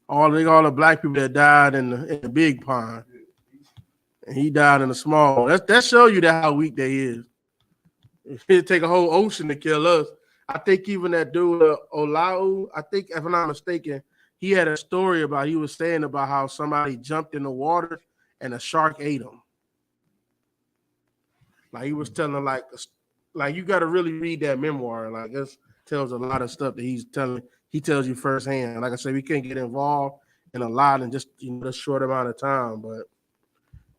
All the black people that died in the big pond, and he died in the small. That show you that how weak they is. It'd take a whole ocean to kill us. I think even that dude Olau, I think if I'm not mistaken, he had a story about, he was saying about how somebody jumped in the water and a shark ate him. Like he was telling like you got to really read that memoir. Like this tells a lot of stuff that he's telling. He tells you firsthand. Like I said, we can't get involved in a lot in just this short amount of time, but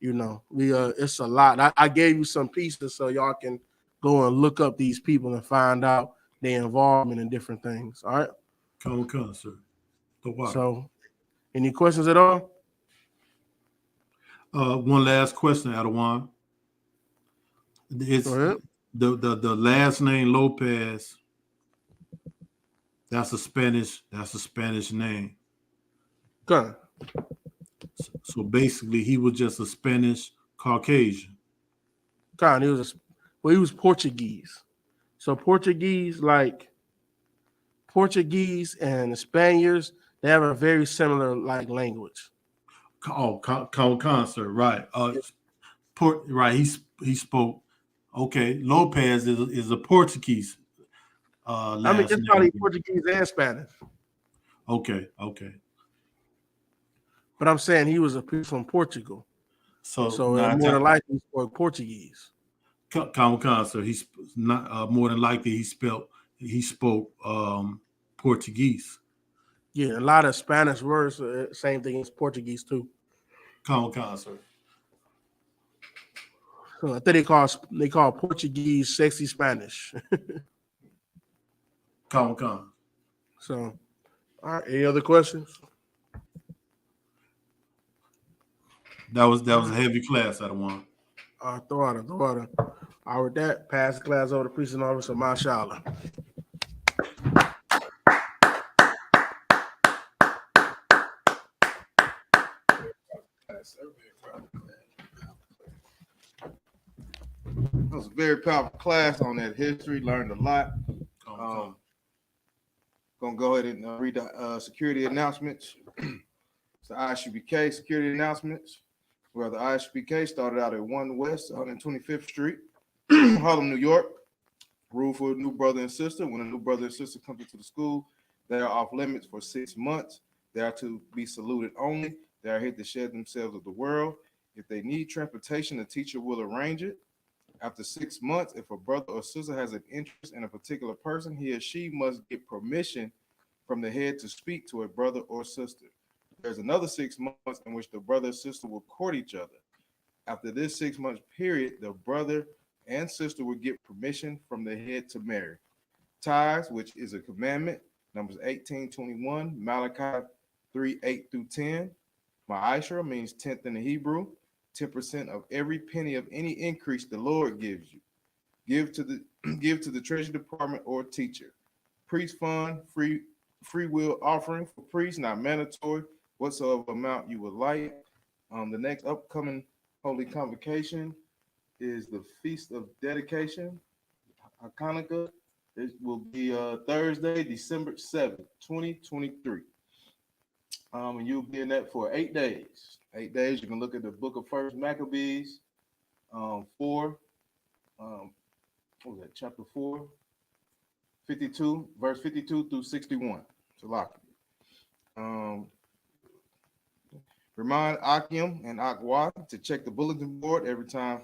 You know, it's a lot. I gave you some pieces so y'all can go and look up these people and find out their involvement in different things. All right. Come, sir. So, any questions at all? One last question, Adawan. It's the last name Lopez. That's a Spanish name. Good. So basically, he was just a Spanish Caucasian. God, he was Portuguese. So Portuguese and the Spaniards, they have a very similar like language. Oh, concert, right? Right. He spoke. Okay, Lopez is a Portuguese. It's probably Portuguese and Spanish. Okay. But I'm saying he was from Portugal. So more than likely he spoke Portuguese. So he's not more than likely he spoke Portuguese. Yeah, a lot of Spanish words, same thing as Portuguese too. Sir. So I think they call Portuguese sexy Spanish. So, all right. Any other questions? That was a heavy class, Adawan. Throw out. All right, with that, pass the class over to Precinct Officer Mashallah. It was a very powerful class on that history. Learned a lot. Gonna go ahead and read the security announcements. It's the ISUPK security announcements. Well, the ISUPK started out at 1 West 125th Street, Harlem, New York. Rule for a new brother and sister. When a new brother and sister come into the school, they are off limits for 6 months. They are to be saluted only. They are here to shed themselves of the world. If they need transportation, the teacher will arrange it. After 6 months, if a brother or sister has an interest in a particular person, he or she must get permission from the head to speak to a brother or sister. There's another 6 months in which the brother or sister will court each other. After this 6 month period, the brother and sister will get permission from the head to marry. Ties, which is a commandment, Numbers 18:21, Malachi 3:8-10. Ma'ashra means 10th in the Hebrew. 10% of every penny of any increase the Lord gives you. Give to the Treasury Department or teacher. Priest fund, free will offering for priests, not mandatory, whatsoever amount you would like. The next upcoming Holy Convocation is the Feast of Dedication, Hanukkah. It will be Thursday, December 7th, 2023. And you'll be in that for 8 days. 8 days. You can look at the book of First Maccabees, 4. What was that? Chapter 4, 52, verse 52 through 61. It's a lot. Remind Akim and Akwa to check the bulletin board every time.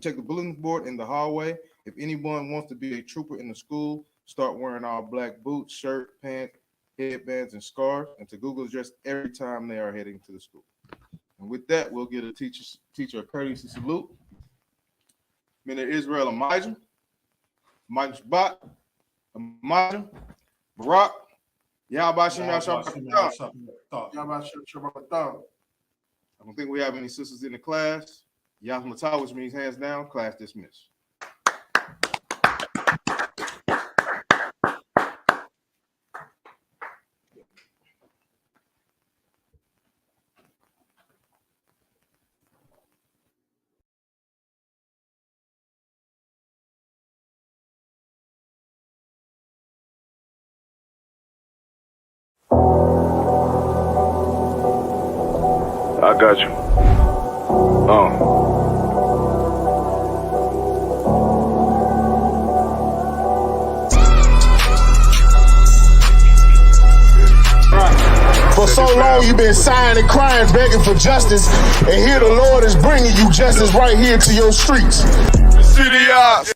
Check the bulletin board in the hallway. If anyone wants to be a trooper in the school, start wearing all black boots, shirt, pants, headbands, and scarves, and to Google dress every time they are heading to the school. And with that, we'll get a teacher a courtesy salute. Men of Israel, Amijah, Shabbat, Amijah, Barak, Yahbashim Yahshabbat. I don't think we have any sisters in the class. Yahmatah, which means hands down, class dismissed. I got you. For so long you've been sighing and crying, begging for justice, and here the Lord is bringing you justice right here to your streets. City Ops.